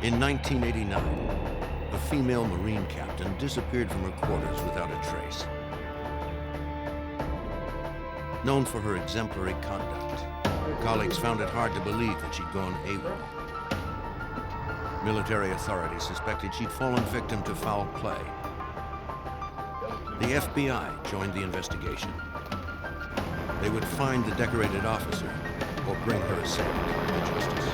In 1989, a female Marine captain disappeared from her quarters without a trace. Known for her exemplary conduct, her colleagues found it hard to believe that she'd gone AWOL. Military authorities suspected she'd fallen victim to foul play. The FBI joined the investigation. They would find the decorated officer or bring her assailant to justice.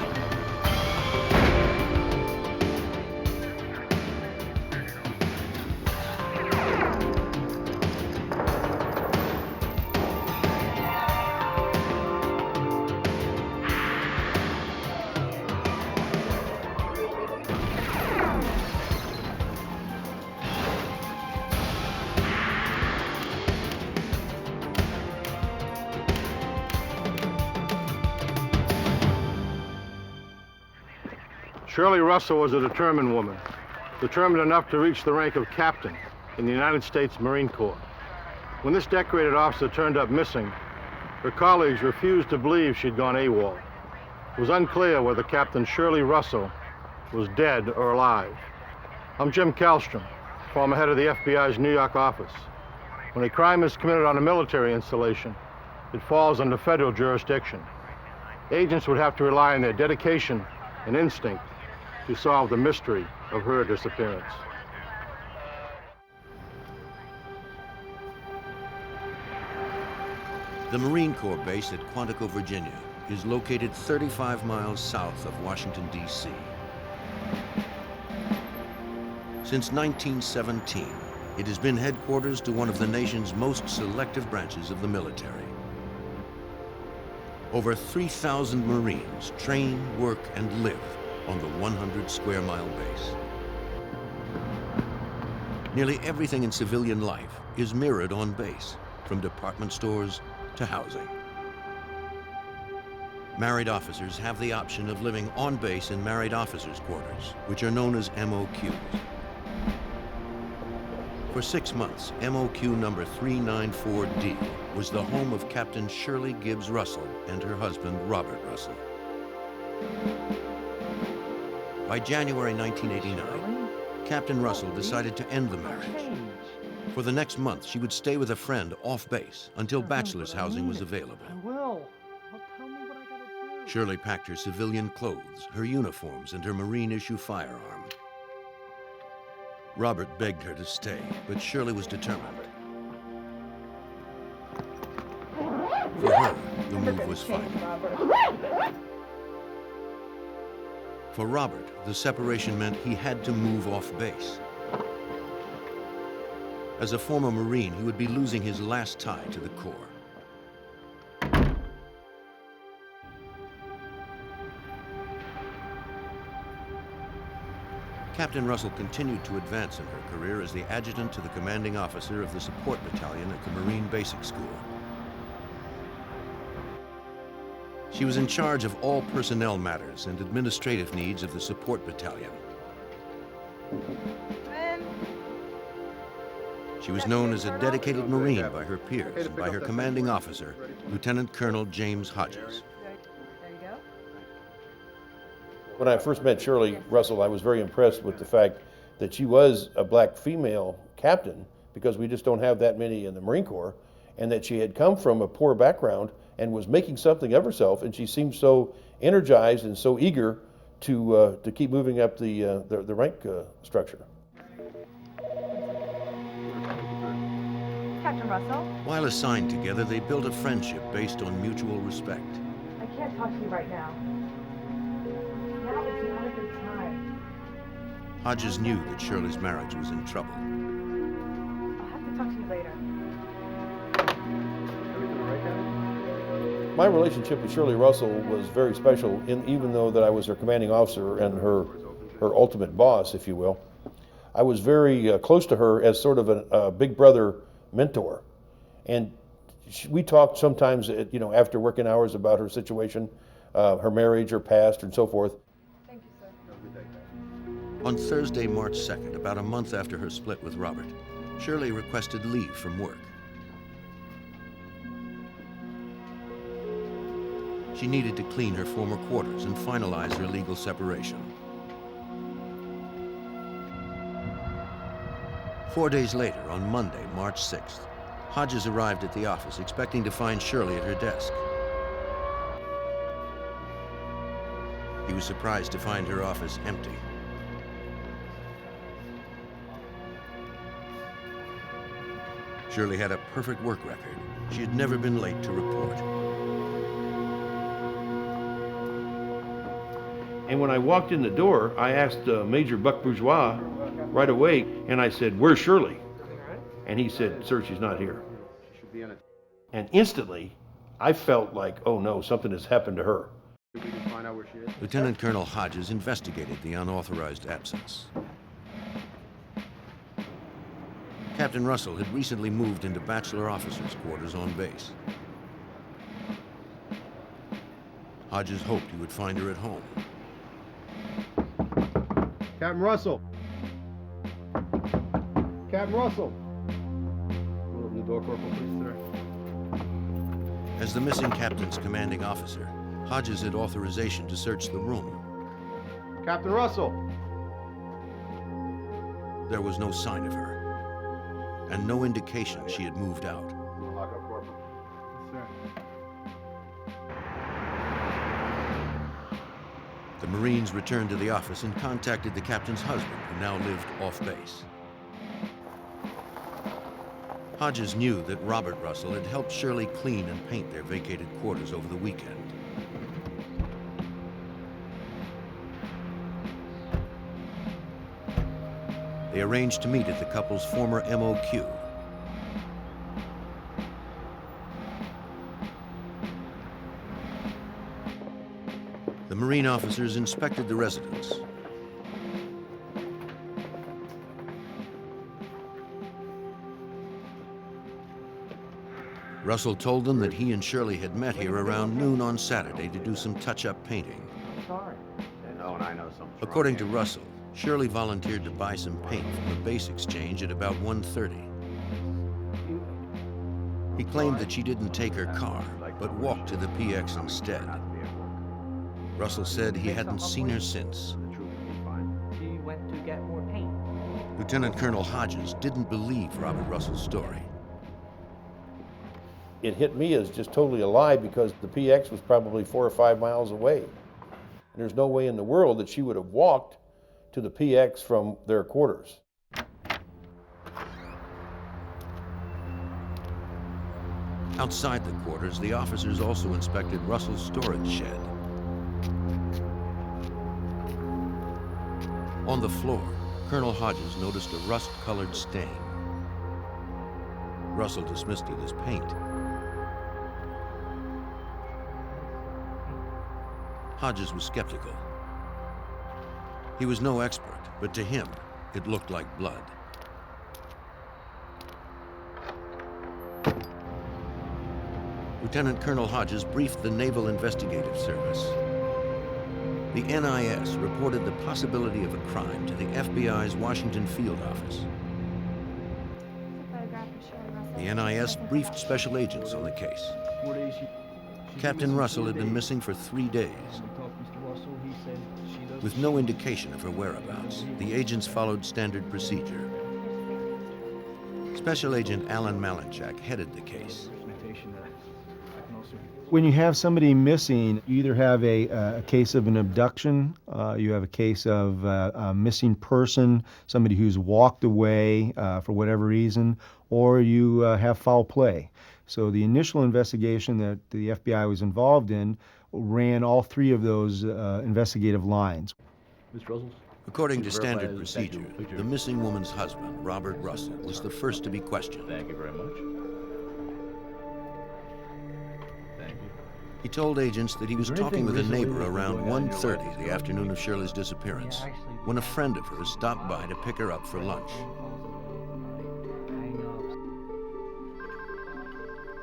Shirley Russell was a determined woman, determined enough to reach the rank of captain in the United States Marine Corps. When this decorated officer turned up missing, her colleagues refused to believe she'd gone AWOL. It was unclear whether Captain Shirley Russell was dead or alive. I'm Jim Kallstrom, former head of the FBI's New York office. When a crime is committed on a military installation, it falls under federal jurisdiction. Agents would have to rely on their dedication and instinct to solve the mystery of her disappearance. The Marine Corps base at Quantico, Virginia, is located 35 miles south of Washington, D.C. Since 1917, it has been headquarters to one of the nation's most selective branches of the military. Over 3,000 Marines train, work, and live on the 100-square-mile base. Nearly everything in civilian life is mirrored on base, from department stores to housing. Married officers have the option of living on base in married officers' quarters, which are known as MOQs. For 6 months, MOQ number 394D was the home of Captain Shirley Gibbs Russell and her husband, Robert Russell. By January 1989, Captain Russell decided to end the marriage. For the next month, she would stay with a friend off base until bachelor's housing was available. Shirley packed her civilian clothes, her uniforms, and her Marine-issue firearm. Robert begged her to stay, but Shirley was determined. For her, the move was final. For Robert, the separation meant he had to move off base. As a former Marine, he would be losing his last tie to the Corps. Captain Russell continued to advance in her career as the adjutant to the commanding officer of the support battalion at the Marine Basic School. She was in charge of all personnel matters and administrative needs of the support battalion. She was known as a dedicated Marine by her peers and by her commanding officer, Lieutenant Colonel James Hodges. When I first met Shirley Russell, I was very impressed with the fact that she was a black female captain, because we just don't have that many in the Marine Corps, and that she had come from a poor background and was making something of herself, and she seemed so energized and so eager to keep moving up the rank structure. Captain Russell? While assigned together, they built a friendship based on mutual respect. I can't talk to you right now. Now is not a good time. Hodges knew that Shirley's marriage was in trouble. I'll have to talk to you later. My relationship with Shirley Russell was very special, even though that I was her commanding officer and her ultimate boss, if you will. I was very close to her as sort of a big brother mentor. And we talked sometimes, after working hours about her situation, her marriage, her past, and so forth. Thank you, sir. On Thursday, March 2nd, about a month after her split with Robert, Shirley requested leave from work. She needed to clean her former quarters and finalize her legal separation. 4 days later, on Monday, March 6th, Hodges arrived at the office expecting to find Shirley at her desk. He was surprised to find her office empty. Shirley had a perfect work record. She had never been late to report. And when I walked in the door, I asked Major Buck Bourgeois right away, and I said, "Where's Shirley?" And he said, "Sir, she's not here." And instantly, I felt like, oh no, something has happened to her. Lieutenant Colonel Hodges investigated the unauthorized absence. Captain Russell had recently moved into bachelor officers' quarters on base. Hodges hoped he would find her at home. Captain Russell. Captain Russell. Open the door, Corporal, please, sir. As the missing captain's commanding officer, Hodges had authorization to search the room. Captain Russell. There was no sign of her, and no indication she had moved out. Lock up, Corporal. Yes, sir. The Marines returned to the office and contacted the captain's husband, who now lived off base. Hodges knew that Robert Russell had helped Shirley clean and paint their vacated quarters over the weekend. They arranged to meet at the couple's former MOQ. The Marine officers inspected the residence. Russell told them that he and Shirley had met here around noon on Saturday to do some touch-up painting. Sorry. According to Russell, Shirley volunteered to buy some paint from the base exchange at about 1:30. He claimed that she didn't take her car, but walked to the PX instead. Russell said he hadn't seen her since. She went to get more paint. Lieutenant Colonel Hodges didn't believe Robert Russell's story. It hit me as just totally a lie because the PX was probably 4 or 5 miles away. And there's no way in the world that she would have walked to the PX from their quarters. Outside the quarters, the officers also inspected Russell's storage shed. On the floor, Colonel Hodges noticed a rust-colored stain. Russell dismissed it as paint. Hodges was skeptical. He was no expert, but to him, it looked like blood. Lieutenant Colonel Hodges briefed the Naval Investigative Service. The NIS reported the possibility of a crime to the FBI's Washington field office. The NIS briefed special agents on the case. Captain Russell had been missing for 3 days. With no indication of her whereabouts, the agents followed standard procedure. Special Agent Alan Malinchak headed the case. When you have somebody missing, you either have a case of an abduction, you have a case of a missing person, somebody who's walked away for whatever reason, or you have foul play. So the initial investigation that the FBI was involved in ran all 3 of those investigative lines. Mr. Russell? According to standard procedure, the missing woman's husband, Robert Russell, was the first to be questioned. Thank you very much. Thank you. He told agents that he was talking with a neighbor around 1:30 the afternoon of Shirley's disappearance, when a friend of hers stopped by to pick her up for lunch.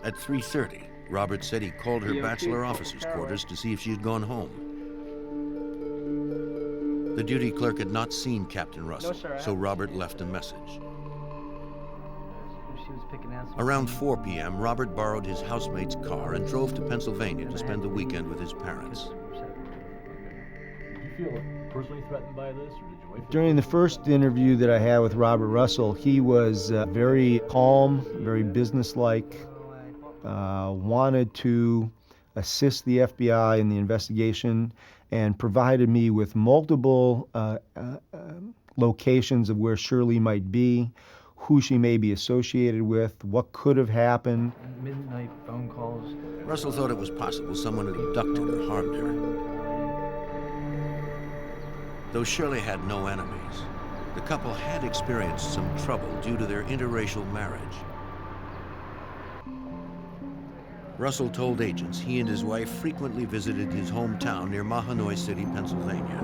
At 3:30, Robert said he called her bachelor officer's quarters to see if she had gone home. The duty clerk had not seen Captain Russell, so Robert left a message. Around 4 p.m., Robert borrowed his housemate's car and drove to Pennsylvania to spend the weekend with his parents. feel personally threatened by this, or did your wife? During the first interview that I had with Robert Russell, he was very calm, very businesslike, wanted to assist the FBI in the investigation, and provided me with multiple locations of where Shirley might be, who she may be associated with, what could have happened. Midnight phone calls. Russell thought it was possible someone had abducted or harmed her. Though Shirley had no enemies, the couple had experienced some trouble due to their interracial marriage. Russell told agents he and his wife frequently visited his hometown near Mahanoy City, Pennsylvania.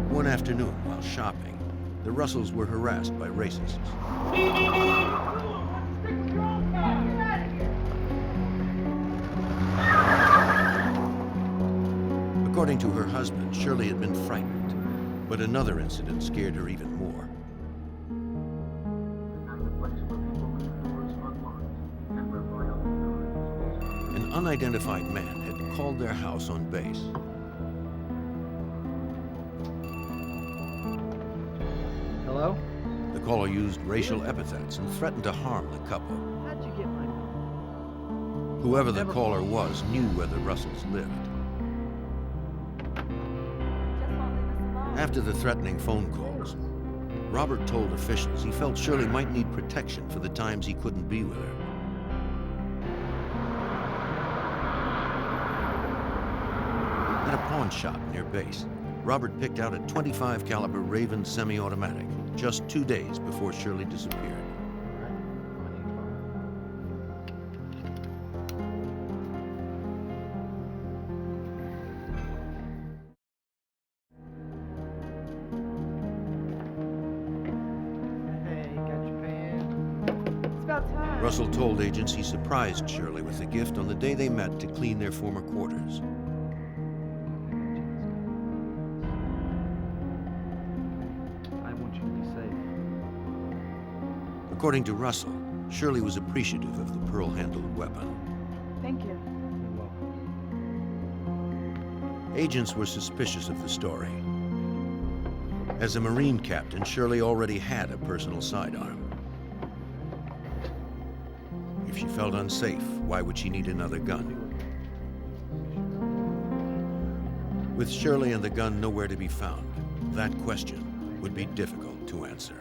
One afternoon, while shopping, the Russells were harassed by racists. According to her husband, Shirley had been frightened, but another incident scared her even more. An unidentified man had called their house on base. Hello? The caller used racial epithets and threatened to harm the couple. How'd you get my number? Whoever the caller was knew where the Russells lived. After the threatening phone calls, Robert told officials he felt Shirley might need protection for the times he couldn't be with her. At a pawn shop near base, Robert picked out a .25 caliber Raven semi-automatic just 2 days before Shirley disappeared. Hey, got your pan? It's about time. Russell told agents he surprised Shirley with the gift on the day they met to clean their former quarters. I want you to be safe. According to Russell, Shirley was appreciative of the pearl-handled weapon. Thank you. You're welcome. Agents were suspicious of the story. As a Marine captain, Shirley already had a personal sidearm. If she felt unsafe, why would she need another gun? With Shirley and the gun nowhere to be found, that question would be difficult to answer.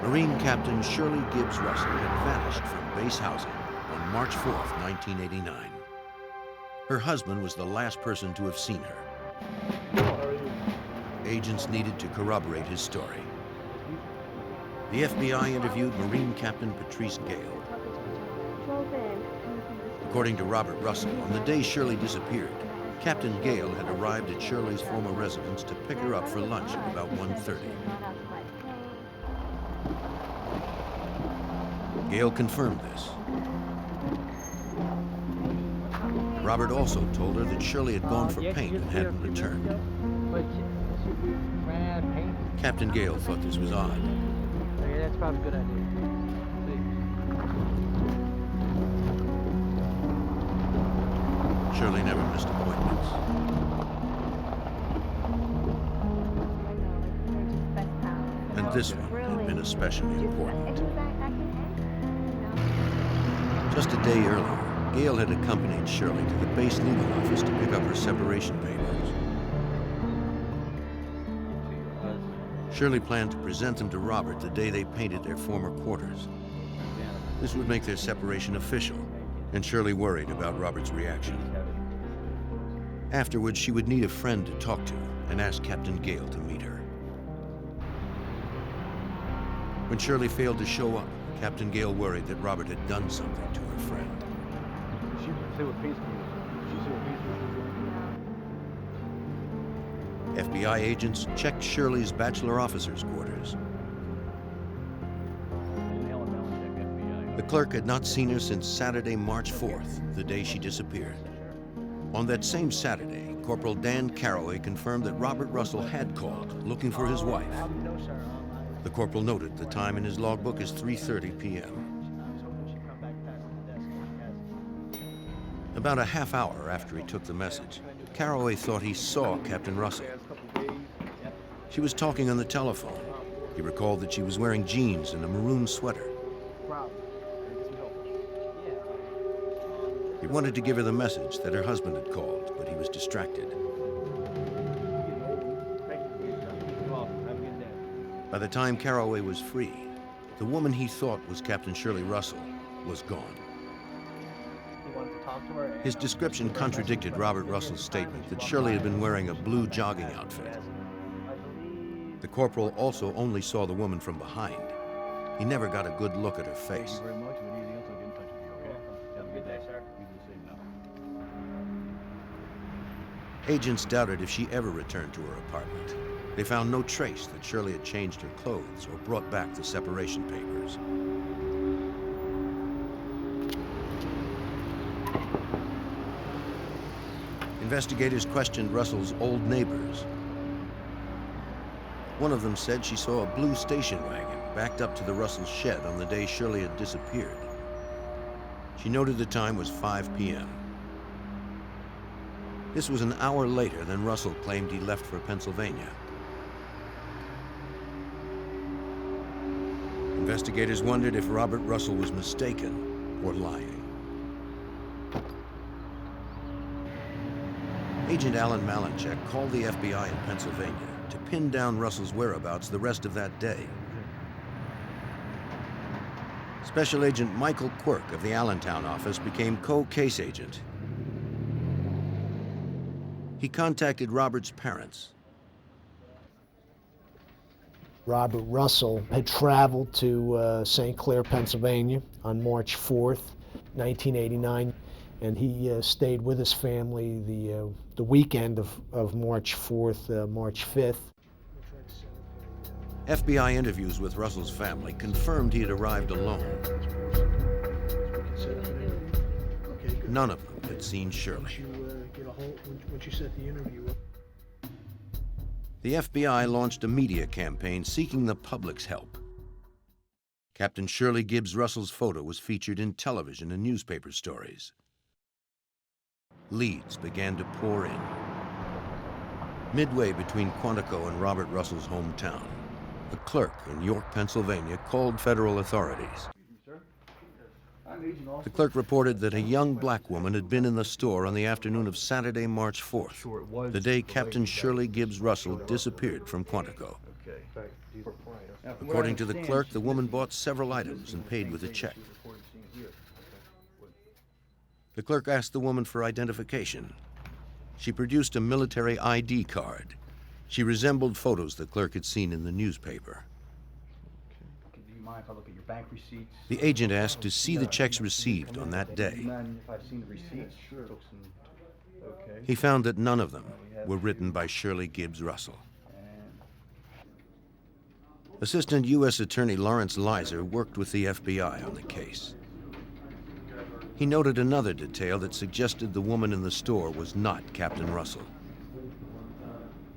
Marine Captain Shirley Gibbs Russell had vanished from base housing on March 4th, 1989. Her husband was the last person to have seen her. Agents needed to corroborate his story. The FBI interviewed Marine Captain Patrice Gale. According to Robert Russell, on the day Shirley disappeared, Captain Gale had arrived at Shirley's former residence to pick her up for lunch at about 1:30. Gale confirmed this. Robert also told her that Shirley had gone for paint and hadn't returned. Captain Gale thought this was odd. Okay, that's probably a good idea. Shirley never missed appointments. And this one had been especially important. Just a day earlier, Gale had accompanied Shirley to the base legal office to pick up her separation papers. Shirley planned to present them to Robert the day they painted their former quarters. This would make their separation official, and Shirley worried about Robert's reaction. Afterwards, she would need a friend to talk to and ask Captain Gale to meet her. When Shirley failed to show up, Captain Gale worried that Robert had done something to her friend. FBI agents checked Shirley's bachelor officer's quarters. The clerk had not seen her since Saturday, March 4th, the day she disappeared. On that same Saturday, Corporal Dan Caraway confirmed that Robert Russell had called, looking for his wife. The corporal noted the time in his logbook as 3:30 p.m. About a half hour after he took the message, Caraway thought he saw Captain Russell. She was talking on the telephone. He recalled that she was wearing jeans and a maroon sweater. He wanted to give her the message that her husband had called, but he was distracted. By the time Caraway was free, the woman he thought was Captain Shirley Russell was gone. His description contradicted Robert Russell's statement that Shirley had been wearing a blue jogging outfit. The corporal also only saw the woman from behind. He never got a good look at her face. Thank you very much. If anything else, I'll get in touch with you, okay? Have a good day, sir. You do the same now. Agents doubted if she ever returned to her apartment. They found no trace that Shirley had changed her clothes or brought back the separation papers. Investigators questioned Russell's old neighbors. One of them said she saw a blue station wagon backed up to the Russell shed on the day Shirley had disappeared. She noted the time was 5 p.m. This was an hour later than Russell claimed he left for Pennsylvania. Investigators wondered if Robert Russell was mistaken or lying. Agent Alan Malinchek called the FBI in Pennsylvania to pin down Russell's whereabouts the rest of that day. Special Agent Michael Quirk of the Allentown office became co-case agent. He contacted Robert's parents. Robert Russell had traveled to St. Clair, Pennsylvania on March 4th, 1989, and he stayed with his family the weekend of March 4th, March 5th. FBI interviews with Russell's family confirmed he had arrived alone. None of them had seen Shirley. The FBI launched a media campaign seeking the public's help. Captain Shirley Gibbs Russell's photo was featured in television and newspaper stories. Leads began to pour in. Midway between Quantico and Robert Russell's hometown, a clerk in York, Pennsylvania, called federal authorities. The clerk reported that a young black woman had been in the store on the afternoon of Saturday, March 4th, the day Captain Shirley Gibbs Russell disappeared from Quantico. According to the clerk, the woman bought several items and paid with a check. The clerk asked the woman for identification. She produced a military ID card. She resembled photos the clerk had seen in the newspaper. Do you mind if I look at your bank receipts? The agent asked to see the checks received on that day. Do you mind if I've seen the receipts? Sure. Okay. He found that none of them were written by Shirley Gibbs Russell. Assistant U.S. Attorney Lawrence Leiser worked with the FBI on the case. He noted another detail that suggested the woman in the store was not Captain Russell.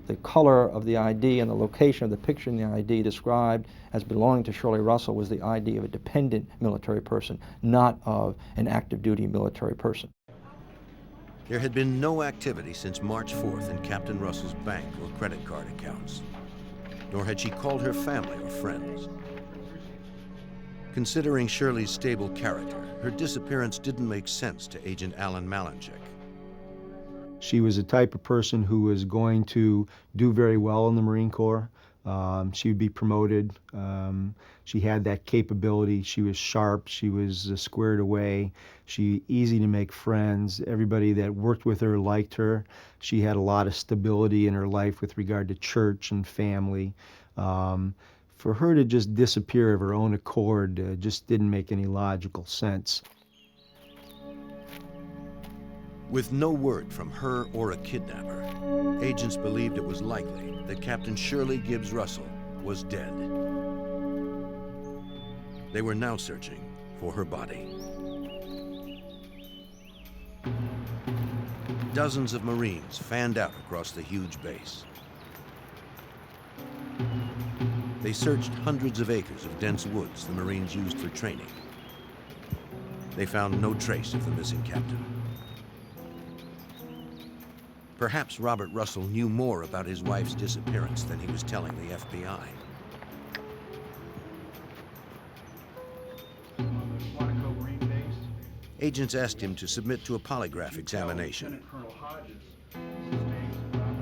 The color of the ID and the location of the picture in the ID described as belonging to Shirley Russell was the ID of a dependent military person, not of an active duty military person. There had been no activity since March 4th in Captain Russell's bank or credit card accounts, nor had she called her family or friends. Considering Shirley's stable character, her disappearance didn't make sense to Agent Alan Malinchek. She was the type of person who was going to do very well in the Marine Corps. She would be promoted. She had that capability. She was sharp. She was squared away. She easy to make friends. Everybody that worked with her liked her. She had a lot of stability in her life with regard to church and family. For her to just disappear of her own accord just didn't make any logical sense. With no word from her or a kidnapper, agents believed it was likely that Captain Shirley Gibbs Russell was dead. They were now searching for her body. Dozens of Marines fanned out across the huge base. They searched hundreds of acres of dense woods the Marines used for training. They found no trace of the missing captain. Perhaps Robert Russell knew more about his wife's disappearance than he was telling the FBI. Agents asked him to submit to a polygraph examination.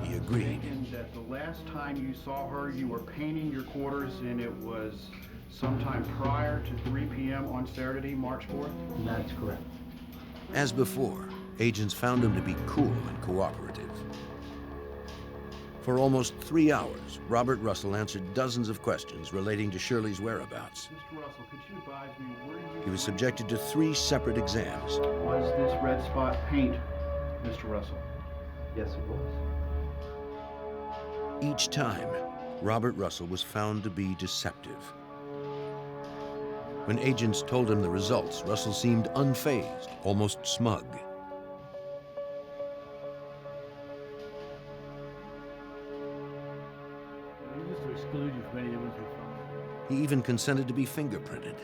He agreed. That the last time you saw her, you were painting your quarters, and it was sometime prior to 3 p.m. on Saturday, March 4th? That's correct. As before, agents found him to be cool and cooperative. For almost 3 hours, Robert Russell answered dozens of questions relating to Shirley's whereabouts. Mr. Russell, could you advise me where you... He was subjected to 3 separate exams. Was this red spot paint, Mr. Russell? Yes, it was. Each time, Robert Russell was found to be deceptive. When agents told him the results, Russell seemed unfazed, almost smug. Just to exclude you from any evidence we found. He even consented to be fingerprinted.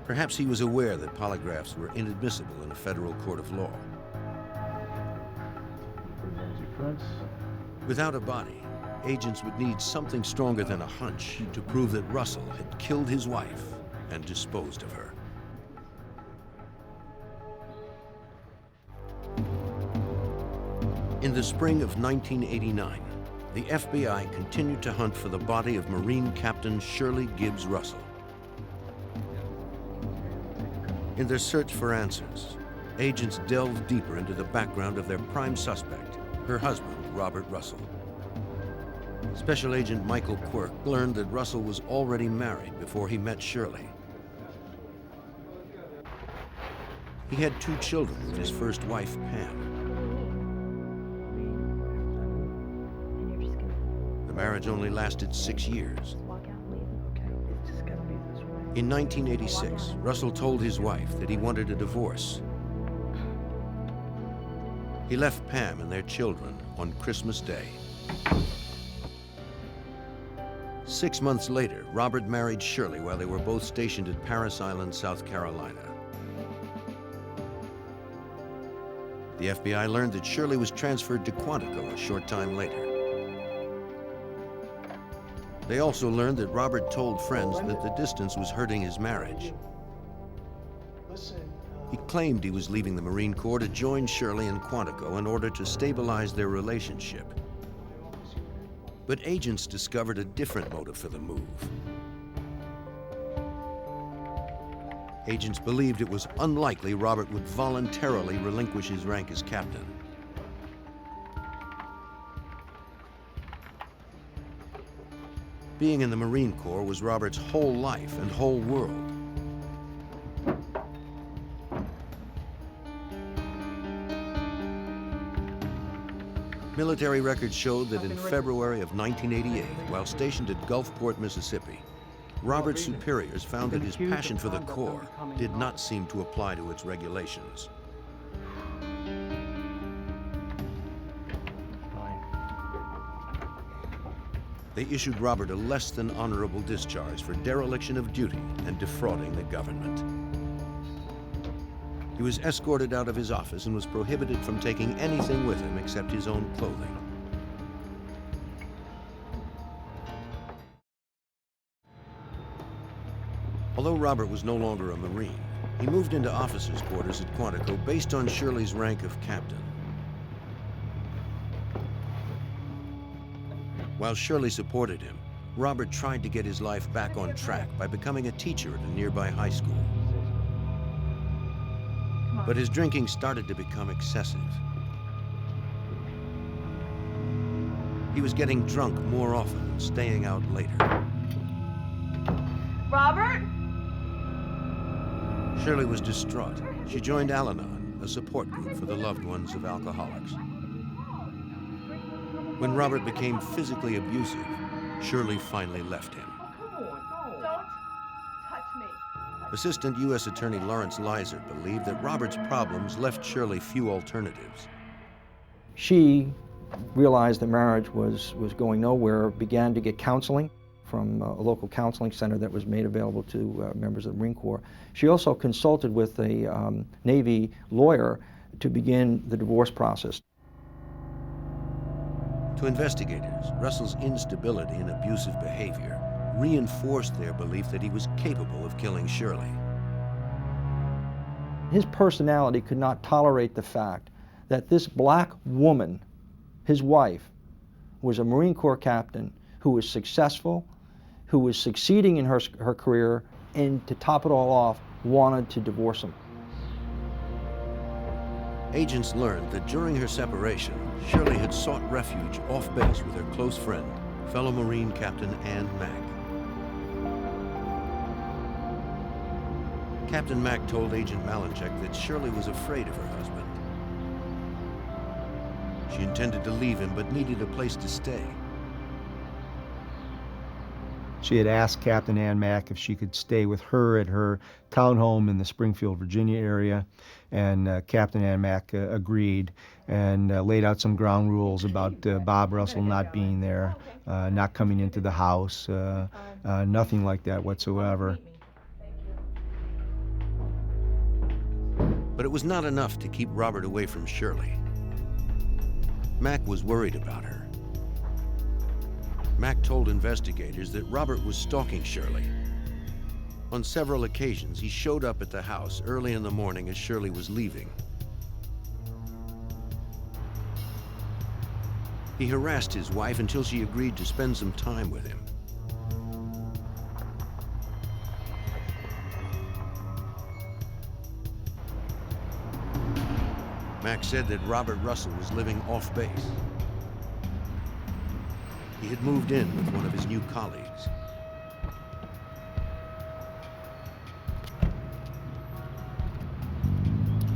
Perhaps he was aware that polygraphs were inadmissible in a federal court of law. Without a body, agents would need something stronger than a hunch to prove that Russell had killed his wife and disposed of her. In the spring of 1989, the FBI continued to hunt for the body of Marine Captain Shirley Gibbs Russell. In their search for answers, agents delved deeper into the background of their prime suspect, her husband, Robert Russell. Special Agent Michael Quirk learned that Russell was already married before he met Shirley. He had 2 children with his first wife, Pam. The marriage only lasted 6 years. In 1986, Russell told his wife that he wanted a divorce. He left Pam and their children on Christmas Day. 6 months later, Robert married Shirley while they were both stationed at Parris Island, South Carolina. The FBI learned that Shirley was transferred to Quantico a short time later. They also learned that Robert told friends that the distance was hurting his marriage. He claimed he was leaving the Marine Corps to join Shirley in Quantico in order to stabilize their relationship. But agents discovered a different motive for the move. Agents believed it was unlikely Robert would voluntarily relinquish his rank as captain. Being in the Marine Corps was Robert's whole life and whole world. Military records showed that in February of 1988, while stationed at Gulfport, Mississippi, Robert's superiors found that his passion for the Corps did not seem to apply to its regulations. They issued Robert a less than honorable discharge for dereliction of duty and defrauding the government. He was escorted out of his office and was prohibited from taking anything with him except his own clothing. Although Robert was no longer a Marine, he moved into officers' quarters at Quantico based on Shirley's rank of captain. While Shirley supported him, Robert tried to get his life back on track by becoming a teacher at a nearby high school. But his drinking started to become excessive. He was getting drunk more often and staying out later. Robert? Shirley was distraught. She joined Al-Anon, a support group for the loved ones of alcoholics. When Robert became physically abusive, Shirley finally left him. Don't touch me. Assistant U.S. Attorney Lawrence Leiser believed that Robert's problems left Shirley few alternatives. She realized the marriage was going nowhere, began to get counseling from a local counseling center that was made available to members of the Marine Corps. She also consulted with a Navy lawyer to begin the divorce process. To investigators, Russell's instability and abusive behavior reinforced their belief that he was capable of killing Shirley. His personality could not tolerate the fact that this black woman, his wife, was a Marine Corps captain who was successful, who was succeeding in her career, and to top it all off, wanted to divorce him. Agents learned that during her separation, Shirley had sought refuge off base with her close friend, fellow Marine Captain Ann Mack. Captain Mack told Agent Malinchek that Shirley was afraid of her husband. She intended to leave him, but needed a place to stay. She had asked Captain Ann Mack if she could stay with her at her townhome in the Springfield, Virginia area, and Captain Ann Mack agreed and laid out some ground rules about Bob Russell not being there, not coming into the house, nothing like that whatsoever. But it was not enough to keep Robert away from Shirley. Mack was worried about her. Mack told investigators that Robert was stalking Shirley. On several occasions, he showed up at the house early in the morning as Shirley was leaving. He harassed his wife until she agreed to spend some time with him. Mack said that Robert Russell was living off base. He had moved in with one of his new colleagues.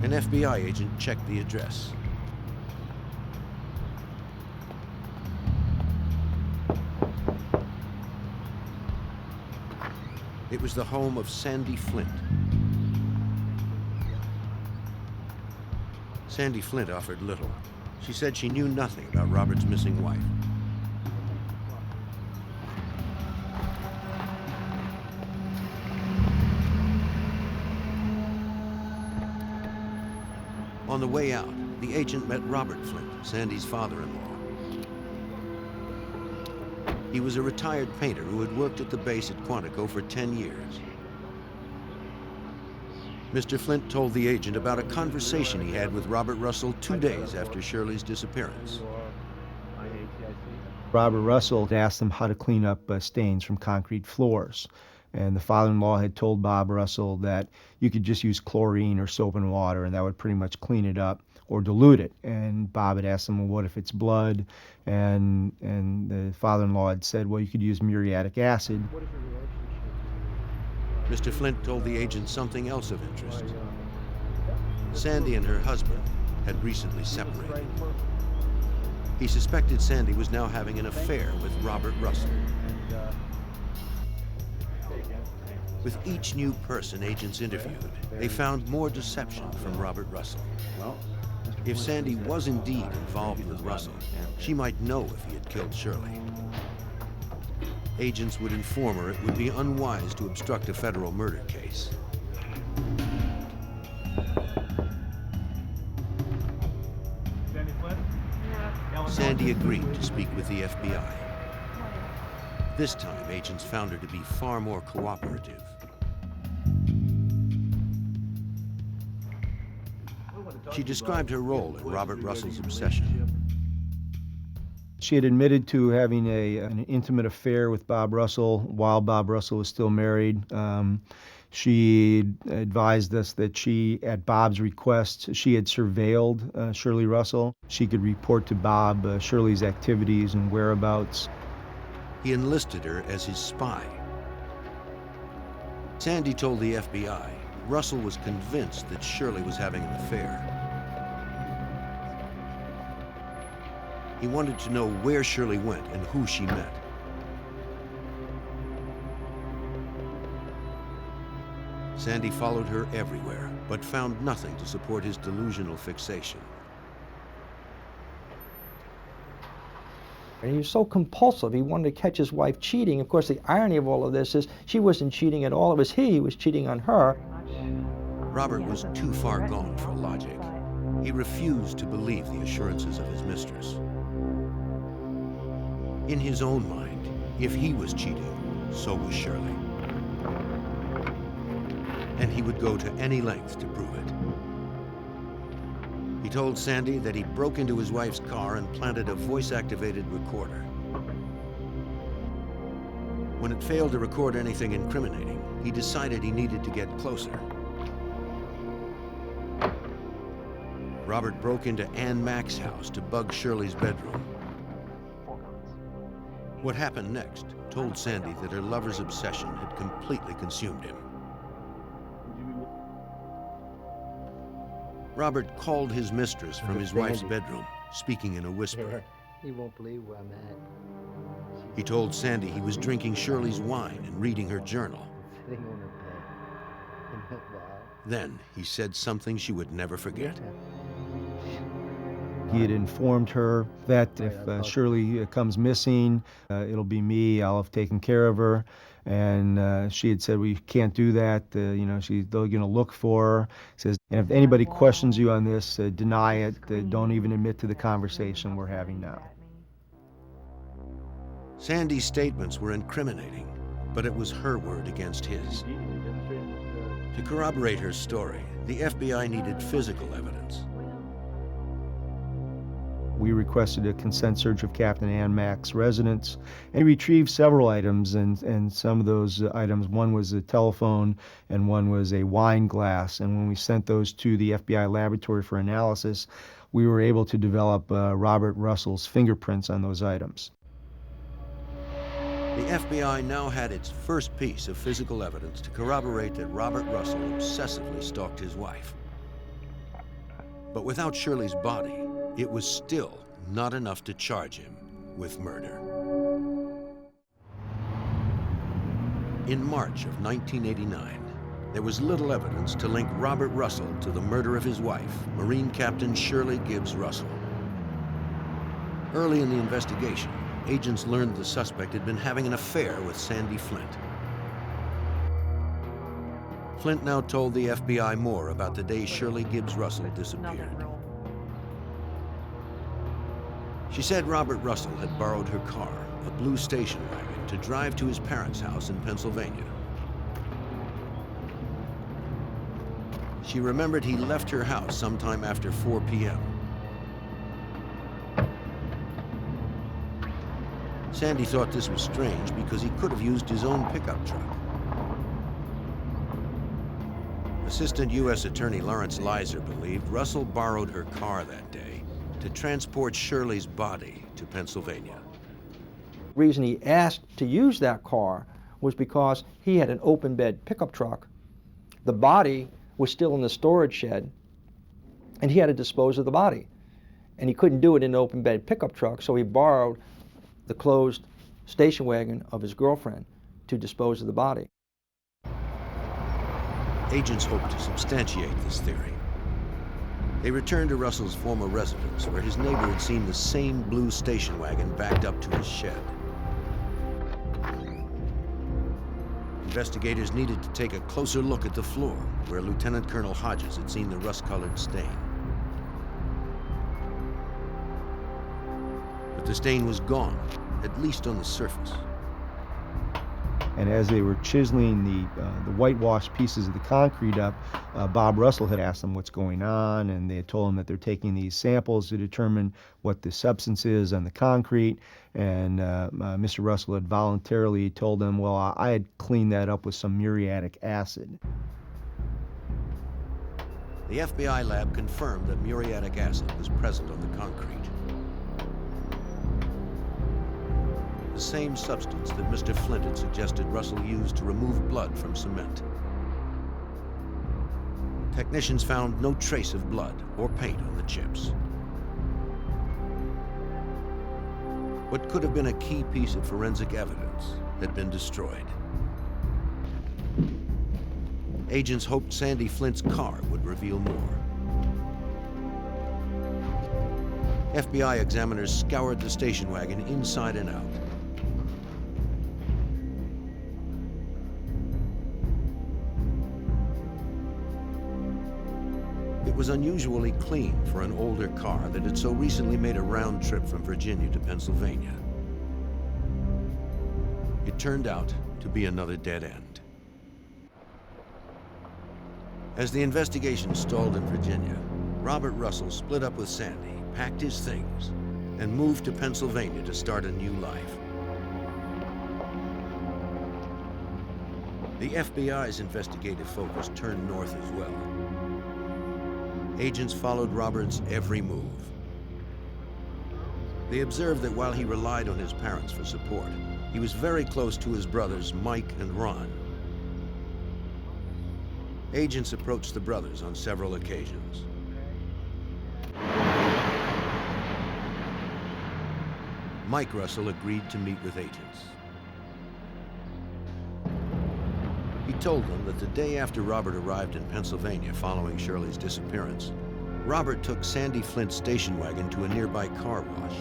An FBI agent checked the address. It was the home of Sandy Flint. Sandy Flint offered little. She said she knew nothing about Robert's missing wife. On the way out, the agent met Robert Flint, Sandy's father-in-law. He was a retired painter who had worked at the base at Quantico for 10 years. Mr. Flint told the agent about a conversation he had with Robert Russell 2 days after Shirley's disappearance. Robert Russell asked him how to clean up stains from concrete floors. And the father-in-law had told Bob Russell that you could just use chlorine or soap and water and that would pretty much clean it up or dilute it. And Bob had asked him, well, what if it's blood? And the father-in-law had said, well, you could use muriatic acid. Mr. Flint told the agent something else of interest. Sandy and her husband had recently separated. He suspected Sandy was now having an affair with Robert Russell. With each new person agents interviewed, they found more deception from Robert Russell. If Sandy was indeed involved with Russell, she might know if he had killed Shirley. Agents would inform her it would be unwise to obstruct a federal murder case. Sandy agreed to speak with the FBI. This time, agents found her to be far more cooperative. She described her role in Robert Russell's obsession. She had admitted to having an intimate affair with Bob Russell while Bob Russell was still married. She advised us that she, at Bob's request, she had surveilled Shirley Russell. She could report to Bob Shirley's activities and whereabouts. He enlisted her as his spy. Sandy told the FBI Russell was convinced that Shirley was having an affair. He wanted to know where Shirley went and who she met. Sandy followed her everywhere, but found nothing to support his delusional fixation. And he was so compulsive, he wanted to catch his wife cheating. Of course, the irony of all of this is she wasn't cheating at all. It was he who was cheating on her. Robert was too far gone for logic. He refused to believe the assurances of his mistress. In his own mind, if he was cheating, so was Shirley. And he would go to any length to prove it. He told Sandy that he broke into his wife's car and planted a voice-activated recorder. When it failed to record anything incriminating, he decided he needed to get closer. Robert broke into Ann Mack's house to bug Shirley's bedroom. What happened next told Sandy that her lover's obsession had completely consumed him. Robert called his mistress from his wife's bedroom, speaking in a whisper. You won't believe where I'm at. He told Sandy he was drinking Shirley's wine and reading her journal. Sitting on the bed. Then he said something she would never forget. He had informed her that if Shirley comes missing, it'll be me. I'll have taken care of her. And she had said, "We can't do that. They're going to look for her." He says, "And if anybody questions you on this, deny it. Don't even admit to the conversation we're having now." Sandy's statements were incriminating, but it was her word against his. To corroborate her story, the FBI needed physical evidence. We requested a consent search of Captain Ann Mack's residence and retrieved several items, and some of those items, one was a telephone and one was a wine glass. And when we sent those to the FBI laboratory for analysis, we were able to develop Robert Russell's fingerprints on those items. The FBI now had its first piece of physical evidence to corroborate that Robert Russell obsessively stalked his wife. But without Shirley's body, it was still not enough to charge him with murder. In March of 1989, there was little evidence to link Robert Russell to the murder of his wife, Marine Captain Shirley Gibbs Russell. Early in the investigation, agents learned the suspect had been having an affair with Sandy Flint. Flint now told the FBI more about the day Shirley Gibbs Russell disappeared. She said Robert Russell had borrowed her car, a blue station wagon, to drive to his parents' house in Pennsylvania. She remembered he left her house sometime after 4 p.m. Sandy thought this was strange because he could have used his own pickup truck. Assistant U.S. Attorney Lawrence Leiser believed Russell borrowed her car that day to transport Shirley's body to Pennsylvania. The reason he asked to use that car was because he had an open bed pickup truck. The body was still in the storage shed, and he had to dispose of the body. And he couldn't do it in an open bed pickup truck, so he borrowed the closed station wagon of his girlfriend to dispose of the body. Agents hoped to substantiate this theory. They returned to Russell's former residence, where his neighbor had seen the same blue station wagon backed up to his shed. Investigators needed to take a closer look at the floor, where Lieutenant Colonel Hodges had seen the rust-colored stain. But the stain was gone, at least on the surface. And as they were chiseling the whitewashed pieces of the concrete up, Bob Russell had asked them what's going on, and they had told him that they're taking these samples to determine what the substance is on the concrete. And Mr. Russell had voluntarily told them, well, I had cleaned that up with some muriatic acid. The FBI lab confirmed that muriatic acid was present on the concrete. The same substance that Mr. Flint had suggested Russell use to remove blood from cement. Technicians found no trace of blood or paint on the chips. What could have been a key piece of forensic evidence had been destroyed. Agents hoped Sandy Flint's car would reveal more. FBI examiners scoured the station wagon inside and out. It was unusually clean for an older car that had so recently made a round trip from Virginia to Pennsylvania. It turned out to be another dead end. As the investigation stalled in Virginia, Robert Russell split up with Sandy, packed his things, and moved to Pennsylvania to start a new life. The FBI's investigative focus turned north as well. Agents followed Robert's every move. They observed that while he relied on his parents for support, he was very close to his brothers, Mike and Ron. Agents approached the brothers on several occasions. Mike Russell agreed to meet with agents. He told them that the day after Robert arrived in Pennsylvania following Shirley's disappearance, Robert took Sandy Flint's station wagon to a nearby car wash.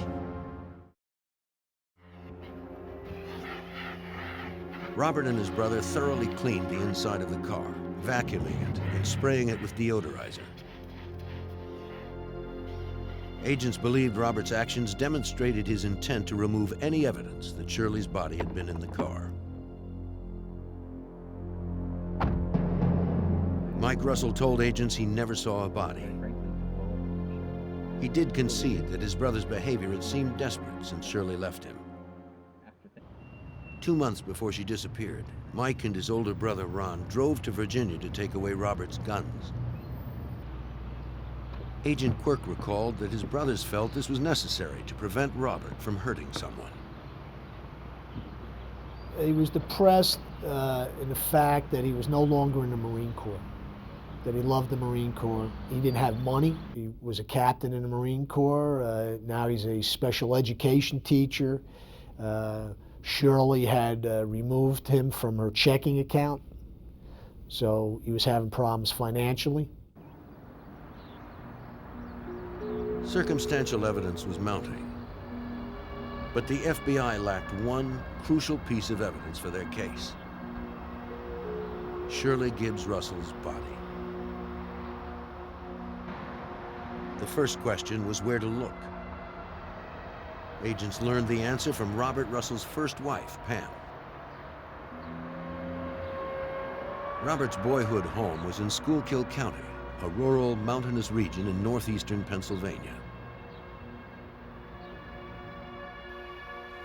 Robert and his brother thoroughly cleaned the inside of the car, vacuuming it and spraying it with deodorizer. Agents believed Robert's actions demonstrated his intent to remove any evidence that Shirley's body had been in the car. Mike Russell told agents he never saw a body. He did concede that his brother's behavior had seemed desperate since Shirley left him. 2 months before she disappeared, Mike and his older brother Ron drove to Virginia to take away Robert's guns. Agent Quirk recalled that his brothers felt this was necessary to prevent Robert from hurting someone. He was depressed in the fact that he was no longer in the Marine Corps, that he loved the Marine Corps. He didn't have money. He was a captain in the Marine Corps. Now he's a special education teacher. Shirley had removed him from her checking account, so he was having problems financially. Circumstantial evidence was mounting, but the FBI lacked one crucial piece of evidence for their case: Shirley Gibbs Russell's body. The first question was where to look. Agents learned the answer from Robert Russell's first wife, Pam. Robert's boyhood home was in Schuylkill County, a rural, mountainous region in northeastern Pennsylvania.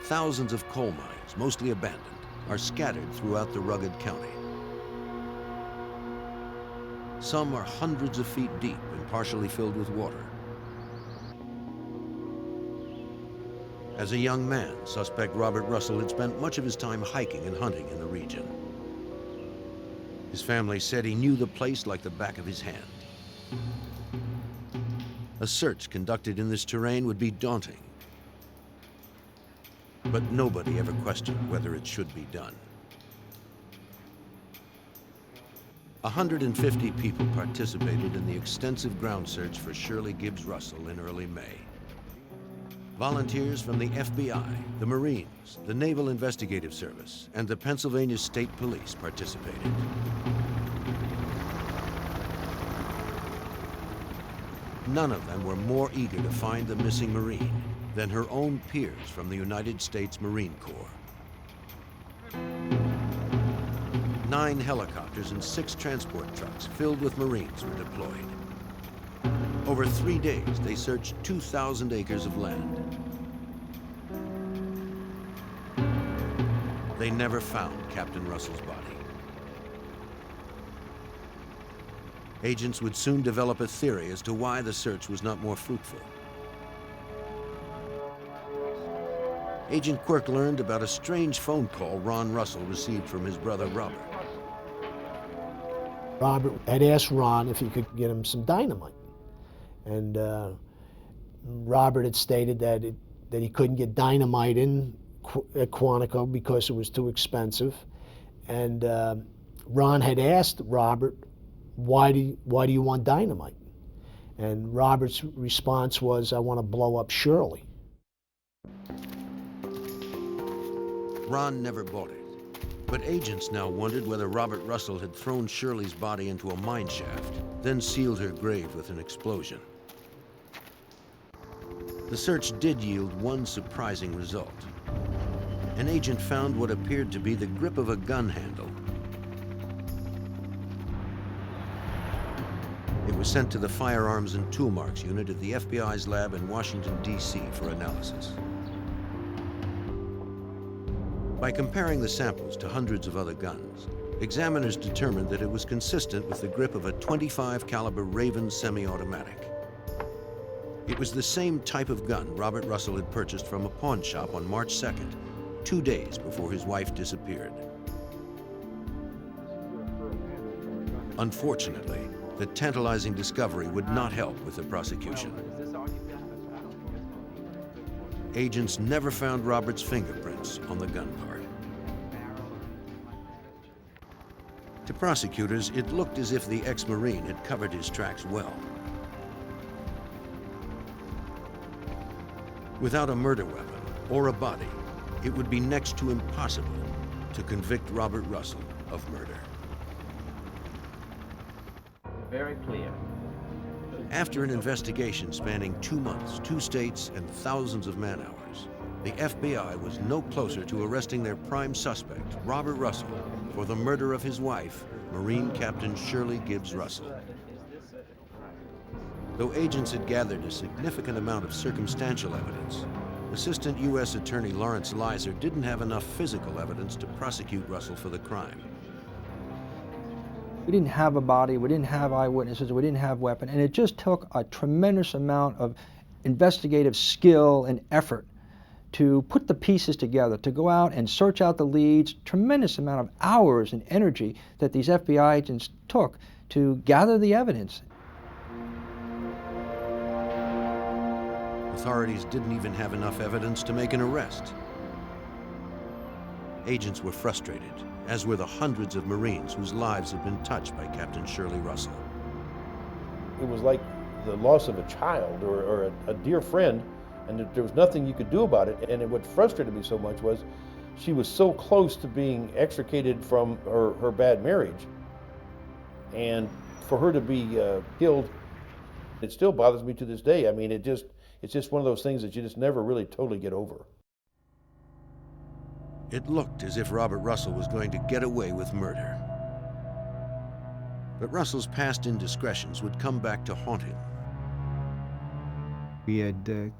Thousands of coal mines, mostly abandoned, are scattered throughout the rugged county. Some are hundreds of feet deep and partially filled with water. As a young man, suspect Robert Russell had spent much of his time hiking and hunting in the region. His family said he knew the place like the back of his hand. A search conducted in this terrain would be daunting, but nobody ever questioned whether it should be done. 150 people participated in the extensive ground search for Shirley Gibbs Russell in early May. Volunteers from the FBI, the Marines, the Naval Investigative Service, and the Pennsylvania State Police participated. None of them were more eager to find the missing Marine than her own peers from the United States Marine Corps. 9 helicopters and 6 transport trucks filled with Marines were deployed. Over 3 days, they searched 2,000 acres of land. They never found Captain Russell's body. Agents would soon develop a theory as to why the search was not more fruitful. Agent Quirk learned about a strange phone call Ron Russell received from his brother Robert. Robert had asked Ron if he could get him some dynamite. And Robert had stated that he couldn't get dynamite at Quantico because it was too expensive. And Ron had asked Robert, why do you want dynamite? And Robert's response was, I want to blow up Shirley. Ron never bought it, But agents now wondered whether Robert Russell had thrown Shirley's body into a mine shaft, then sealed her grave with an explosion. The search did yield one surprising result. An agent found what appeared to be the grip of a gun handle. It was sent to the Firearms and Tool Marks Unit at the FBI's lab in Washington, D.C. for analysis. By comparing the samples to hundreds of other guns, examiners determined that it was consistent with the grip of a .25 caliber Raven semi-automatic. It was the same type of gun Robert Russell had purchased from a pawn shop on March 2nd, 2 days before his wife disappeared. Unfortunately, the tantalizing discovery would not help with the prosecution. Agents never found Robert's fingerprints on the gun part. To prosecutors, it looked as if the ex-Marine had covered his tracks well. Without a murder weapon or a body, it would be next to impossible to convict Robert Russell of murder. Very clear. After an investigation spanning 2 months, 2 states, and thousands of man-hours, the FBI was no closer to arresting their prime suspect, Robert Russell, for the murder of his wife, Marine Captain Shirley Gibbs Russell. Though agents had gathered a significant amount of circumstantial evidence, Assistant U.S. Attorney Lawrence Leiser didn't have enough physical evidence to prosecute Russell for the crime. We didn't have a body, we didn't have eyewitnesses, we didn't have weapon, and it just took a tremendous amount of investigative skill and effort to put the pieces together, to go out and search out the leads, tremendous amount of hours and energy that these FBI agents took to gather the evidence. Authorities didn't even have enough evidence to make an arrest. Agents were frustrated, as were the hundreds of Marines whose lives had been touched by Captain Shirley Russell. It was like the loss of a child or a dear friend, and there was nothing you could do about it. And what frustrated me so much was she was so close to being extricated from her bad marriage. And for her to be killed, it still bothers me to this day. I mean, it's just one of those things that you just never really totally get over. It looked as if Robert Russell was going to get away with murder. But Russell's past indiscretions would come back to haunt him. We had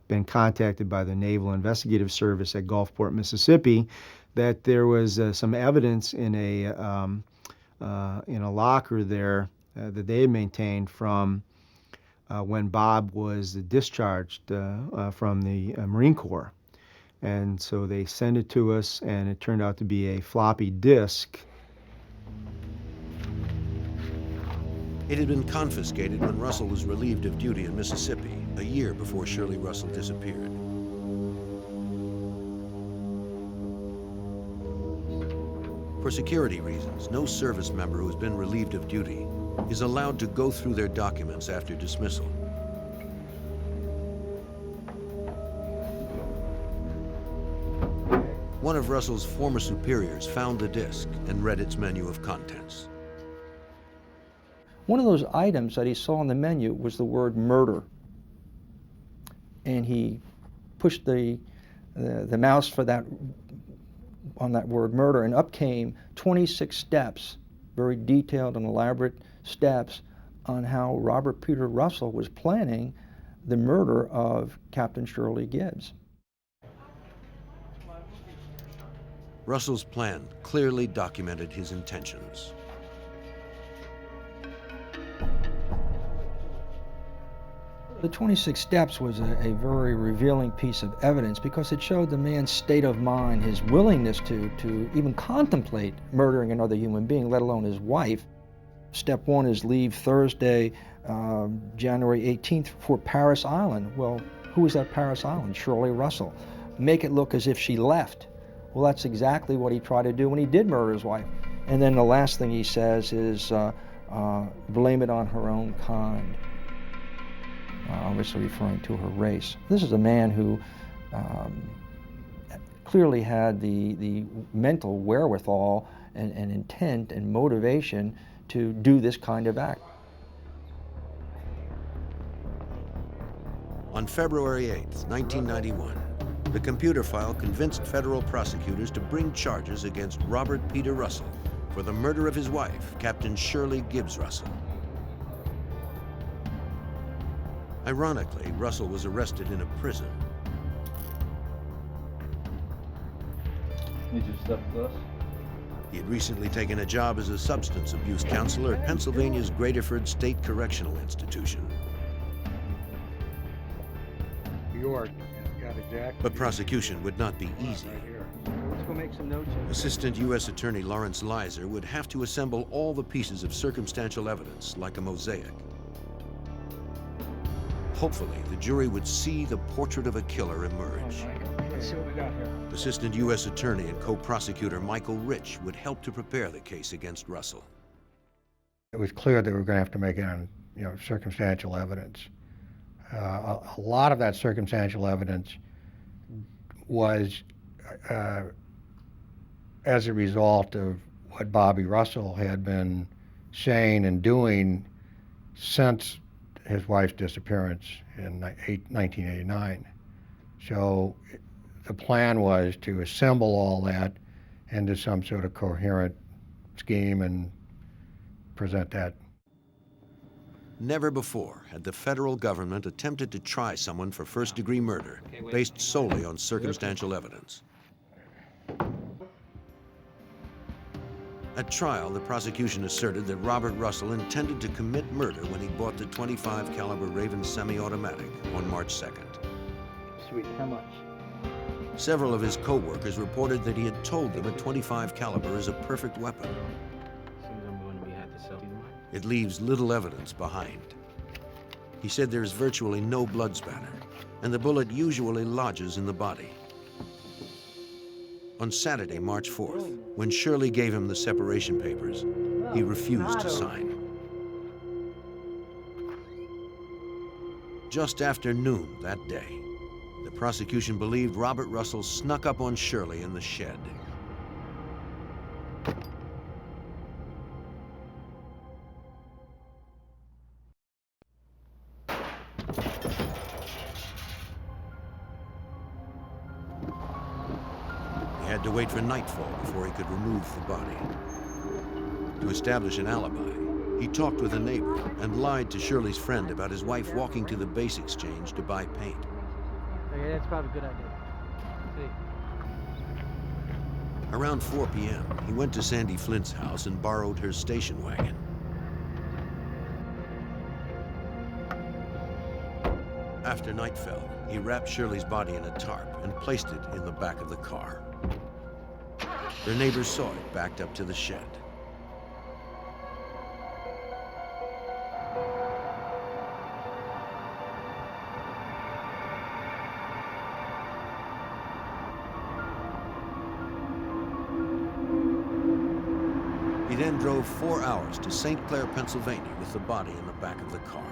been contacted by the Naval Investigative Service at Gulfport, Mississippi, that there was some evidence in a locker there that they had maintained from when Bob was discharged from the Marine Corps. And so they sent it to us, and it turned out to be a floppy disk. It had been confiscated when Russell was relieved of duty in Mississippi, a year before Shirley Russell disappeared. For security reasons, no service member who has been relieved of duty is allowed to go through their documents after dismissal. One of Russell's former superiors found the disk and read its menu of contents. One of those items that he saw on the menu was the word murder. And he pushed the mouse for that, on that word murder, and up came 26 steps, very detailed and elaborate steps on how Robert Peter Russell was planning the murder of Captain Shirley Gibbs. Russell's plan clearly documented his intentions. The 26 steps was a very revealing piece of evidence because it showed the man's state of mind, his willingness to even contemplate murdering another human being, let alone his wife. Step 1 is leave Thursday, January 18th for Paris Island. Well, who was at Paris Island? Shirley Russell. Make it look as if she left. Well, that's exactly what he tried to do when he did murder his wife. And then the last thing he says is blame it on her own kind, obviously referring to her race. This is a man who clearly had the mental wherewithal and intent and motivation to do this kind of act. On February 8, 1991, the computer file convinced federal prosecutors to bring charges against Robert Peter Russell for the murder of his wife, Captain Shirley Gibbs Russell. Ironically, Russell was arrested in a prison. Need you to step with us? He had recently taken a job as a substance abuse counselor at Pennsylvania's Graterford State Correctional Institution. York, got exactly. But prosecution would not be easy. Right here. Let's go make some notes. Assistant U.S. Attorney Lawrence Leiser would have to assemble all the pieces of circumstantial evidence like a mosaic. Hopefully, the jury would see the portrait of a killer emerge. Let's see what we got here. Assistant U.S. Attorney and co-prosecutor Michael Rich would help to prepare the case against Russell. It was clear that we were going to have to make it on, circumstantial evidence. A lot of that circumstantial evidence was as a result of what Bobby Russell had been saying and doing since his wife's disappearance in 1989. So the plan was to assemble all that into some sort of coherent scheme and present that. Never before had the federal government attempted to try someone for first-degree murder based solely on circumstantial evidence. At trial, the prosecution asserted that Robert Russell intended to commit murder when he bought the .25 caliber Raven semi-automatic on March 2nd. Sweet, how much? Several of his co-workers reported that he had told them a .25 caliber is a perfect weapon. It leaves little evidence behind. He said there is virtually no blood spatter, and the bullet usually lodges in the body. On Saturday, March 4th, when Shirley gave him the separation papers, he refused to sign. Just after noon that day, the prosecution believed Robert Russell snuck up on Shirley in the shed. He had to wait for nightfall before he could remove the body. To establish an alibi, he talked with a neighbor and lied to Shirley's friend about his wife walking to the base exchange to buy paint. Okay, that's probably a good idea. See. Around 4 p.m., he went to Sandy Flint's house and borrowed her station wagon. After night fell, he wrapped Shirley's body in a tarp and placed it in the back of the car. Their neighbors saw it backed up to the shed. He then drove 4 hours to St. Clair, Pennsylvania with the body in the back of the car.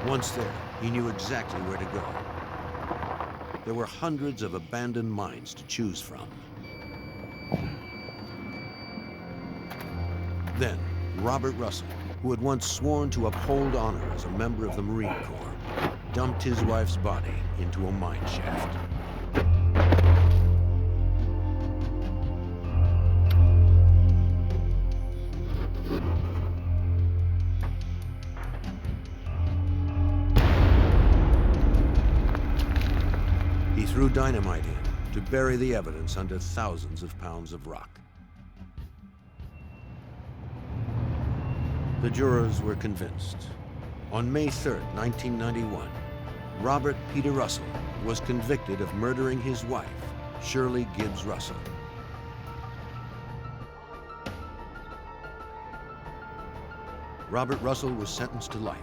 Once there, he knew exactly where to go. There were hundreds of abandoned mines to choose from. Then, Robert Russell, who had once sworn to uphold honor as a member of the Marine Corps, dumped his wife's body into a mine shaft. He threw dynamite in to bury the evidence under thousands of pounds of rock. The jurors were convinced. On May 3rd, 1991, Robert Peter Russell was convicted of murdering his wife, Shirley Gibbs Russell. Robert Russell was sentenced to life.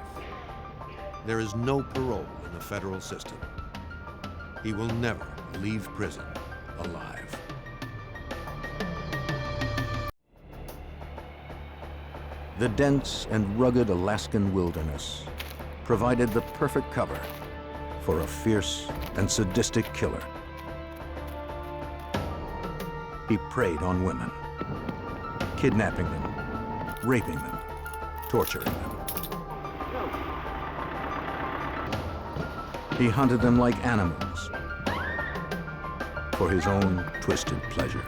There is no parole in the federal system. He will never leave prison alive. The dense and rugged Alaskan wilderness provided the perfect cover for a fierce and sadistic killer. He preyed on women, kidnapping them, raping them, torturing them. He hunted them like animals for his own twisted pleasure.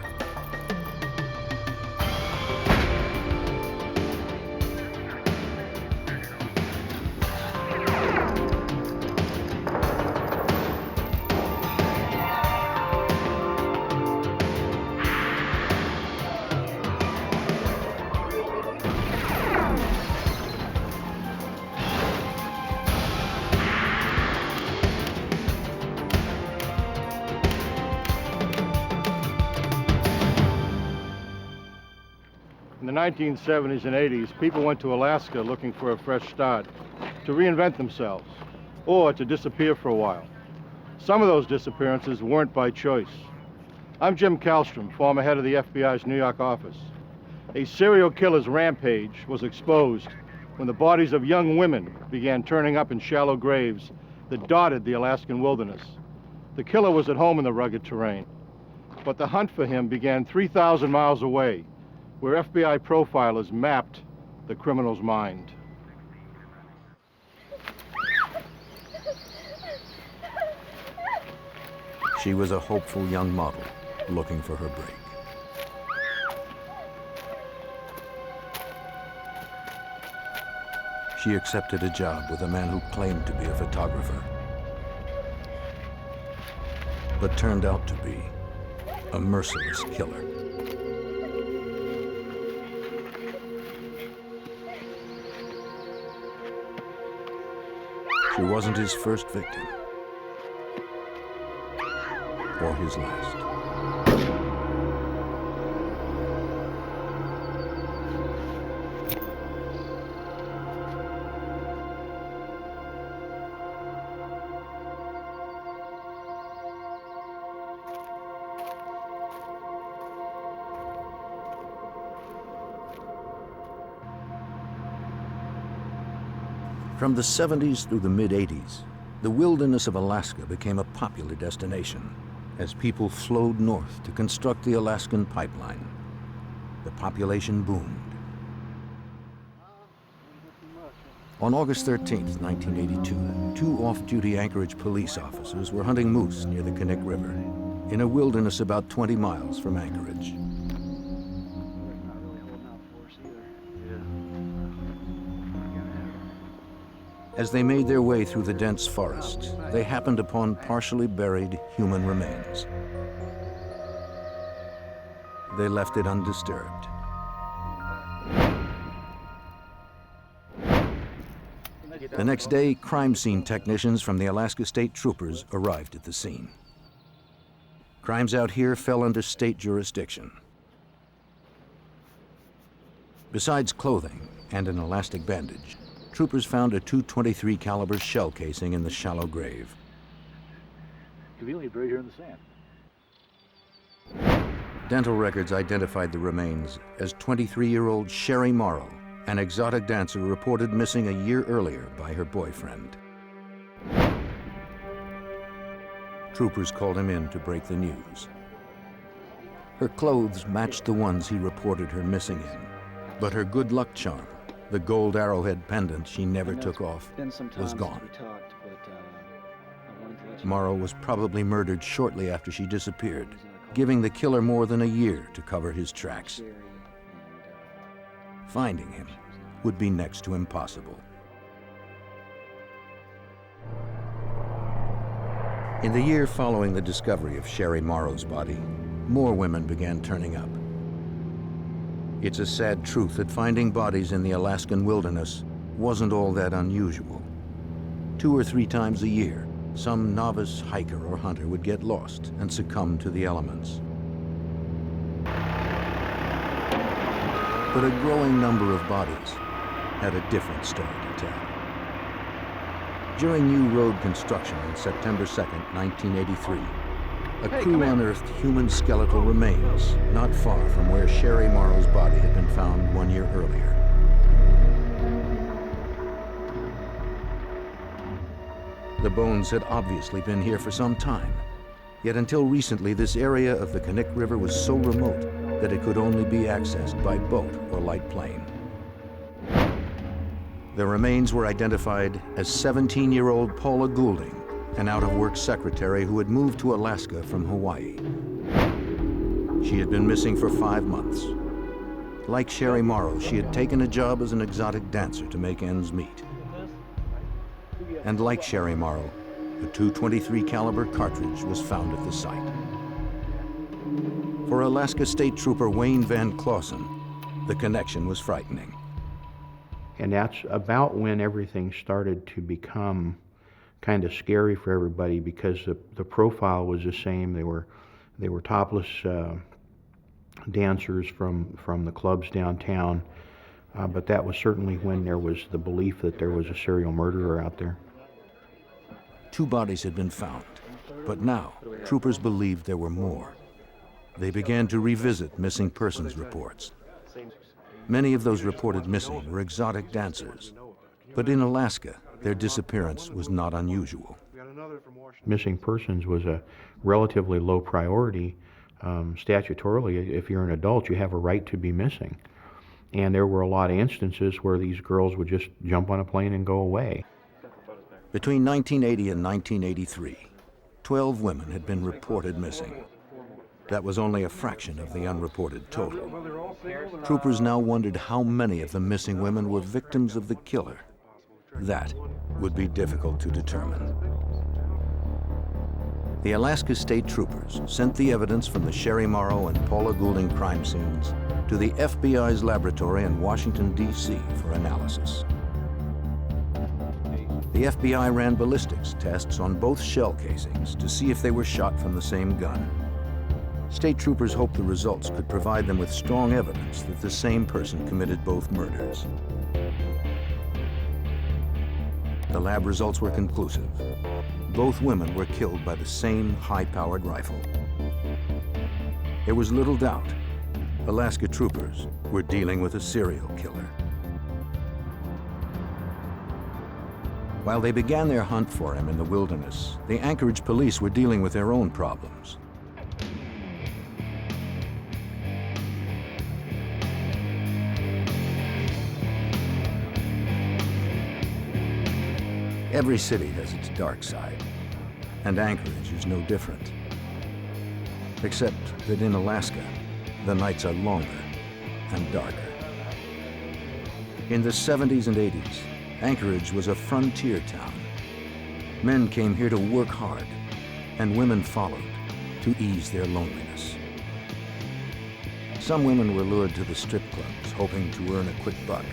In the 1970s and 80s, people went to Alaska looking for a fresh start, to reinvent themselves, or to disappear for a while. Some of those disappearances weren't by choice. I'm Jim Kallstrom, former head of the FBI's New York office. A serial killer's rampage was exposed when the bodies of young women began turning up in shallow graves that dotted the Alaskan wilderness. The killer was at home in the rugged terrain, but the hunt for him began 3,000 miles away, where FBI profilers mapped the criminal's mind. She was a hopeful young model looking for her break. She accepted a job with a man who claimed to be a photographer, but turned out to be a merciless killer. She wasn't his first victim, or his last. From the 70s through the mid-80s, the wilderness of Alaska became a popular destination as people flowed north to construct the Alaskan pipeline. The population boomed. On August 13th, 1982, two off-duty Anchorage police officers were hunting moose near the Knik River, in a wilderness about 20 miles from Anchorage. As they made their way through the dense forest, they happened upon partially buried human remains. They left it undisturbed. The next day, crime scene technicians from the Alaska State Troopers arrived at the scene. Crimes out here fell under state jurisdiction. Besides clothing and an elastic bandage, troopers found a .223 caliber shell casing in the shallow grave. Conveniently buried here in the sand. Dental records identified the remains as 23-year-old Sherry Morrow, an exotic dancer reported missing a year earlier by her boyfriend. Troopers called him in to break the news. Her clothes matched the ones he reported her missing in, but her good luck charm, the gold arrowhead pendant she never took off, was gone. Morrow was probably murdered shortly after she disappeared, giving the killer more than a year to cover his tracks. Finding him would be next to impossible. In the year following the discovery of Sherry Morrow's body, more women began turning up. It's a sad truth that finding bodies in the Alaskan wilderness wasn't all that unusual. 2 or 3 times a year, some novice hiker or hunter would get lost and succumb to the elements. But a growing number of bodies had a different story to tell. During new road construction on September 2nd, 1983, a crew unearthed human skeletal remains not far from where Sherry Morrow's body had been found 1 year earlier. The bones had obviously been here for some time. Yet until recently, this area of the Connect River was so remote that it could only be accessed by boat or light plane. The remains were identified as 17-year-old Paula Goulding, an out-of-work secretary who had moved to Alaska from Hawaii. She had been missing for 5 months. Like Sherry Morrow, she had taken a job as an exotic dancer to make ends meet. And like Sherry Morrow, a .223 caliber cartridge was found at the site. For Alaska State Trooper Wayne Van Clausen, the connection was frightening. And that's about when everything started to become kind of scary for everybody, because the profile was the same. They were topless dancers from the clubs downtown, but that was certainly when there was the belief that there was a serial murderer out there. 2 bodies had been found, but now troopers believed there were more. They began to revisit missing persons reports. Many of those reported missing were exotic dancers, but in Alaska, their disappearance was not unusual. Missing persons was a relatively low priority. Statutorily, if you're an adult, you have a right to be missing. And there were a lot of instances where these girls would just jump on a plane and go away. Between 1980 and 1983, 12 women had been reported missing. That was only a fraction of the unreported total. Troopers now wondered how many of the missing women were victims of the killer. That would be difficult to determine. The Alaska State Troopers sent the evidence from the Sherry Morrow and Paula Goulding crime scenes to the FBI's laboratory in Washington, D.C. for analysis. The FBI ran ballistics tests on both shell casings to see if they were shot from the same gun. State troopers hoped the results could provide them with strong evidence that the same person committed both murders. The lab results were conclusive. Both women were killed by the same high-powered rifle. There was little doubt Alaska troopers were dealing with a serial killer. While they began their hunt for him in the wilderness, the Anchorage police were dealing with their own problems. Every city has its dark side, and Anchorage is no different. Except that in Alaska, the nights are longer and darker. In the 70s and 80s, Anchorage was a frontier town. Men came here to work hard, and women followed to ease their loneliness. Some women were lured to the strip clubs, hoping to earn a quick buck.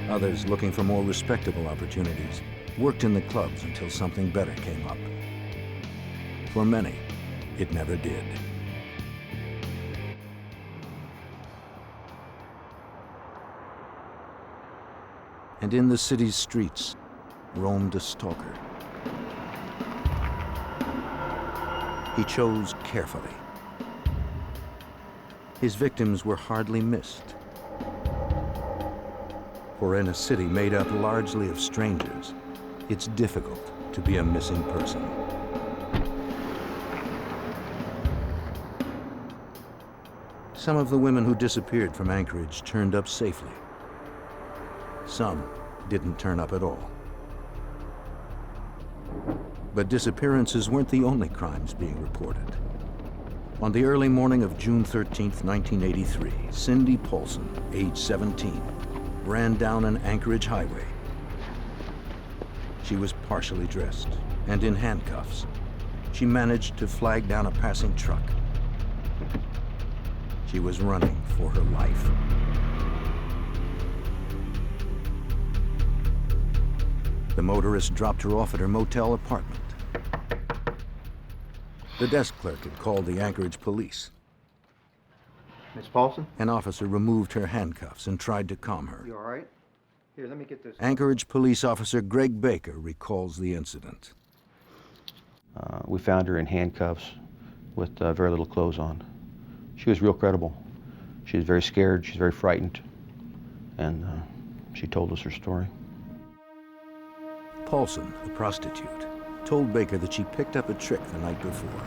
Others, looking for more respectable opportunities, worked in the clubs until something better came up. For many, it never did. And in the city's streets roamed a stalker. He chose carefully. His victims were hardly missed. For in a city made up largely of strangers, it's difficult to be a missing person. Some of the women who disappeared from Anchorage turned up safely. Some didn't turn up at all. But disappearances weren't the only crimes being reported. On the early morning of June 13th, 1983, Cindy Paulson, age 17, ran down an Anchorage highway. She was partially dressed and in handcuffs. She managed to flag down a passing truck. She was running for her life. The motorist dropped her off at her motel apartment. The desk clerk had called the Anchorage police. Miss Paulson? An officer removed her handcuffs and tried to calm her. You all right? Here, let me get this. Anchorage police officer Greg Baker recalls the incident. We found her in handcuffs with very little clothes on. She was real credible. She was very scared, she was very frightened, and she told us her story. Paulson, the prostitute, told Baker that she picked up a trick the night before.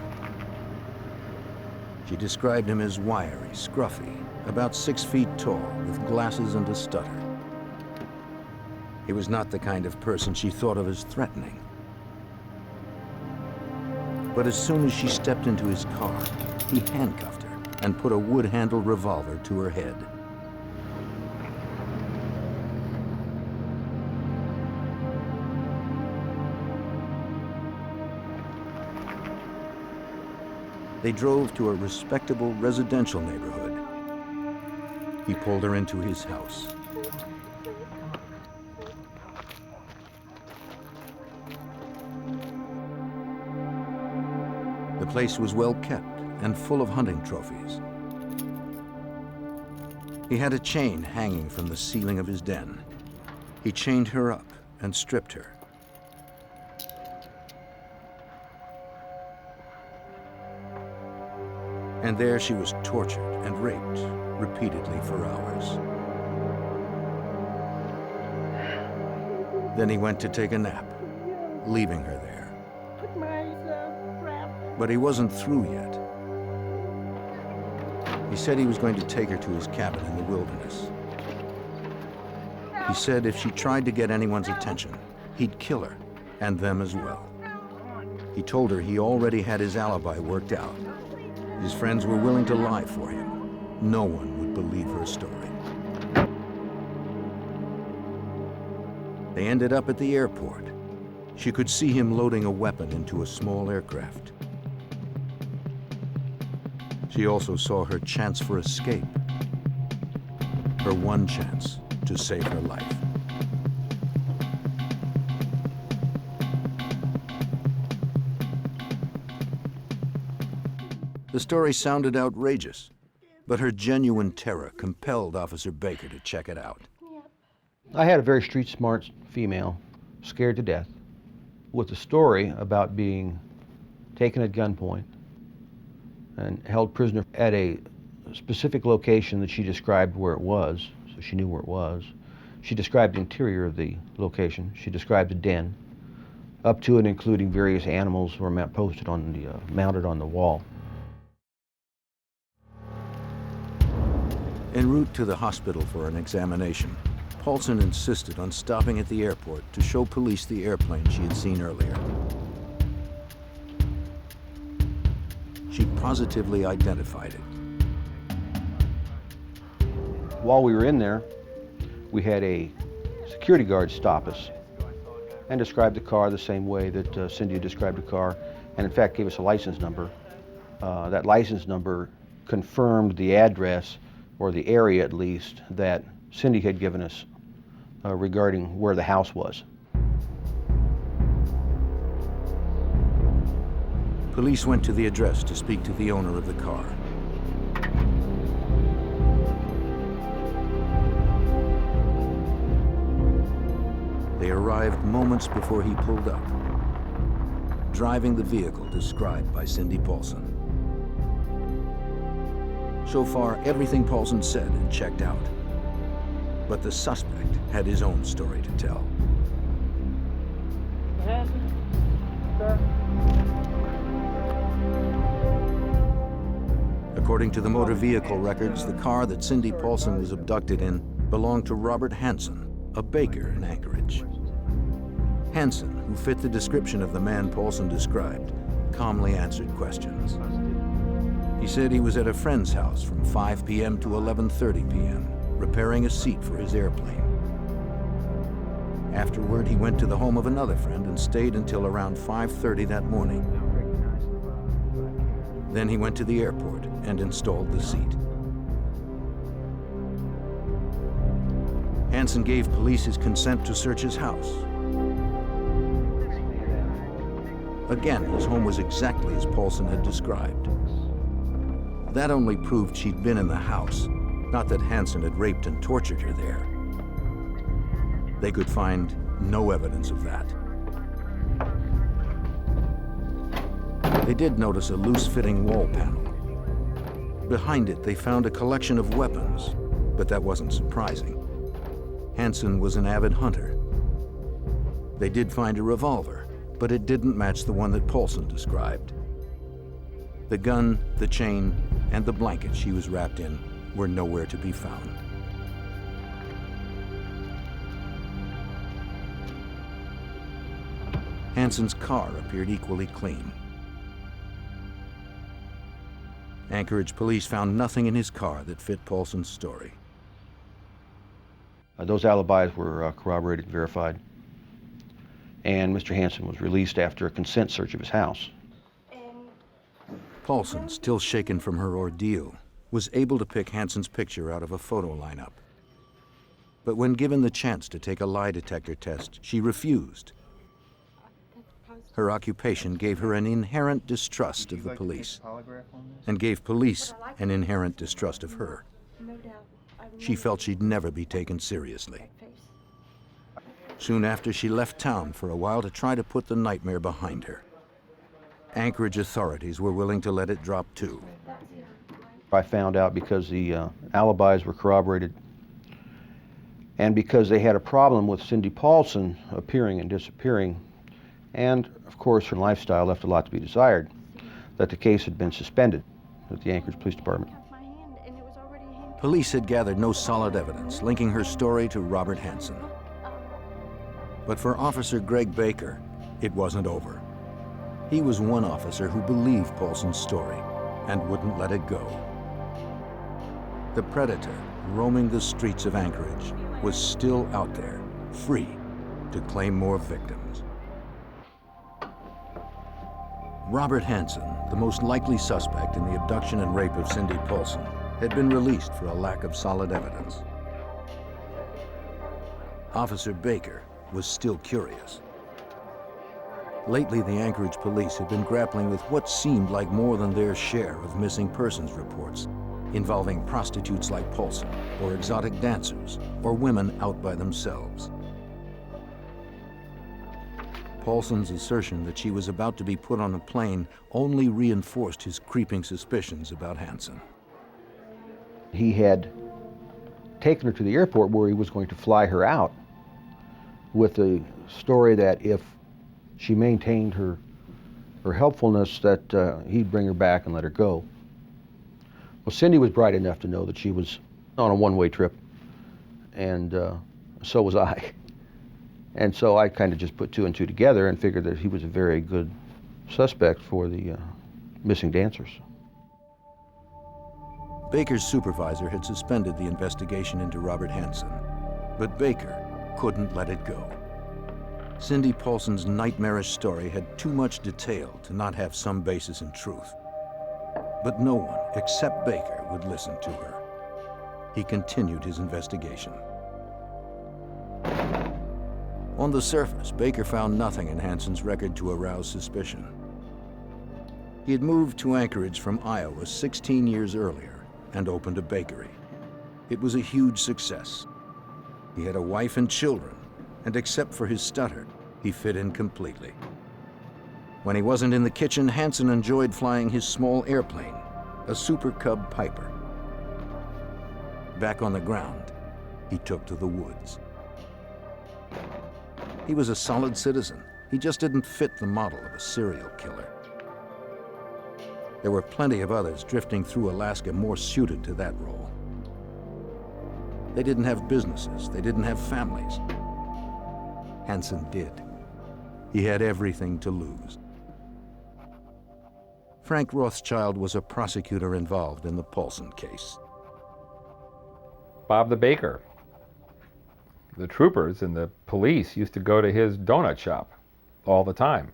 She described him as wiry, scruffy, about 6 feet tall, with glasses and a stutter. He was not the kind of person she thought of as threatening. But as soon as she stepped into his car, he handcuffed her and put a wood-handled revolver to her head. They drove to a respectable residential neighborhood. He pulled her into his house. The place was well kept and full of hunting trophies. He had a chain hanging from the ceiling of his den. He chained her up and stripped her. And there she was tortured and raped repeatedly for hours. Then he went to take a nap, leaving her there. But he wasn't through yet. He said he was going to take her to his cabin in the wilderness. He said if she tried to get anyone's attention, he'd kill her, and them as well. He told her he already had his alibi worked out. His friends were willing to lie for him. No one would believe her story. They ended up at the airport. She could see him loading a weapon into a small aircraft. She also saw her chance for escape. Her one chance to save her life. The story sounded outrageous, but her genuine terror compelled Officer Baker to check it out. I had a very street-smart female, scared to death, with a story about being taken at gunpoint and held prisoner at a specific location that she described where it was, so she knew where it was. She described the interior of the location. She described the den, up to and including various animals were mounted on the wall. En route to the hospital for an examination, Paulson insisted on stopping at the airport to show police the airplane she had seen earlier. She positively identified it. While we were in there, we had a security guard stop us and describe the car the same way that Cindy described the car, and in fact gave us a license number. That license number confirmed the address, or the area at least, that Cindy had given us regarding where the house was. Police went to the address to speak to the owner of the car. They arrived moments before he pulled up, driving the vehicle described by Cindy Paulson. So far, everything Paulson said had checked out. But the suspect had his own story to tell. According to the motor vehicle records, the car that Cindy Paulson was abducted in belonged to Robert Hansen, a baker in Anchorage. Hansen, who fit the description of the man Paulson described, calmly answered questions. He said he was at a friend's house from 5 p.m. to 11:30 p.m., repairing a seat for his airplane. Afterward, he went to the home of another friend and stayed until around 5:30 that morning. Then he went to the airport and installed the seat. Hansen gave police his consent to search his house. Again, his home was exactly as Paulson had described. That only proved she'd been in the house, not that Hansen had raped and tortured her there. They could find no evidence of that. They did notice a loose-fitting wall panel. Behind it, they found a collection of weapons, but that wasn't surprising. Hansen was an avid hunter. They did find a revolver, but it didn't match the one that Paulson described. The gun, the chain, and the blanket she was wrapped in were nowhere to be found. Hansen's car appeared equally clean. Anchorage police found nothing in his car that fit Paulson's story. Those alibis were corroborated and verified. And Mr. Hansen was released after a consent search of his house. Paulson, still shaken from her ordeal, was able to pick Hansen's picture out of a photo lineup. But when given the chance to take a lie detector test, she refused. Her occupation gave her an inherent distrust of the police, and gave police an inherent distrust of her. She felt she'd never be taken seriously. Soon after, she left town for a while to try to put the nightmare behind her. Anchorage authorities were willing to let it drop too. I found out because the alibis were corroborated and because they had a problem with Cindy Paulson appearing and disappearing, and of course her lifestyle left a lot to be desired, that the case had been suspended at the Anchorage Police Department. Police had gathered no solid evidence linking her story to Robert Hansen. But for Officer Greg Baker, it wasn't over. He was one officer who believed Paulson's story and wouldn't let it go. The predator roaming the streets of Anchorage was still out there, free to claim more victims. Robert Hansen, the most likely suspect in the abduction and rape of Cindy Paulson, had been released for a lack of solid evidence. Officer Baker was still curious. Lately, the Anchorage police had been grappling with what seemed like more than their share of missing persons reports, involving prostitutes like Paulson, or exotic dancers, or women out by themselves. Paulson's assertion that she was about to be put on a plane only reinforced his creeping suspicions about Hansen. He had taken her to the airport where he was going to fly her out with the story that if she maintained her helpfulness, that he'd bring her back and let her go. Well, Cindy was bright enough to know that she was on a one-way trip, and so was I. And so I kind of just put two and two together and figured that he was a very good suspect for the missing dancers. Baker's supervisor had suspended the investigation into Robert Hansen, but Baker couldn't let it go. Cindy Paulson's nightmarish story had too much detail to not have some basis in truth. But no one except Baker would listen to her. He continued his investigation. On the surface, Baker found nothing in Hansen's record to arouse suspicion. He had moved to Anchorage from Iowa 16 years earlier and opened a bakery. It was a huge success. He had a wife and children, and except for his stutter, he fit in completely. When he wasn't in the kitchen, Hansen enjoyed flying his small airplane, a Super Cub Piper. Back on the ground, he took to the woods. He was a solid citizen. He just didn't fit the model of a serial killer. There were plenty of others drifting through Alaska more suited to that role. They didn't have businesses. They didn't have families. Hansen did. He had everything to lose. Frank Rothschild was a prosecutor involved in the Paulson case. Bob the baker. The troopers and the police used to go to his donut shop all the time.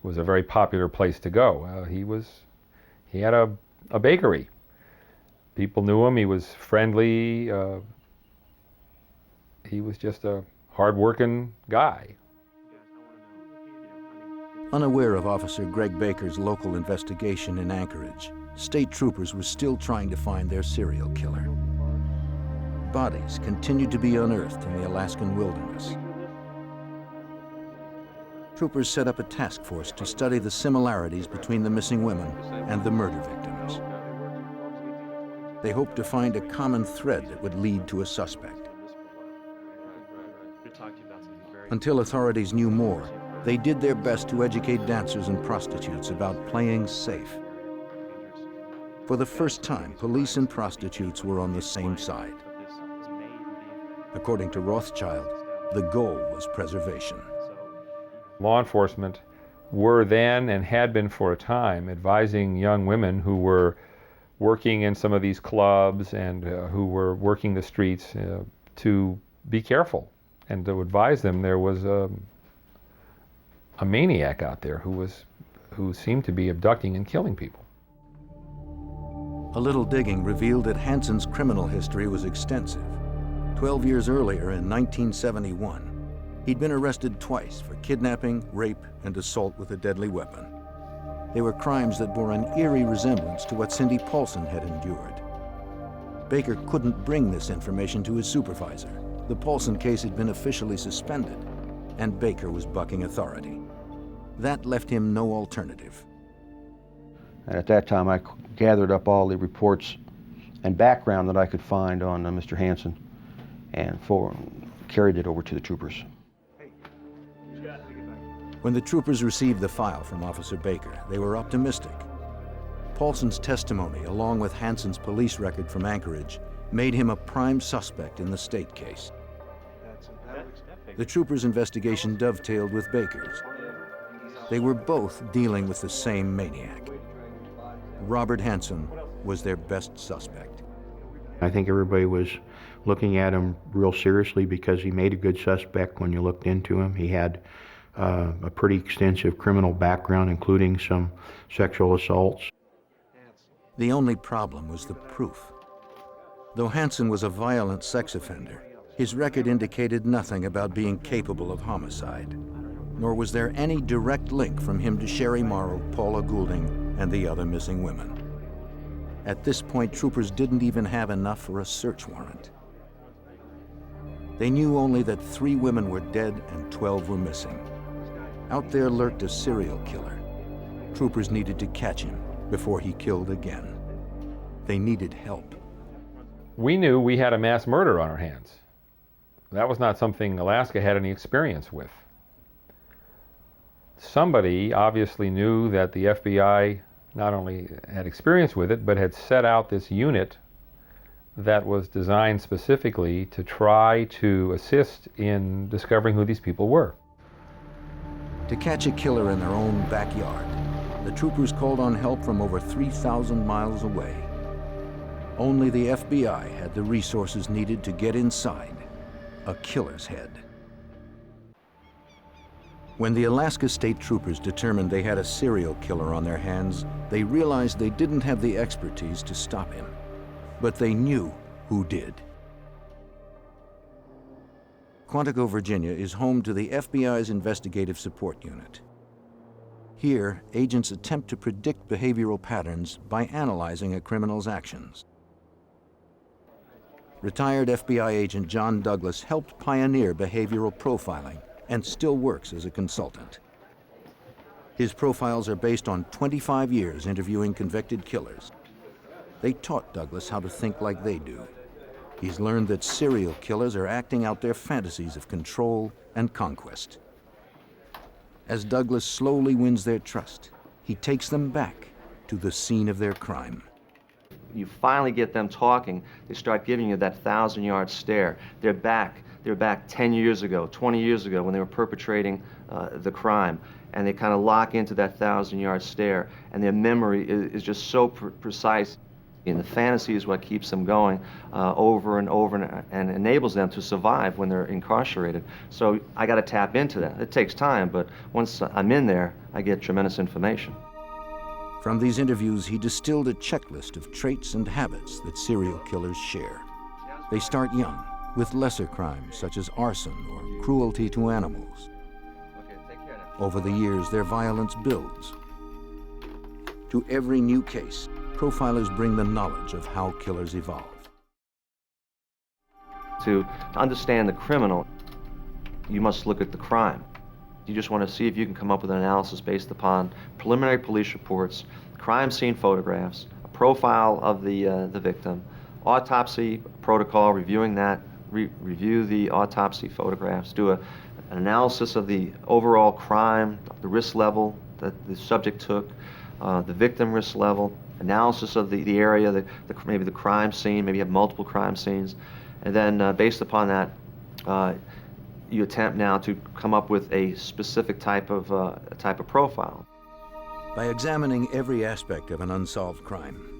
It was a very popular place to go. He had a bakery. People knew him. He was friendly. He was just a hard-working guy. Unaware of Officer Greg Baker's local investigation in Anchorage, state troopers were still trying to find their serial killer. Bodies continued to be unearthed in the Alaskan wilderness. Troopers set up a task force to study the similarities between the missing women and the murder victims. They hoped to find a common thread that would lead to a suspect. Until authorities knew more, they did their best to educate dancers and prostitutes about playing safe. For the first time, police and prostitutes were on the same side. According to Rothschild, the goal was preservation. Law enforcement were then, and had been for a time, advising young women who were working in some of these clubs and who were working the streets to be careful, and to advise them there was a maniac out there who seemed to be abducting and killing people. A little digging revealed that Hanson's criminal history was extensive. 12 years earlier, in 1971, he'd been arrested twice for kidnapping, rape, and assault with a deadly weapon. They were crimes that bore an eerie resemblance to what Cindy Paulson had endured. Baker couldn't bring this information to his supervisor. The Paulson case had been officially suspended, and Baker was bucking authority. That left him no alternative. And at that time, I gathered up all the reports and background that I could find on Mr. Hanson and carried it over to the troopers. When the troopers received the file from Officer Baker, they were optimistic. Paulson's testimony, along with Hanson's police record from Anchorage, made him a prime suspect in the state case. The troopers' investigation dovetailed with Baker's. They were both dealing with the same maniac. Robert Hanson was their best suspect. I think everybody was looking at him real seriously because he made a good suspect when you looked into him. He had a pretty extensive criminal background, including some sexual assaults. The only problem was the proof. Though Hanson was a violent sex offender, his record indicated nothing about being capable of homicide, nor was there any direct link from him to Sherry Morrow, Paula Goulding, and the other missing women. At this point, troopers didn't even have enough for a search warrant. They knew only that 3 women were dead and 12 were missing. Out there lurked a serial killer. Troopers needed to catch him before he killed again. They needed help. We knew we had a mass murder on our hands. That was not something Alaska had any experience with. Somebody obviously knew that the FBI not only had experience with it, but had set out this unit that was designed specifically to try to assist in discovering who these people were. To catch a killer in their own backyard, the troopers called on help from over 3,000 miles away. Only the FBI had the resources needed to get inside a killer's head. When the Alaska State Troopers determined they had a serial killer on their hands, they realized they didn't have the expertise to stop him. But they knew who did. Quantico, Virginia is home to the FBI's Investigative Support Unit. Here, agents attempt to predict behavioral patterns by analyzing a criminal's actions. Retired FBI agent John Douglas helped pioneer behavioral profiling and still works as a consultant. His profiles are based on 25 years interviewing convicted killers. They taught Douglas how to think like they do. He's learned that serial killers are acting out their fantasies of control and conquest. As Douglas slowly wins their trust, he takes them back to the scene of their crime. You finally get them talking, they start giving you that 1,000-yard stare. They're back 10 years ago, 20 years ago when they were perpetrating the crime, and they kind of lock into that 1,000-yard stare, and their memory is just so precise. And the fantasy is what keeps them going over and over and enables them to survive when they're incarcerated. So I got to tap into that. It takes time, but once I'm in there, I get tremendous information. From these interviews, he distilled a checklist of traits and habits that serial killers share. They start young, with lesser crimes such as arson or cruelty to animals. Over the years, their violence builds. To every new case, profilers bring the knowledge of how killers evolve. To understand the criminal, you must look at the crime. You just want to see if you can come up with an analysis based upon preliminary police reports, crime scene photographs, a profile of the victim, autopsy protocol, reviewing that, review the autopsy photographs, do an analysis of the overall crime, the risk level that the subject took, the victim risk level, analysis of the area, maybe the crime scene, maybe you have multiple crime scenes, and then based upon that, you attempt now to come up with a specific type of profile. By examining every aspect of an unsolved crime,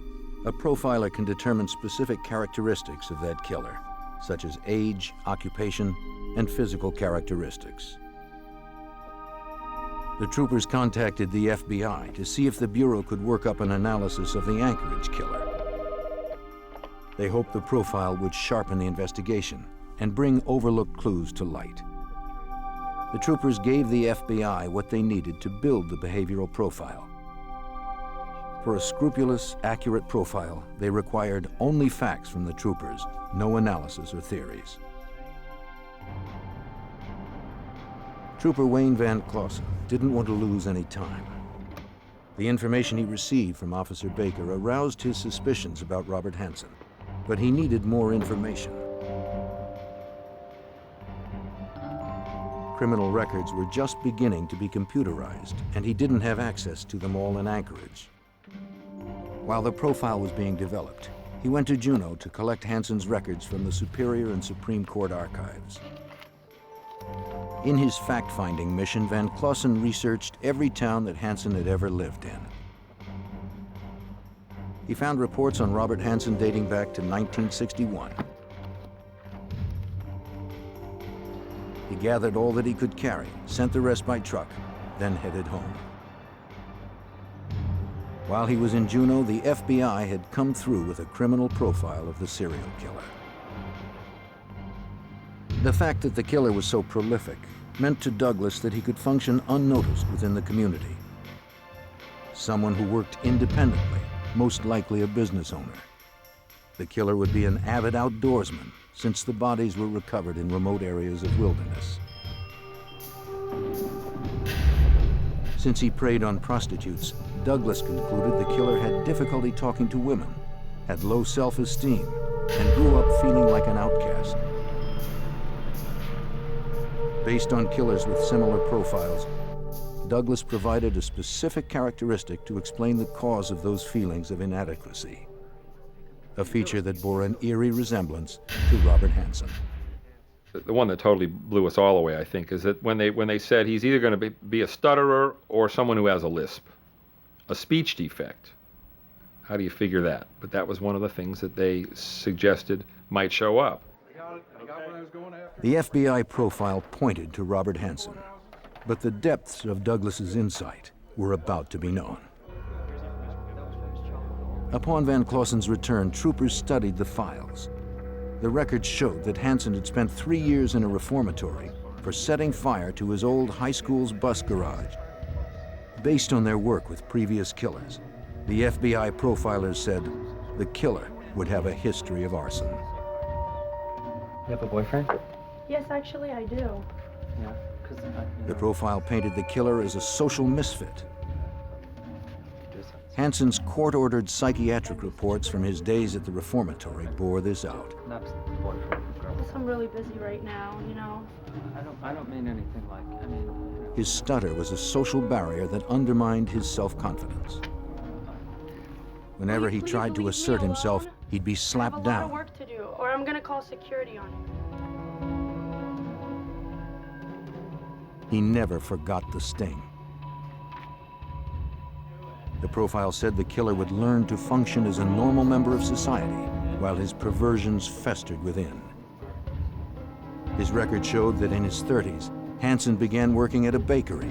a profiler can determine specific characteristics of that killer, such as age, occupation, and physical characteristics. The troopers contacted the FBI to see if the Bureau could work up an analysis of the Anchorage killer. They hoped the profile would sharpen the investigation and bring overlooked clues to light. The troopers gave the FBI what they needed to build the behavioral profile. For a scrupulous, accurate profile, they required only facts from the troopers, no analysis or theories. Trooper Wayne Van Clausen didn't want to lose any time. The information he received from Officer Baker aroused his suspicions about Robert Hansen, but he needed more information. Criminal records were just beginning to be computerized, and he didn't have access to them all in Anchorage. While the profile was being developed, he went to Juneau to collect Hansen's records from the Superior and Supreme Court archives. In his fact-finding mission, Van Clausen researched every town that Hansen had ever lived in. He found reports on Robert Hansen dating back to 1961. He gathered all that he could carry, sent the rest by truck, then headed home. While he was in Juneau, the FBI had come through with a criminal profile of the serial killer. The fact that the killer was so prolific meant to Douglas that he could function unnoticed within the community. Someone who worked independently, most likely a business owner. The killer would be an avid outdoorsman, since the bodies were recovered in remote areas of wilderness. Since he preyed on prostitutes, Douglas concluded the killer had difficulty talking to women, had low self-esteem, and grew up feeling like an outcast. Based on killers with similar profiles, Douglas provided a specific characteristic to explain the cause of those feelings of inadequacy, a feature that bore an eerie resemblance to Robert Hansen. The one that totally blew us all away, I think, is that when they said he's either going to be a stutterer or someone who has a lisp, a speech defect. How do you figure that? But that was one of the things that they suggested might show up. The FBI profile pointed to Robert Hansen, but the depths of Douglas's insight were about to be known. Upon Van Clausen's return, troopers studied the files. The records showed that Hansen had spent 3 years in a reformatory for setting fire to his old high school's bus garage. Based on their work with previous killers, the FBI profilers said the killer would have a history of arson. You have a boyfriend? Yes, actually I do. Yeah, because The profile painted the killer as a social misfit. Hansen's court-ordered psychiatric reports from his days at the reformatory bore this out. I'm really busy right now, you know. I don't mean anything like, His stutter was a social barrier that undermined his self-confidence. Whenever he tried to assert himself, he'd be slapped I have a lot down. of work to do, or I'm gonna call security on you. He never forgot the sting. The profile said the killer would learn to function as a normal member of society while his perversions festered within. His record showed that in his 30s, Hansen began working at a bakery.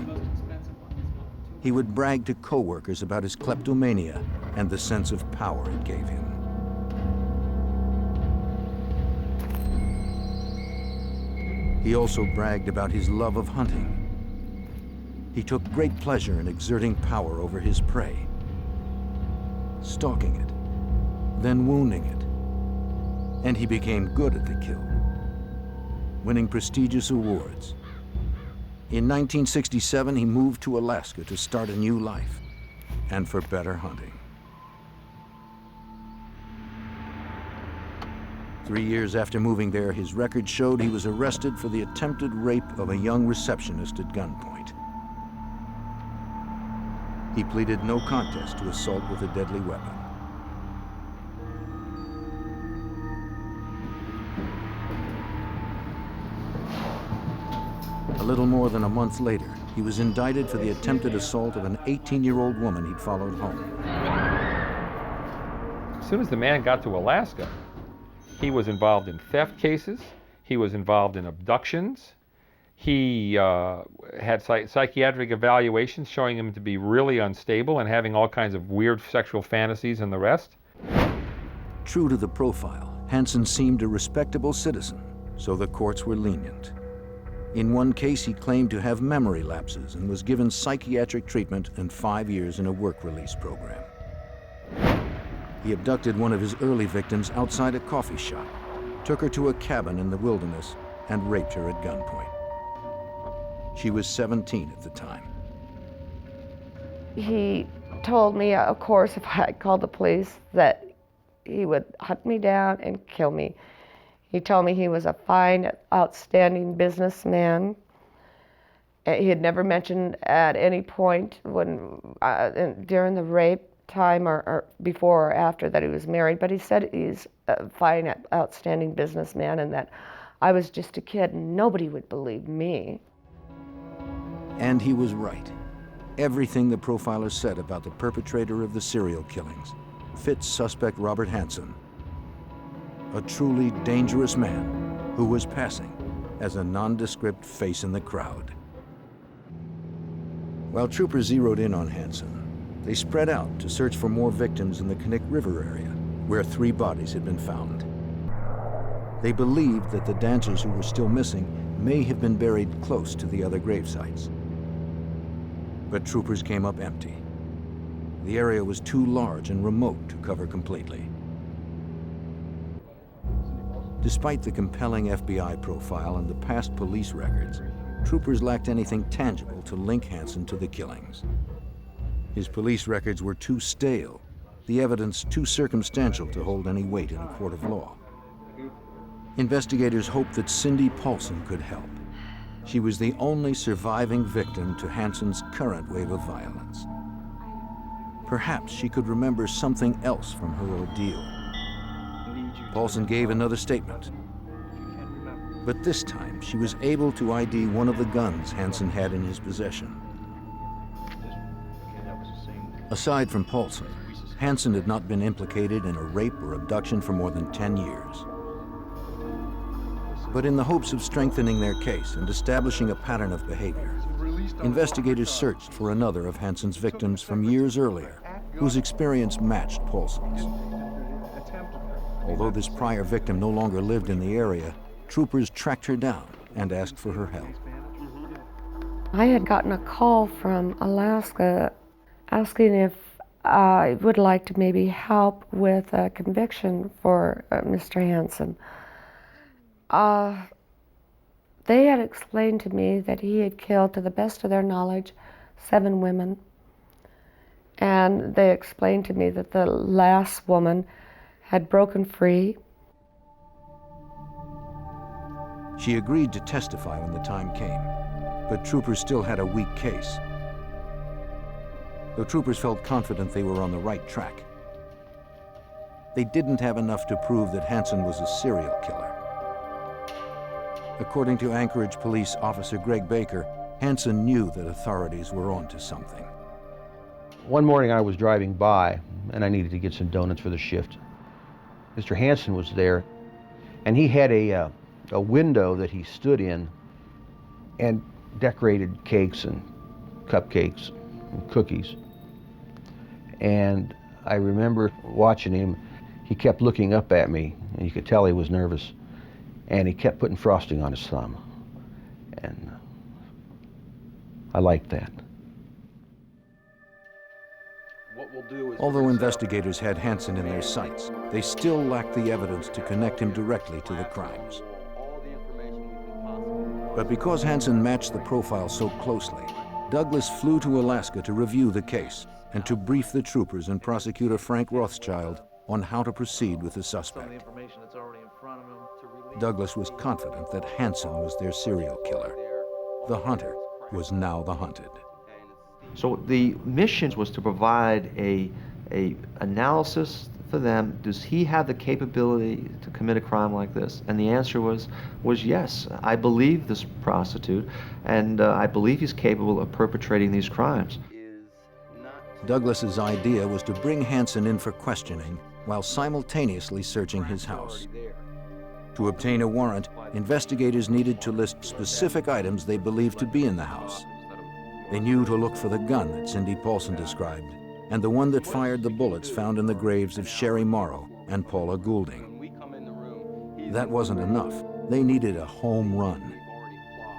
He would brag to co-workers about his kleptomania and the sense of power it gave him. He also bragged about his love of hunting. He took great pleasure in exerting power over his prey, stalking it, then wounding it. And he became good at the kill, winning prestigious awards. In 1967, he moved to Alaska to start a new life and for better hunting. 3 years after moving there, his record showed he was arrested for the attempted rape of a young receptionist at gunpoint. He pleaded no contest to assault with a deadly weapon. A little more than a month later, he was indicted for the attempted assault of an 18-year-old woman he'd followed home. As soon as the man got to Alaska, he was involved in theft cases, he was involved in abductions, he had psychiatric evaluations showing him to be really unstable and having all kinds of weird sexual fantasies and the rest. True to the profile, Hansen seemed a respectable citizen, so the courts were lenient. In one case, he claimed to have memory lapses and was given psychiatric treatment and 5 years in a work release program. He abducted one of his early victims outside a coffee shop, took her to a cabin in the wilderness, and raped her at gunpoint. She was 17 at the time. He told me, of course, if I called the police, that he would hunt me down and kill me. He told me he was a fine, outstanding businessman. He had never mentioned at any point when during the rape time or before or after that he was married, but he said he's a fine, outstanding businessman and that I was just a kid and nobody would believe me. And he was right. Everything the profiler said about the perpetrator of the serial killings fits suspect Robert Hansen, a truly dangerous man who was passing as a nondescript face in the crowd. While troopers zeroed in on Hansen, they spread out to search for more victims in the Knik River area, where 3 bodies had been found. They believed that the dancers who were still missing may have been buried close to the other grave sites. But troopers came up empty. The area was too large and remote to cover completely. Despite the compelling FBI profile and the past police records, troopers lacked anything tangible to link Hansen to the killings. His police records were too stale, the evidence too circumstantial to hold any weight in a court of law. Investigators hoped that Cindy Paulson could help. She was the only surviving victim to Hansen's current wave of violence. Perhaps she could remember something else from her ordeal. Paulson gave another statement, but this time she was able to ID one of the guns Hansen had in his possession. Aside from Paulson, Hansen had not been implicated in a rape or abduction for more than 10 years. But in the hopes of strengthening their case and establishing a pattern of behavior, investigators searched for another of Hansen's victims from years earlier, whose experience matched Paulson's. Although this prior victim no longer lived in the area, troopers tracked her down and asked for her help. I had gotten a call from Alaska asking if I would like to maybe help with a conviction for Mr. Hansen. They had explained to me that he had killed, to the best of their knowledge, 7 women. And they explained to me that the last woman had broken free. She agreed to testify when the time came, but troopers still had a weak case. Though troopers felt confident they were on the right track, they didn't have enough to prove that Hansen was a serial killer. According to Anchorage Police Officer Greg Baker, Hansen knew that authorities were onto something. One morning I was driving by and I needed to get some donuts for the shift. Mr. Hansen was there and he had a window that he stood in and decorated cakes and cupcakes and cookies. And I remember watching him. He kept looking up at me and you could tell he was nervous. And he kept putting frosting on his thumb. And I liked that. Although investigators had Hansen in their sights, they still lacked the evidence to connect him directly to the crimes. But because Hansen matched the profile so closely, Douglas flew to Alaska to review the case and to brief the troopers and prosecutor Frank Rothschild on how to proceed with the suspect. Douglas was confident that Hansen was their serial killer. The hunter was now the hunted. So the mission was to provide a analysis for them. Does he have the capability to commit a crime like this? And the answer was yes. I believe this prostitute, and I believe he's capable of perpetrating these crimes. Douglas's idea was to bring Hansen in for questioning while simultaneously searching his house. To obtain a warrant, investigators needed to list specific items they believed to be in the house. They knew to look for the gun that Cindy Paulson described, and the one that fired the bullets found in the graves of Sherry Morrow and Paula Goulding. That wasn't enough. They needed a home run,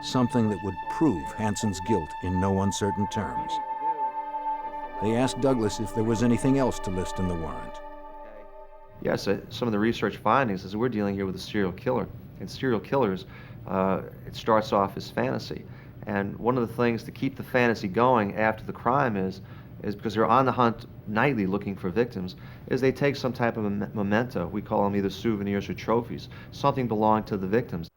something that would prove Hansen's guilt in no uncertain terms. They asked Douglas if there was anything else to list in the warrant. Yes, some of the research findings is we're dealing here with a serial killer. And serial killers, it starts off as fantasy. And one of the things to keep the fantasy going after the crime is because they're on the hunt nightly looking for victims, is they take some type of a memento. We call them either souvenirs or trophies, something belonging to the victims.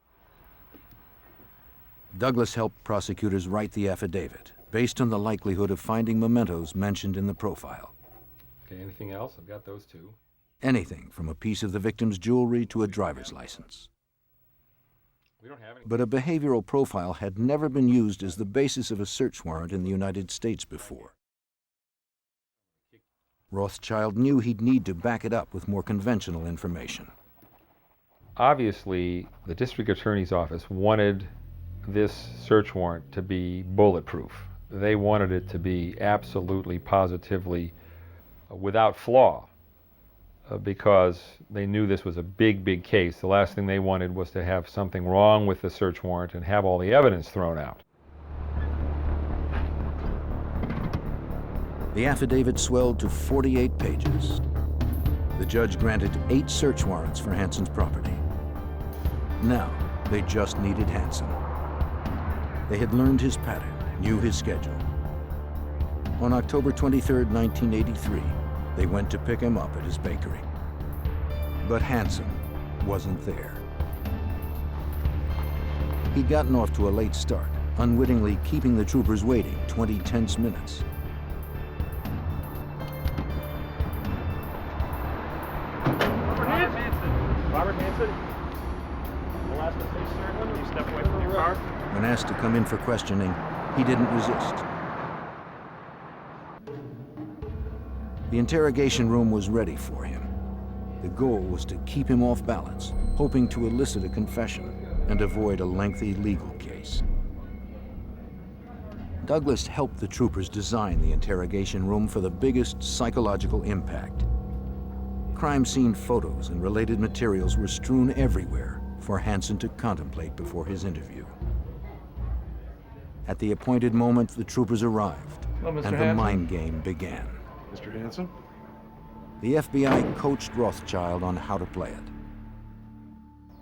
Douglas helped prosecutors write the affidavit based on the likelihood of finding mementos mentioned in the profile. Okay, anything else? I've got those two. Anything from a piece of the victim's jewelry to a driver's license. We don't have any. But a behavioral profile had never been used as the basis of a search warrant in the United States before. Rothschild knew he'd need to back it up with more conventional information. Obviously, the district attorney's office wanted this search warrant to be bulletproof. They wanted it to be absolutely, positively, without flaw, because they knew this was a big, big case. The last thing they wanted was to have something wrong with the search warrant and have all the evidence thrown out. The affidavit swelled to 48 pages. The judge granted 8 search warrants for Hansen's property. Now, they just needed Hansen. They had learned his pattern, knew his schedule. On October 23, 1983, they went to pick him up at his bakery. But Hansen wasn't there. He'd gotten off to a late start, unwittingly keeping the troopers waiting 20 tense minutes. Robert Hansen, Alaskan State Sergeant, will you step away from your car? When asked to come in for questioning, he didn't resist. The interrogation room was ready for him. The goal was to keep him off balance, hoping to elicit a confession and avoid a lengthy legal case. Douglas helped the troopers design the interrogation room for the biggest psychological impact. Crime scene photos and related materials were strewn everywhere for Hansen to contemplate before his interview. At the appointed moment, the troopers arrived, and the mind game began. Mr. Hansen? The FBI coached Rothschild on how to play it.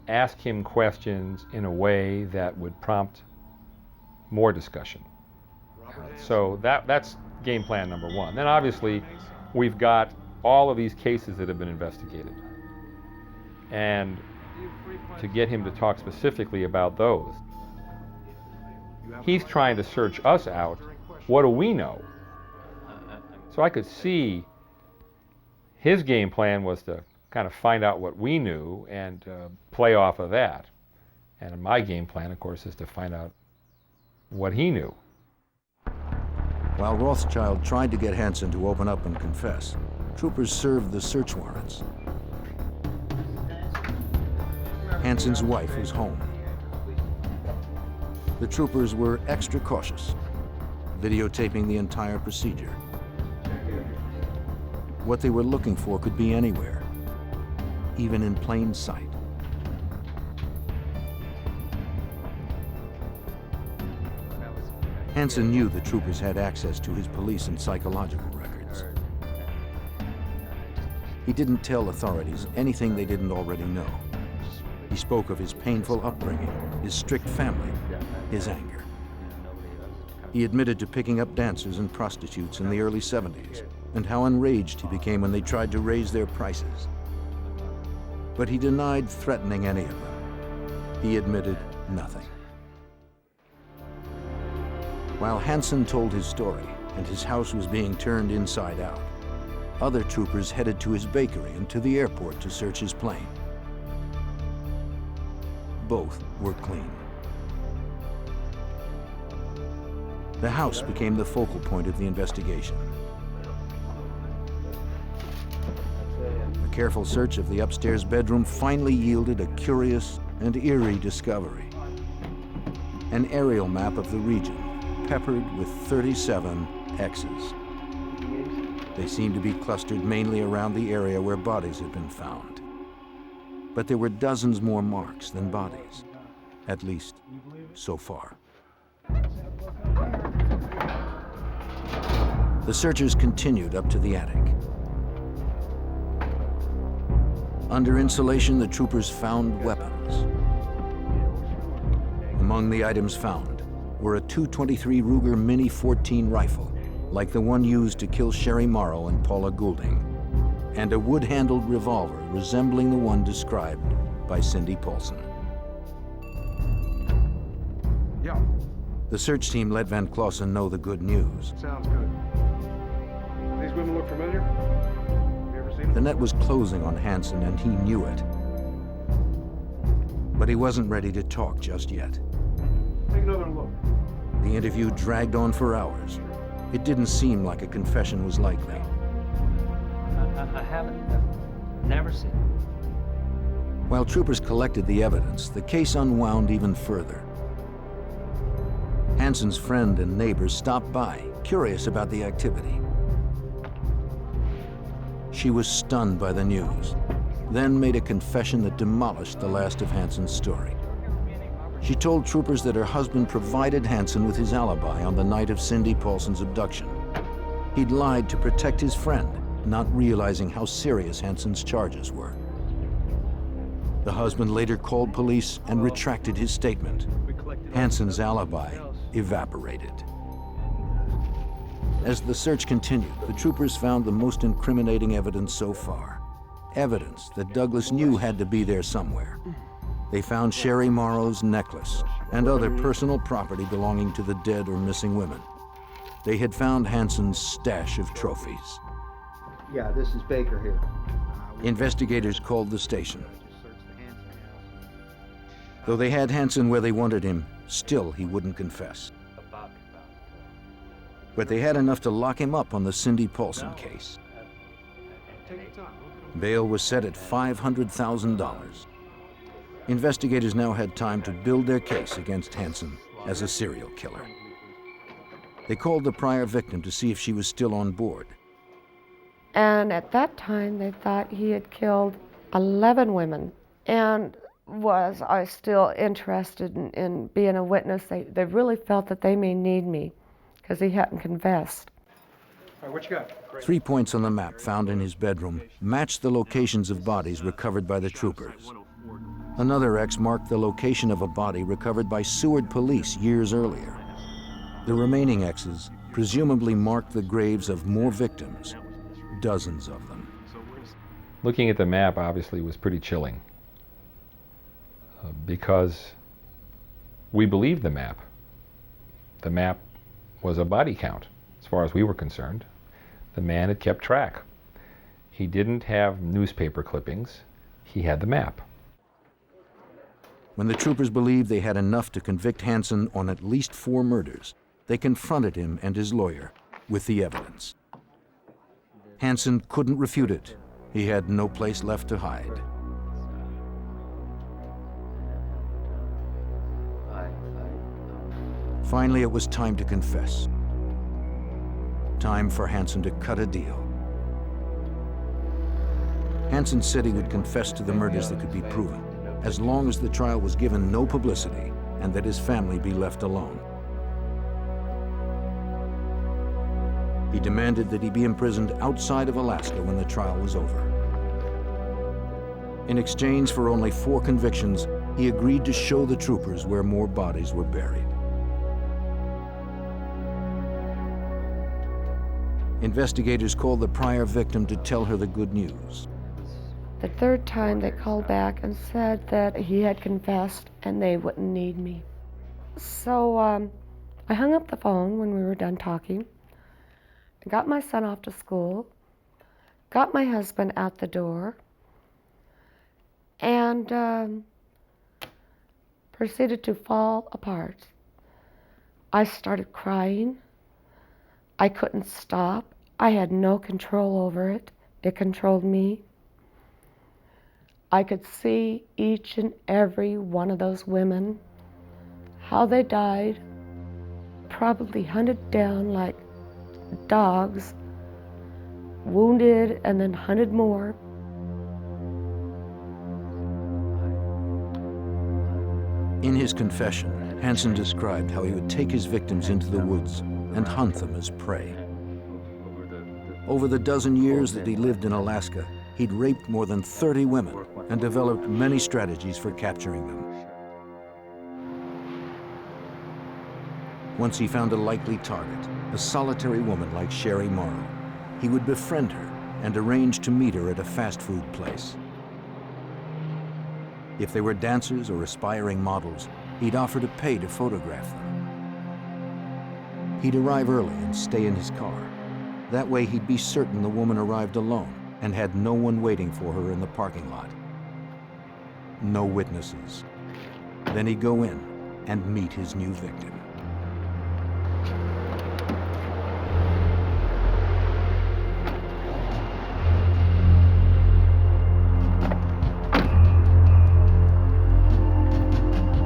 Ask him questions in a way that would prompt more discussion. So that's game plan number one. Then obviously, we've got all of these cases that have been investigated. And to get him to talk specifically about those, he's trying to search us out. What do we know? So I could see his game plan was to kind of find out what we knew and play off of that. And my game plan, of course, is to find out what he knew. While Rothschild tried to get Hansen to open up and confess, troopers served the search warrants. Hansen's wife was home. The troopers were extra cautious, videotaping the entire procedure. What they were looking for could be anywhere, even in plain sight. Hansen knew the troopers had access to his police and psychological records. He didn't tell authorities anything they didn't already know. He spoke of his painful upbringing, his strict family, his anger. He admitted to picking up dancers and prostitutes in the early 70s, and how enraged he became when they tried to raise their prices. But he denied threatening any of them. He admitted nothing. While Hansen told his story and his house was being turned inside out, other troopers headed to his bakery and to the airport to search his plane. Both were clean. The house became the focal point of the investigation. A careful search of the upstairs bedroom finally yielded a curious and eerie discovery. An aerial map of the region, peppered with 37 X's. They seemed to be clustered mainly around the area where bodies had been found. But there were dozens more marks than bodies, at least so far. The searchers continued up to the attic. Under insulation, the troopers found weapons. Among the items found were a .223 Ruger Mini 14 rifle, like the one used to kill Sherry Morrow and Paula Goulding, and a wood-handled revolver resembling the one described by Cindy Paulson. Yeah. The search team let Van Clausen know the good news. Sounds good. These women look familiar? Have you ever seen them? The net was closing on Hansen, and he knew it. But he wasn't ready to talk just yet. Take another look. The interview dragged on for hours. It didn't seem like a confession was likely. I haven't. I've never seen it. While troopers collected the evidence, the case unwound even further. Hansen's friend and neighbors stopped by, curious about the activity. She was stunned by the news, then made a confession that demolished the last of Hansen's story. She told troopers that her husband provided Hansen with his alibi on the night of Cindy Paulson's abduction. He'd lied to protect his friend, not realizing how serious Hansen's charges were. The husband later called police and retracted his statement. Hansen's alibi evaporated. As the search continued, the troopers found the most incriminating evidence so far. Evidence that Douglas knew had to be there somewhere. They found Sherry Morrow's necklace and other personal property belonging to the dead or missing women. They had found Hansen's stash of trophies. Yeah, this is Baker here. Investigators called the station. Though they had Hansen where they wanted him, still he wouldn't confess. But they had enough to lock him up on the Cindy Paulson case. Bail was set at $500,000. Investigators now had time to build their case against Hansen as a serial killer. They called the prior victim to see if she was still on board. And at that time, they thought he had killed 11 women. And was I still interested in being a witness? They really felt that they may need me because he hadn't confessed. All right, what you got? 3 points on the map found in his bedroom matched the locations of bodies recovered by the troopers. Another X marked the location of a body recovered by Seward police years earlier. The remaining X's presumably marked the graves of more victims, dozens of them. Looking at the map obviously was pretty chilling because we believed the map. The map was a body count as far as we were concerned. The man had kept track. He didn't have newspaper clippings. He had the map. When the troopers believed they had enough to convict Hansen on at least 4 murders, they confronted him and his lawyer with the evidence. Hansen couldn't refute it. He had no place left to hide. Finally, it was time to confess. Time for Hansen to cut a deal. Hansen said he would confess to the murders that could be proven, as long as the trial was given no publicity and that his family be left alone. He demanded that he be imprisoned outside of Alaska when the trial was over. In exchange for only 4 convictions, he agreed to show the troopers where more bodies were buried. Investigators called the prior victim to tell her the good news. The third time they called back and said that he had confessed and they wouldn't need me. So I hung up the phone when we were done talking, got my son off to school, got my husband out the door, and proceeded to fall apart. I started crying. I couldn't stop. I had no control over it. It controlled me. I could see each and every one of those women, how they died, probably hunted down like dogs, wounded and then hunted more. In his confession, Hansen described how he would take his victims into the woods and hunt them as prey. Over the dozen years that he lived in Alaska, he'd raped more than 30 women and developed many strategies for capturing them. Once he found a likely target, a solitary woman like Sherry Morrow. He would befriend her and arrange to meet her at a fast food place. If they were dancers or aspiring models, he'd offer to pay to photograph them. He'd arrive early and stay in his car. That way he'd be certain the woman arrived alone and had no one waiting for her in the parking lot. No witnesses. Then he'd go in and meet his new victim.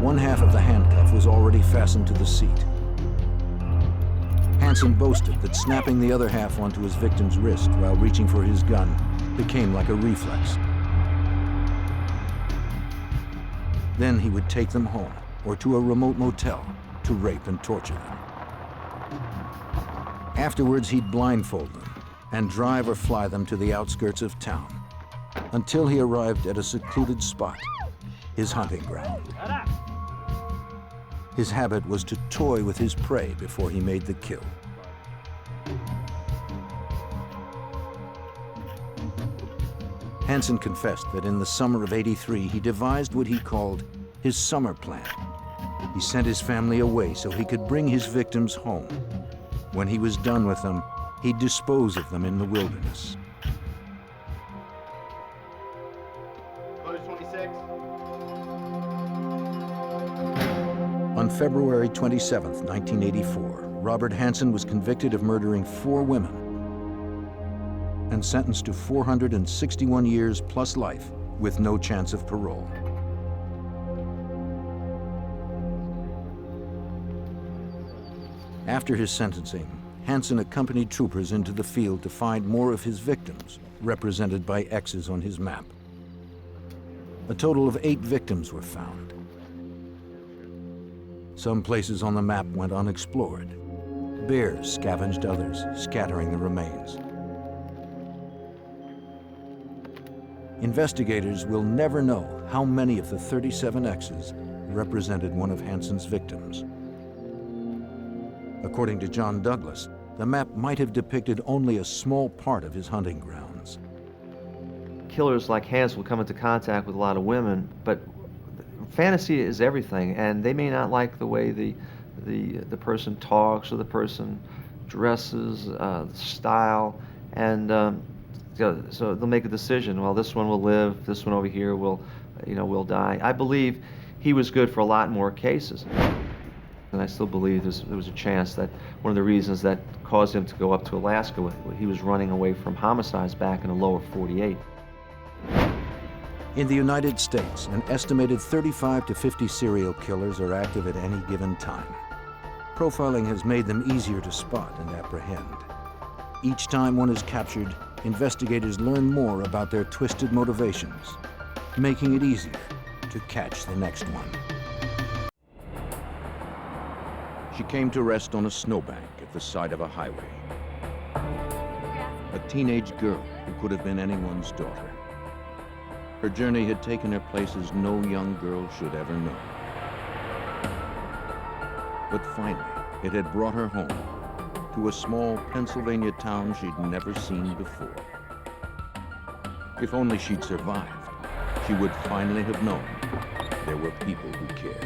One half of the handcuff was already fastened to the seat. Hansen boasted that snapping the other half onto his victim's wrist while reaching for his gun became like a reflex. Then he would take them home or to a remote motel to rape and torture them. Afterwards, he'd blindfold them and drive or fly them to the outskirts of town until he arrived at a secluded spot, his hunting ground. His habit was to toy with his prey before he made the kill. Hansen confessed that in the summer of '83, he devised what he called his summer plan. He sent his family away so he could bring his victims home. When he was done with them, he'd dispose of them in the wilderness. On February 27, 1984, Robert Hansen was convicted of murdering 4 women and sentenced to 461 years plus life with no chance of parole. After his sentencing, Hansen accompanied troopers into the field to find more of his victims, represented by X's on his map. A total of 8 victims were found. Some places on the map went unexplored. Bears scavenged others, scattering the remains. Investigators will never know how many of the 37 X's represented one of Hansen's victims. According to John Douglas, the map might have depicted only a small part of his hunting grounds. Killers like Hansen will come into contact with a lot of women, but fantasy is everything, and they may not like the way the person talks or the person dresses, the style, and so they'll make a decision. Well, this one will live. This one over here will die. I believe he was good for a lot more cases, and I still believe there was a chance that one of the reasons that caused him to go up to Alaska, he was running away from homicides back in the lower 48. In the United States, an estimated 35 to 50 serial killers are active at any given time. Profiling has made them easier to spot and apprehend. Each time one is captured, investigators learn more about their twisted motivations, making it easier to catch the next one. She came to rest on a snowbank at the side of a highway. A teenage girl who could have been anyone's daughter. Her journey had taken her places no young girl should ever know. But finally, it had brought her home to a small Pennsylvania town she'd never seen before. If only she'd survived, she would finally have known there were people who cared.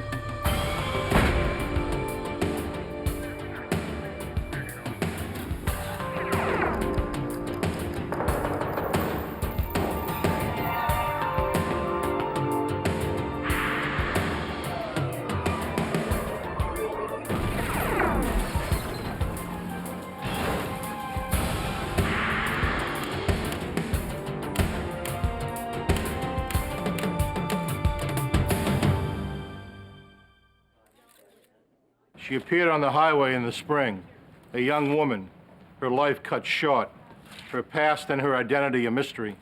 She appeared on the highway in the spring, a young woman, her life cut short, her past and her identity a mystery.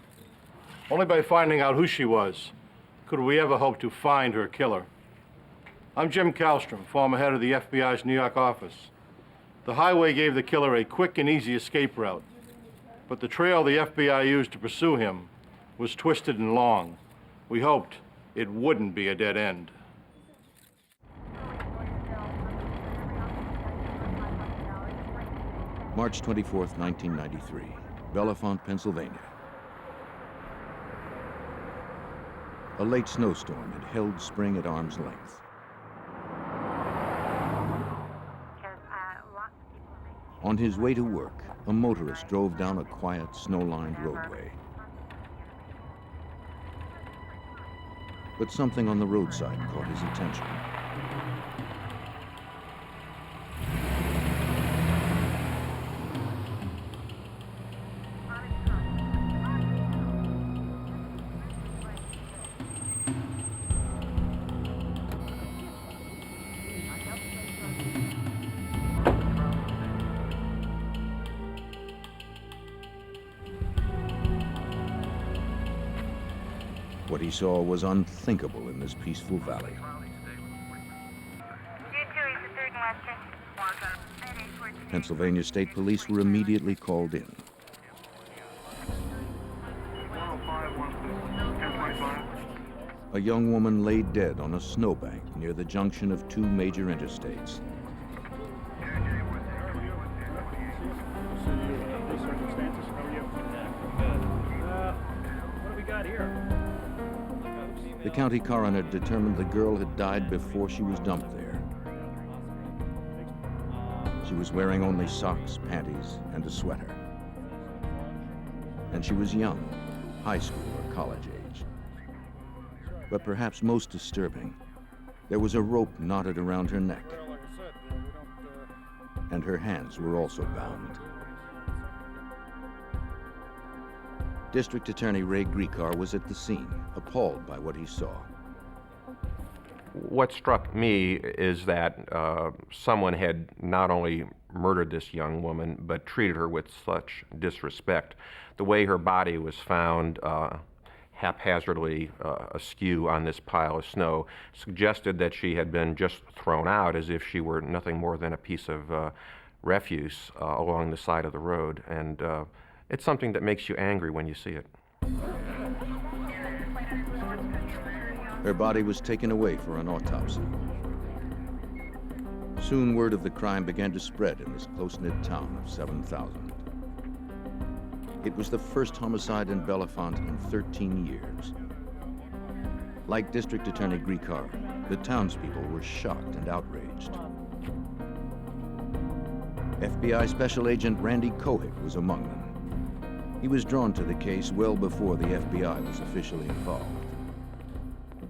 Only by finding out who she was could we ever hope to find her killer. I'm Jim Kallstrom, former head of the FBI's New York office. The highway gave the killer a quick and easy escape route, but the trail the FBI used to pursue him was twisted and long. We hoped it wouldn't be a dead end. March 24th, 1993, Bellefonte, Pennsylvania. A late snowstorm had held spring at arm's length. On his way to work, a motorist drove down a quiet, snow-lined roadway. But something on the roadside caught his attention. What he saw was unthinkable in this peaceful valley. Pennsylvania State Police were immediately called in. A young woman lay dead on a snowbank near the junction of two major interstates. What do we got here? The county coroner determined the girl had died before she was dumped there. She was wearing only socks, panties, and a sweater. And she was young, high school or college age. But perhaps most disturbing, there was a rope knotted around her neck. And her hands were also bound. District Attorney Ray Griecar was at the scene, appalled by what he saw. What struck me is that someone had not only murdered this young woman, but treated her with such disrespect. The way her body was found haphazardly askew on this pile of snow suggested that she had been just thrown out as if she were nothing more than a piece of refuse along the side of the road. And it's something that makes you angry when you see it. Her body was taken away for an autopsy. Soon word of the crime began to spread in this close-knit town of 7,000. It was the first homicide in Bellefonte in 13 years. Like District Attorney Griecar, the townspeople were shocked and outraged. FBI Special Agent Randy Kohik was among them. He was drawn to the case well before the FBI was officially involved.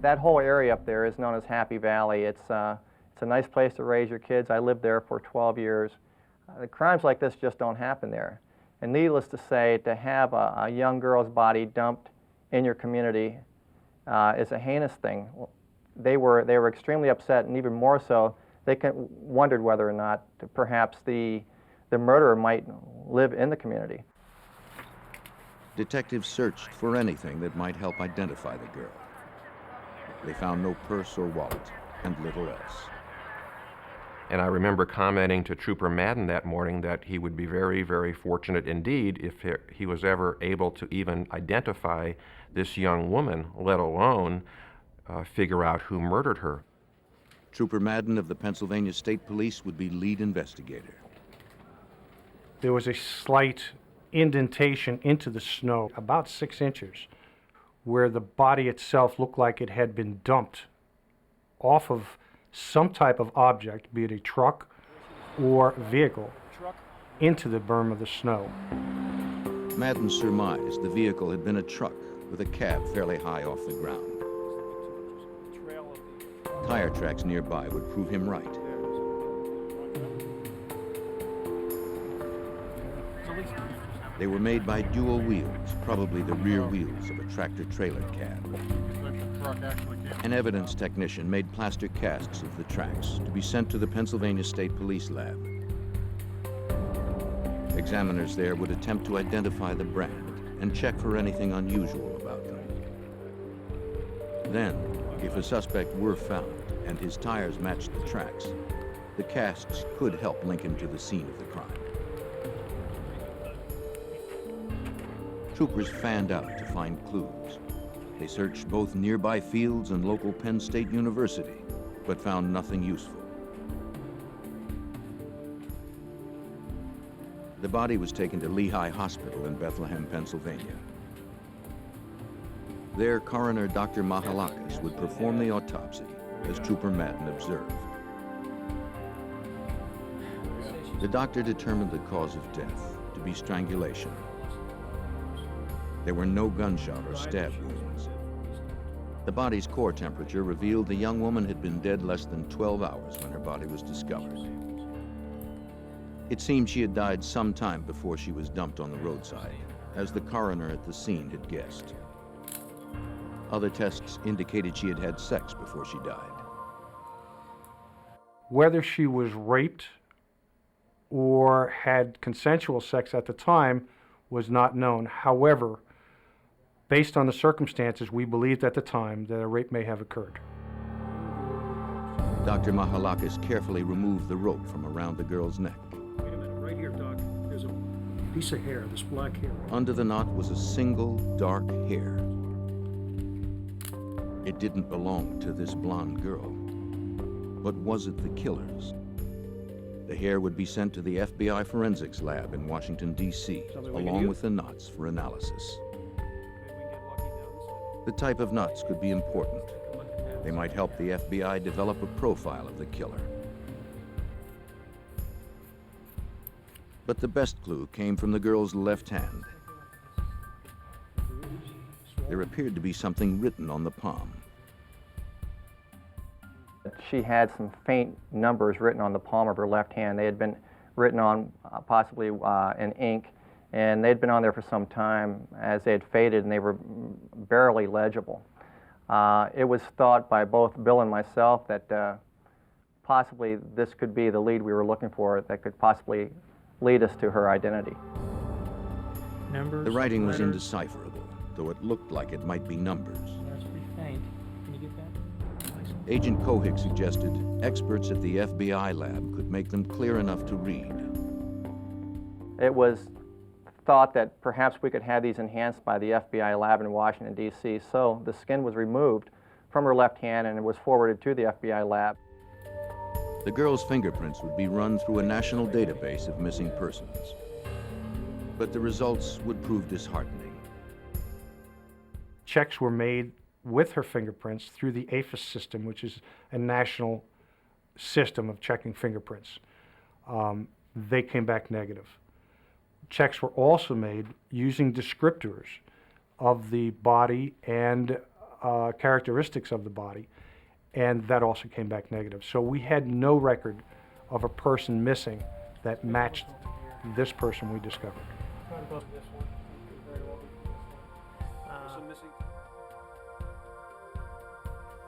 That whole area up there is known as Happy Valley. It's a nice place to raise your kids. I lived there for 12 years. Crimes like this just don't happen there. And needless to say, to have a young girl's body dumped in your community is a heinous thing. They were extremely upset, and even more so, they wondered whether or not perhaps the murderer might live in the community. Detectives searched for anything that might help identify the girl. They found no purse or wallet, and little else. And I remember commenting to Trooper Madden that morning that he would be very, very fortunate indeed if he was ever able to even identify this young woman, let alone figure out who murdered her. Trooper Madden of the Pennsylvania State Police would be lead investigator. There was a slight indentation into the snow, about 6 inches, where the body itself looked like it had been dumped off of some type of object, be it a truck or vehicle, into the berm of the snow. Madden surmised the vehicle had been a truck with a cab fairly high off the ground. Tire tracks nearby would prove him right. They were made by dual wheels, probably the rear wheels of a tractor-trailer cab. An evidence technician made plaster casts of the tracks to be sent to the Pennsylvania State Police Lab. Examiners there would attempt to identify the brand and check for anything unusual about them. Then, if a suspect were found and his tires matched the tracks, the casts could help link him to the scene of the crime. Troopers fanned out to find clues. They searched both nearby fields and local Penn State University, but found nothing useful. The body was taken to Lehigh Hospital in Bethlehem, Pennsylvania. There, coroner Dr. Mahalakis would perform the autopsy, as Trooper Madden observed. The doctor determined the cause of death to be strangulation. There were no gunshot or stab wounds. The body's core temperature revealed the young woman had been dead less than 12 hours when her body was discovered. It seemed she had died some time before she was dumped on the roadside, as the coroner at the scene had guessed. Other tests indicated she had had sex before she died. Whether she was raped or had consensual sex at the time was not known. However, based on the circumstances, we believed at the time that a rape may have occurred. Dr. Mahalakis carefully removed the rope from around the girl's neck. Wait a minute, right here, Doc. There's a piece of hair, this black hair. Under the knot was a single dark hair. It didn't belong to this blonde girl. But was it the killer's? The hair would be sent to the FBI forensics lab in Washington, D.C., along with the knots for analysis. The type of knots could be important. They might help the FBI develop a profile of the killer. But the best clue came from the girl's left hand. There appeared to be something written on the palm. She had some faint numbers written on the palm of her left hand. They had been written on possibly in ink, and they'd been on there for some time as they had faded, and they were barely legible. It was thought by both Bill and myself that possibly this could be the lead we were looking for that could possibly lead us to her identity. The writing was indecipherable, though it looked like it might be numbers. That's pretty faint. Can you get that? Agent Kohig suggested experts at the FBI lab could make them clear enough to read. It was thought that perhaps we could have these enhanced by the FBI lab in Washington, D.C., so the skin was removed from her left hand and it was forwarded to the FBI lab. The girl's fingerprints would be run through a national database of missing persons. But the results would prove disheartening. Checks were made with her fingerprints through the APHIS system, which is a national system of checking fingerprints. They came back negative. Checks were also made using descriptors of the body and characteristics of the body, and that also came back negative. So we had no record of a person missing that matched this person we discovered.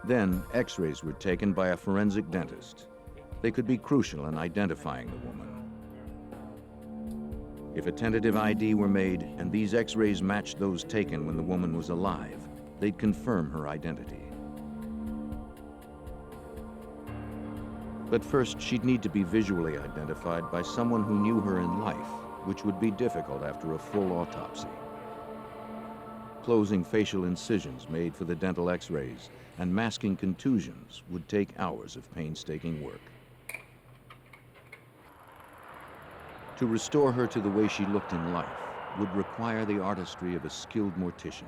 Then, x-rays were taken by a forensic dentist. They could be crucial in identifying the woman. If a tentative ID were made and these x-rays matched those taken when the woman was alive, they'd confirm her identity. But first, she'd need to be visually identified by someone who knew her in life, which would be difficult after a full autopsy. Closing facial incisions made for the dental x-rays and masking contusions would take hours of painstaking work. To restore her to the way she looked in life, would require the artistry of a skilled mortician.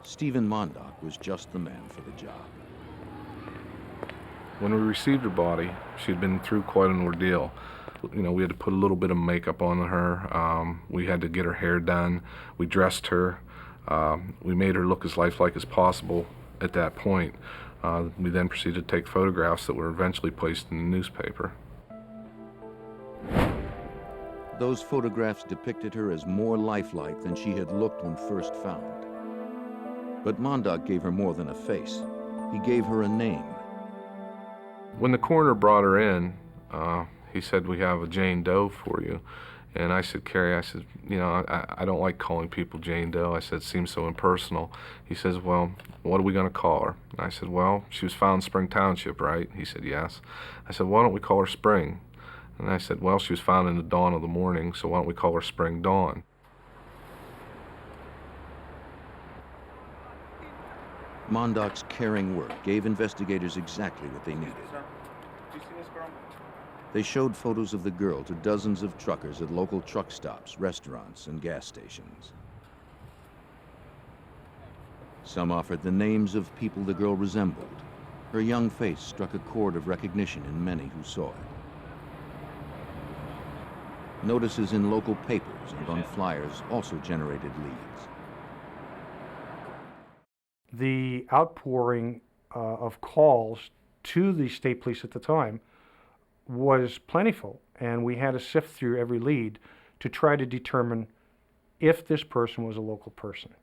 Stephen Mondock was just the man for the job. When we received her body, she'd been through quite an ordeal. You know, we had to put a little bit of makeup on her. We had to get her hair done. We dressed her. We made her look as lifelike as possible at that point. We then proceeded to take photographs that were eventually placed in the newspaper. Those photographs depicted her as more lifelike than she had looked when first found. But Mondock gave her more than a face. He gave her a name. When the coroner brought her in, he said, "We have a Jane Doe for you." And I said, "Carrie," I said, "you know, I don't like calling people Jane Doe." I said, "It seems so impersonal." He says, "Well, what are we going to call her?" And I said, "Well, she was found in Spring Township, right?" He said, "Yes." I said, "Why don't we call her Spring?" And I said, "Well, she was found in the dawn of the morning, so why don't we call her Spring Dawn?" Mondock's caring work gave investigators exactly what they needed. They showed photos of the girl to dozens of truckers at local truck stops, restaurants, and gas stations. Some offered the names of people the girl resembled. Her young face struck a chord of recognition in many who saw it. Notices in local papers and on flyers also generated leads. The outpouring of calls to the state police at the time was plentiful, and we had to sift through every lead to try to determine if this person was a local person.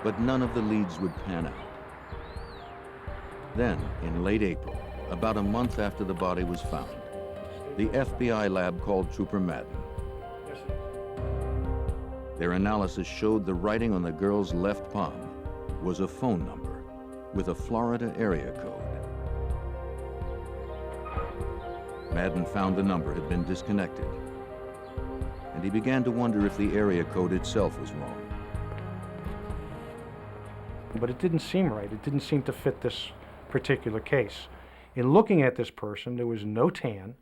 But none of the leads would pan out. Then, in late April, about a month after the body was found, the FBI lab called Trooper Madden. Their analysis showed the writing on the girl's left palm was a phone number with a Florida area code. Madden found the number had been disconnected, and he began to wonder if the area code itself was wrong. But it didn't seem right. It didn't seem to fit this particular case. In looking at this person, there was no tan.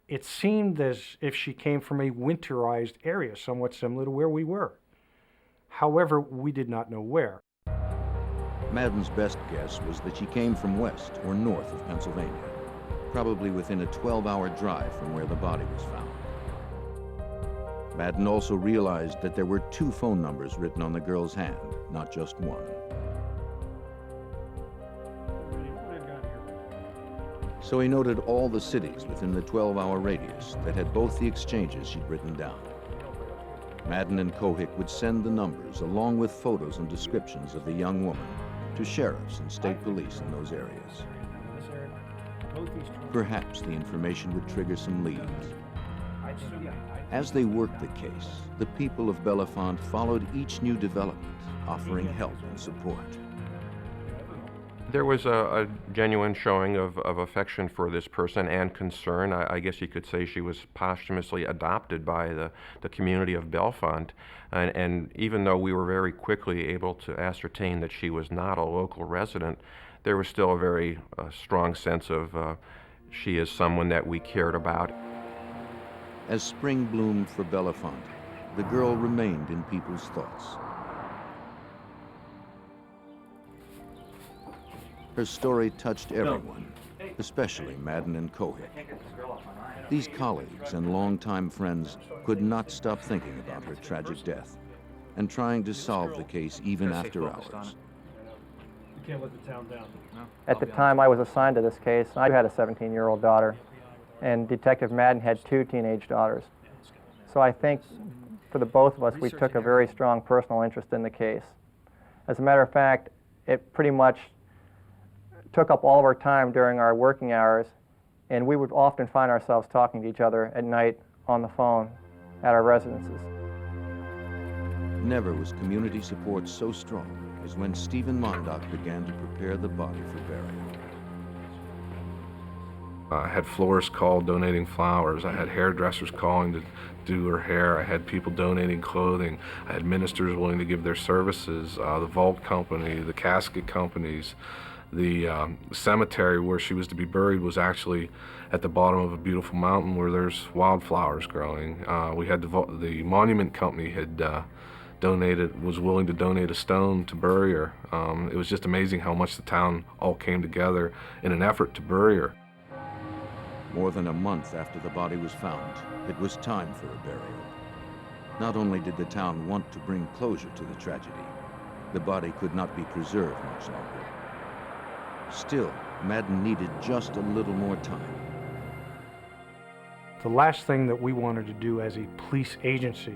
It seemed as if she came from a winterized area, somewhat similar to where we were. However, we did not know where. Madden's best guess was that she came from west or north of Pennsylvania, probably within a 12-hour drive from where the body was found. Madden also realized that there were 2 phone numbers written on the girl's hand, not just one. So he noted all the cities within the 12-hour radius that had both the exchanges she'd written down. Madden and Cohick would send the numbers along with photos and descriptions of the young woman to sheriffs and state police in those areas. Perhaps the information would trigger some leads. As they worked the case, the people of Bellefonte followed each new development, offering help and support. There was a genuine showing of affection for this person and concern. I guess you could say she was posthumously adopted by the community of Bellefonte. And even though we were very quickly able to ascertain that she was not a local resident, there was still a very strong sense of she is someone that we cared about. As spring bloomed for Bellefonte, the girl remained in people's thoughts. Her story touched everyone, especially Madden and Cohick. These colleagues and longtime friends could not stop thinking about her tragic death and trying to solve the case even after hours. You can't let the town down. At the time I was assigned to this case, I had a 17-year-old daughter, and Detective Madden had 2 teenage daughters. So I think for the both of us, we took a very strong personal interest in the case. As a matter of fact, it pretty much took up all of our time during our working hours, and we would often find ourselves talking to each other at night on the phone at our residences. Never was community support so strong as when Stephen Mondock began to prepare the body for burial. I had florists call donating flowers. I had hairdressers calling to do her hair. I had people donating clothing. I had ministers willing to give their services, the vault company, the casket companies. The cemetery where she was to be buried was actually at the bottom of a beautiful mountain where there's wildflowers growing. We had the monument company had was willing to donate a stone to bury her. It was just amazing how much the town all came together in an effort to bury her. More than a month after the body was found, it was time for a burial. Not only did the town want to bring closure to the tragedy, the body could not be preserved much longer. Still, Madden needed just a little more time. The last thing that we wanted to do as a police agency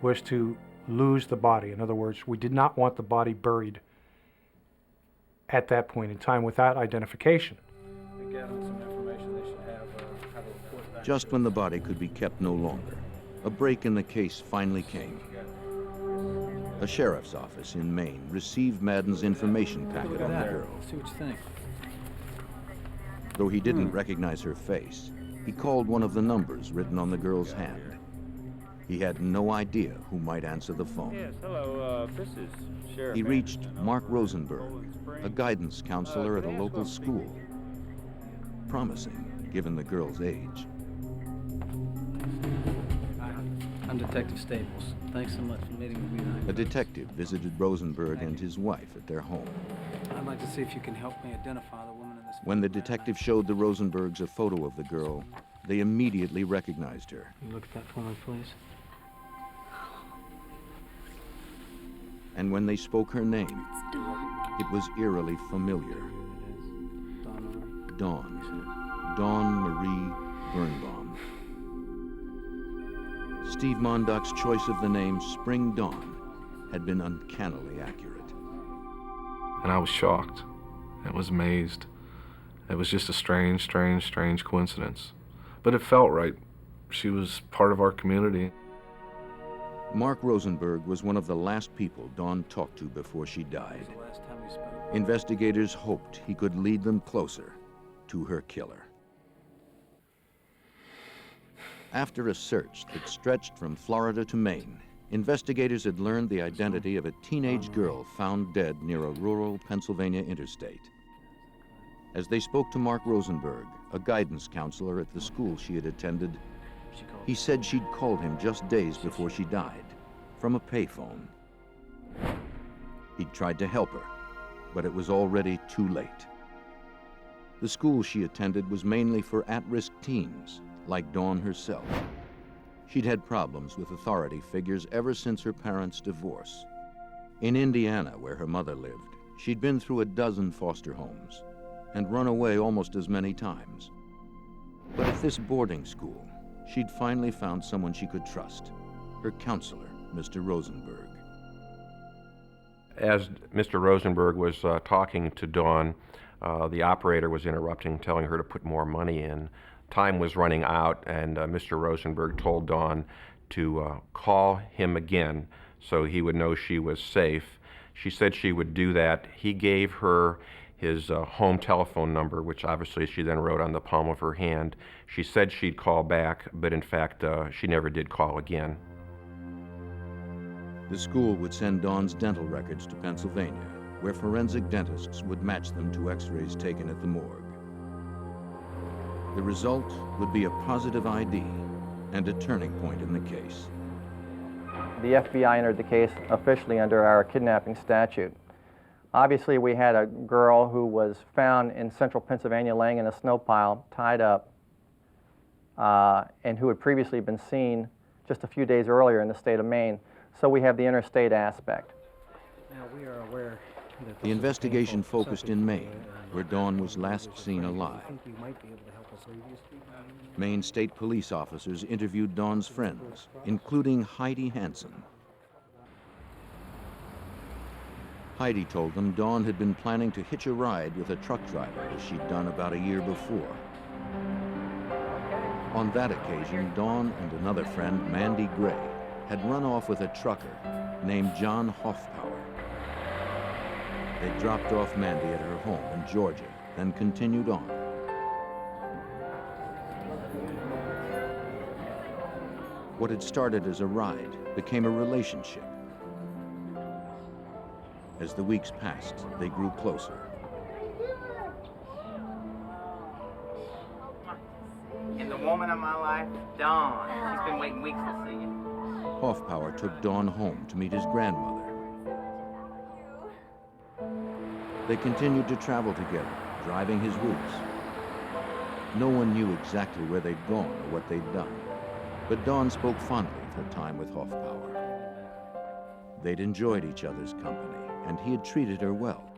was to lose the body. In other words, we did not want the body buried at that point in time without identification. Just when the body could be kept no longer, a break in the case finally came. A sheriff's office in Maine received Madden's information packet on the girl. See what you think. Though he didn't recognize her face, he called one of the numbers written on the girl's hand. He had no idea who might answer the phone. Yes, hello, this is Sheriff. He reached Mark Rosenberg, a guidance counselor at a local school. Promising, given the girl's age. I'm Detective Staples. Thanks so much for meeting with me tonight. A detective visited Rosenberg and his wife at their home. I'd like to see if you can help me identify the woman in this. When the detective showed the Rosenbergs a photo of the girl, they immediately recognized her. Can you look at that for me, please? And when they spoke her name, it was eerily familiar. Dawn Marie Birnbaum. Steve Mondock's choice of the name Spring Dawn had been uncannily accurate. And I was shocked. I was amazed. It was just a strange coincidence. But it felt right. She was part of our community. Mark Rosenberg was one of the last people Dawn talked to before she died. Investigators hoped he could lead them closer to her killer. After a search that stretched from Florida to Maine, investigators had learned the identity of a teenage girl found dead near a rural Pennsylvania interstate. As they spoke to Mark Rosenberg, a guidance counselor at the school she had attended, he said she'd called him just days before she died, from a payphone. He'd tried to help her, but it was already too late. The school she attended was mainly for at-risk teens, like Dawn herself. She'd had problems with authority figures ever since her parents' divorce. In Indiana, where her mother lived, she'd been through a dozen foster homes and run away almost as many times. But at this boarding school, she'd finally found someone she could trust, her counselor, Mr. Rosenberg. As Mr. Rosenberg was talking to Dawn, the operator was interrupting, telling her to put more money in. Time was running out, and Mr. Rosenberg told Dawn to call him again so he would know she was safe. She said she would do that. He gave her his home telephone number, which obviously she then wrote on the palm of her hand. She said she'd call back, but in fact, she never did call again. The school would send Dawn's dental records to Pennsylvania, where forensic dentists would match them to x-rays taken at the morgue. The result would be a positive ID and a turning point in the case. The FBI entered the case officially under our kidnapping statute. Obviously, we had a girl who was found in central Pennsylvania laying in a snow pile, tied up, and who had previously been seen just a few days earlier in the state of Maine. So we have the interstate aspect. Now, we are aware that the investigation focused in Maine, where Dawn was last seen alive. Maine state police officers interviewed Dawn's friends, including Heidi Hansen. Heidi told them Dawn had been planning to hitch a ride with a truck driver, as she'd done about a year before. On that occasion, Dawn and another friend, Mandy Gray, had run off with a trucker named John Hoffpower. They dropped off Mandy at her home in Georgia, then continued on. What had started as a ride became a relationship. As the weeks passed, they grew closer. wife, Dawn. She's been waiting weeks to see you. Hoffpower took Dawn home to meet his grandmother. They continued to travel together, driving his routes. No one knew exactly where they'd gone or what they'd done, but Dawn spoke fondly of her time with Hoffpower. They'd enjoyed each other's company, and he had treated her well.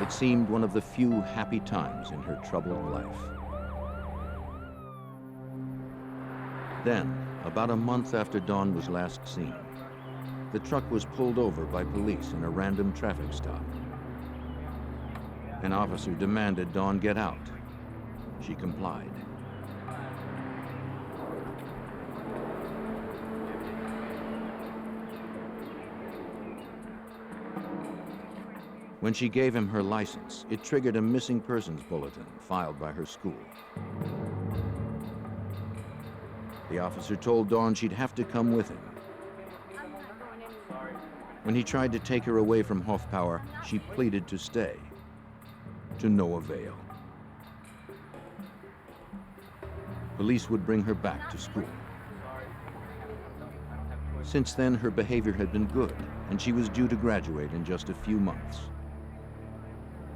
It seemed one of the few happy times in her troubled life. Then, about a month after Dawn was last seen, the truck was pulled over by police in a random traffic stop. An officer demanded Dawn get out. She complied. When she gave him her license, it triggered a missing persons bulletin filed by her school. The officer told Dawn she'd have to come with him. When he tried to take her away from Hoffpower, she pleaded to stay, to no avail. Police would bring her back to school. Since then, her behavior had been good, and she was due to graduate in just a few months.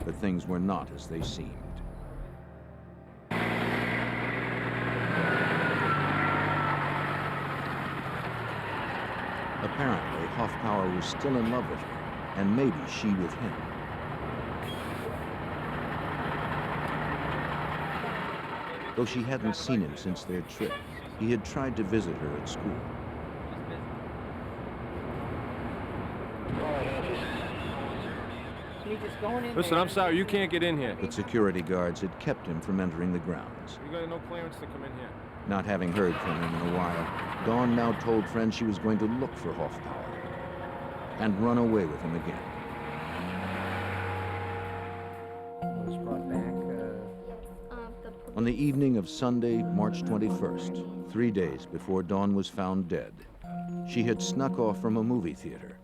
But things were not as they seemed. Apparently, Hoffpower was still in love with her, and maybe she with him. Though she hadn't seen him since their trip, he had tried to visit her at school. Listen, I'm sorry, you can't get in here. But security guards had kept him from entering the grounds. You got no clearance to come in here. Not having heard from him in a while, Dawn now told friends she was going to look for Hoffpower and run away with him again. On the evening of Sunday, March 21st, 3 days before Dawn was found dead, she had snuck off from a movie theater.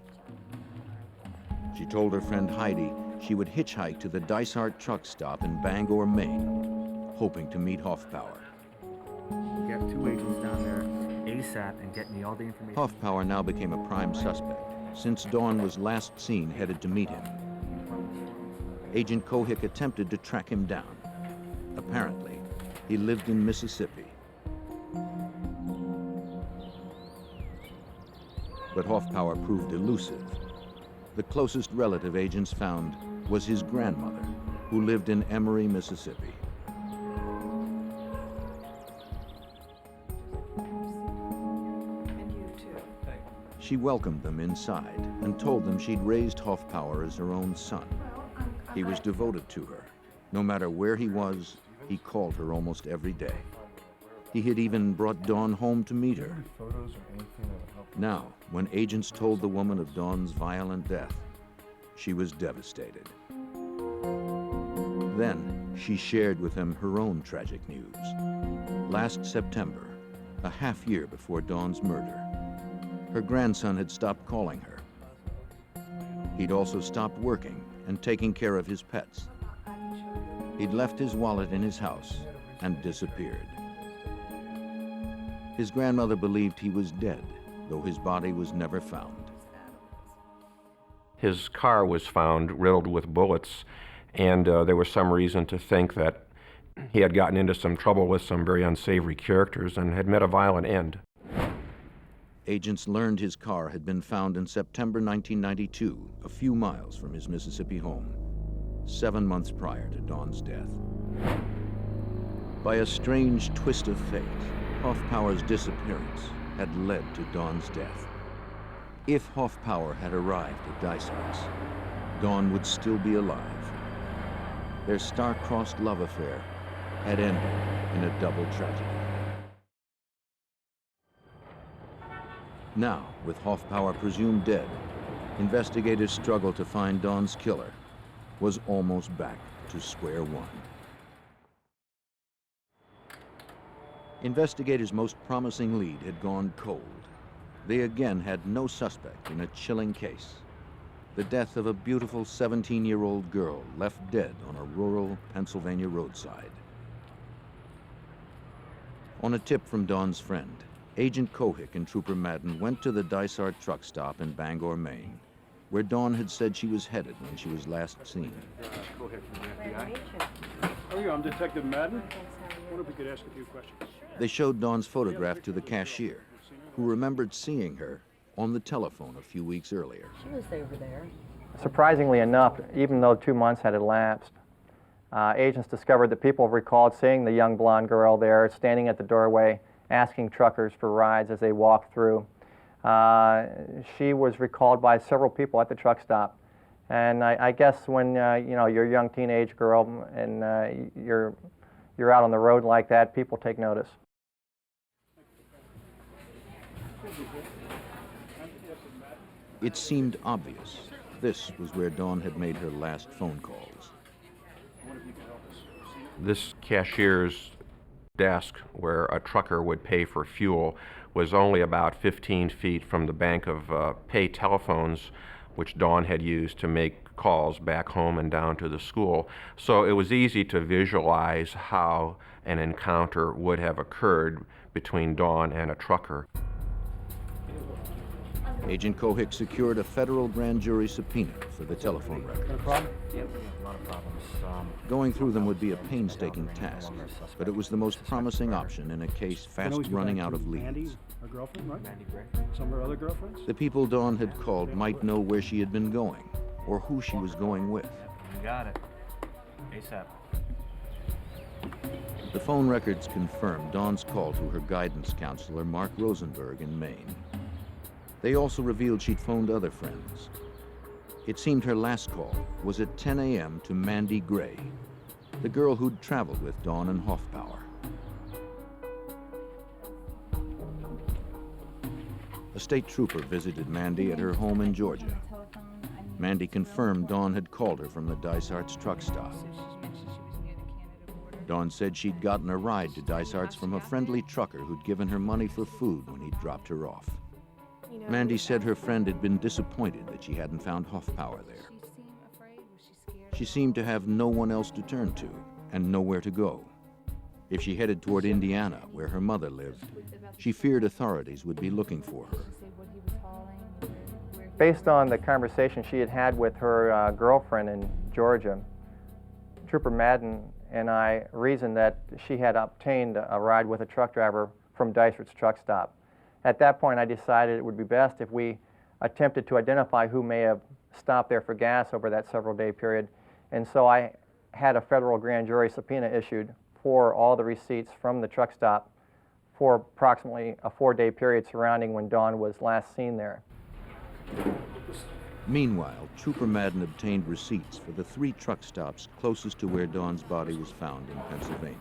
She told her friend Heidi she would hitchhike to the Dysart truck stop in Bangor, Maine, hoping to meet Hoffpower. We got 2 agents down there ASAP and get me all the information. Hoffpower now became a prime suspect, since Dawn was last seen headed to meet him. Agent Kohick attempted to track him down. Apparently, he lived in Mississippi. But Hoffpower proved elusive. The closest relative agents found was his grandmother, who lived in Emory, Mississippi. She welcomed them inside and told them she'd raised Hoffpower as her own son. He was devoted to her. No matter where he was, he called her almost every day. He had even brought Dawn home to meet her. Now, when agents told the woman of Dawn's violent death, she was devastated. Then, she shared with them her own tragic news. Last September, a half year before Dawn's murder, her grandson had stopped calling her. He'd also stopped working and taking care of his pets. He'd left his wallet in his house and disappeared. His grandmother believed he was dead, though his body was never found. His car was found riddled with bullets, and there was some reason to think that he had gotten into some trouble with some very unsavory characters and had met a violent end. Agents learned his car had been found in September 1992, a few miles from his Mississippi home, 7 months prior to Dawn's death. By a strange twist of fate, Hoffpower's disappearance had led to Dawn's death. If Hoffpower had arrived at Dysart's, Dawn would still be alive. Their star-crossed love affair had ended in a double tragedy. Now, with Hoffpower presumed dead, investigators' struggle to find Dawn's killer was almost back to square one. Investigators' most promising lead had gone cold. They again had no suspect in a chilling case: the death of a beautiful 17-year-old girl left dead on a rural Pennsylvania roadside. On a tip from Dawn's friend, Agent Cohick and Trooper Madden went to the Dysart truck stop in Bangor, Maine, where Dawn had said she was headed when she was last seen. Cohick from the FBI. How are you? I'm Detective Madden. I wonder if we could ask a few questions. They showed Dawn's photograph to the cashier, who remembered seeing her on the telephone a few weeks earlier. She was over there. Surprisingly enough, even though 2 months had elapsed, agents discovered that people recalled seeing the young blonde girl there standing at the doorway asking truckers for rides as they walked through. She was recalled by several people at the truck stop. And I guess when you know, you're a young teenage girl and you're out on the road like that, people take notice. It seemed obvious. This was where Dawn had made her last phone calls. This cashier's desk, where a trucker would pay for fuel, was only about 15 feet from the bank of pay telephones, which Dawn had used to make calls back home and down to the school. So it was easy to visualize how an encounter would have occurred between Dawn and a trucker. Agent Cohick secured a federal grand jury subpoena for the telephone records. No problem? Yep, a lot of problems. Going through them would be a painstaking task, but it was the most promising option in a case fast running out of leads. Mandy, her girlfriend, right? Mandy Gray. Some of her other girlfriends? The people Dawn had called might know where she had been going, or who she was going with. You got it. ASAP. The phone records confirmed Dawn's call to her guidance counselor, Mark Rosenberg, in Maine. They also revealed she'd phoned other friends. It seemed her last call was at 10 a.m. to Mandy Gray, the girl who'd traveled with Dawn and Hoffbauer. A state trooper visited Mandy at her home in Georgia. Mandy confirmed Dawn had called her from the Dysart's truck stop. Dawn said she'd gotten a ride to Dysart's from a friendly trucker who'd given her money for food when he'd dropped her off. Mandy said her friend had been disappointed that she hadn't found Hoffbauer there. She seemed to have no one else to turn to and nowhere to go. If she headed toward Indiana, where her mother lived, she feared authorities would be looking for her. Based on the conversation she had had with her girlfriend in Georgia, Trooper Madden and I reasoned that she had obtained a ride with a truck driver from Dysart's truck stop. At that point, I decided it would be best if we attempted to identify who may have stopped there for gas over that several-day period. And so I had a federal grand jury subpoena issued for all the receipts from the truck stop for approximately a 4-day period surrounding when Dawn was last seen there. Meanwhile, Trooper Madden obtained receipts for the 3 truck stops closest to where Dawn's body was found in Pennsylvania.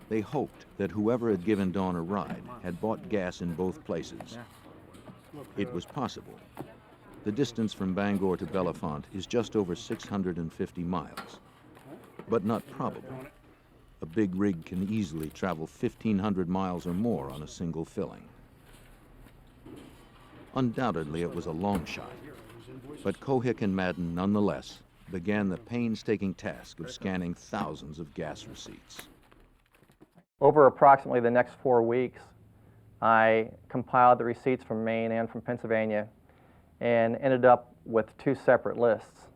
They hoped that whoever had given Dawn a ride had bought gas in both places. It was possible. The distance from Bangor to Bellefonte is just over 650 miles, but not probable. A big rig can easily travel 1,500 miles or more on a single filling. Undoubtedly, it was a long shot, but Cohick and Madden nonetheless began the painstaking task of scanning thousands of gas receipts. Over approximately the next 4 weeks, I compiled the receipts from Maine and from Pennsylvania and ended up with 2 separate lists.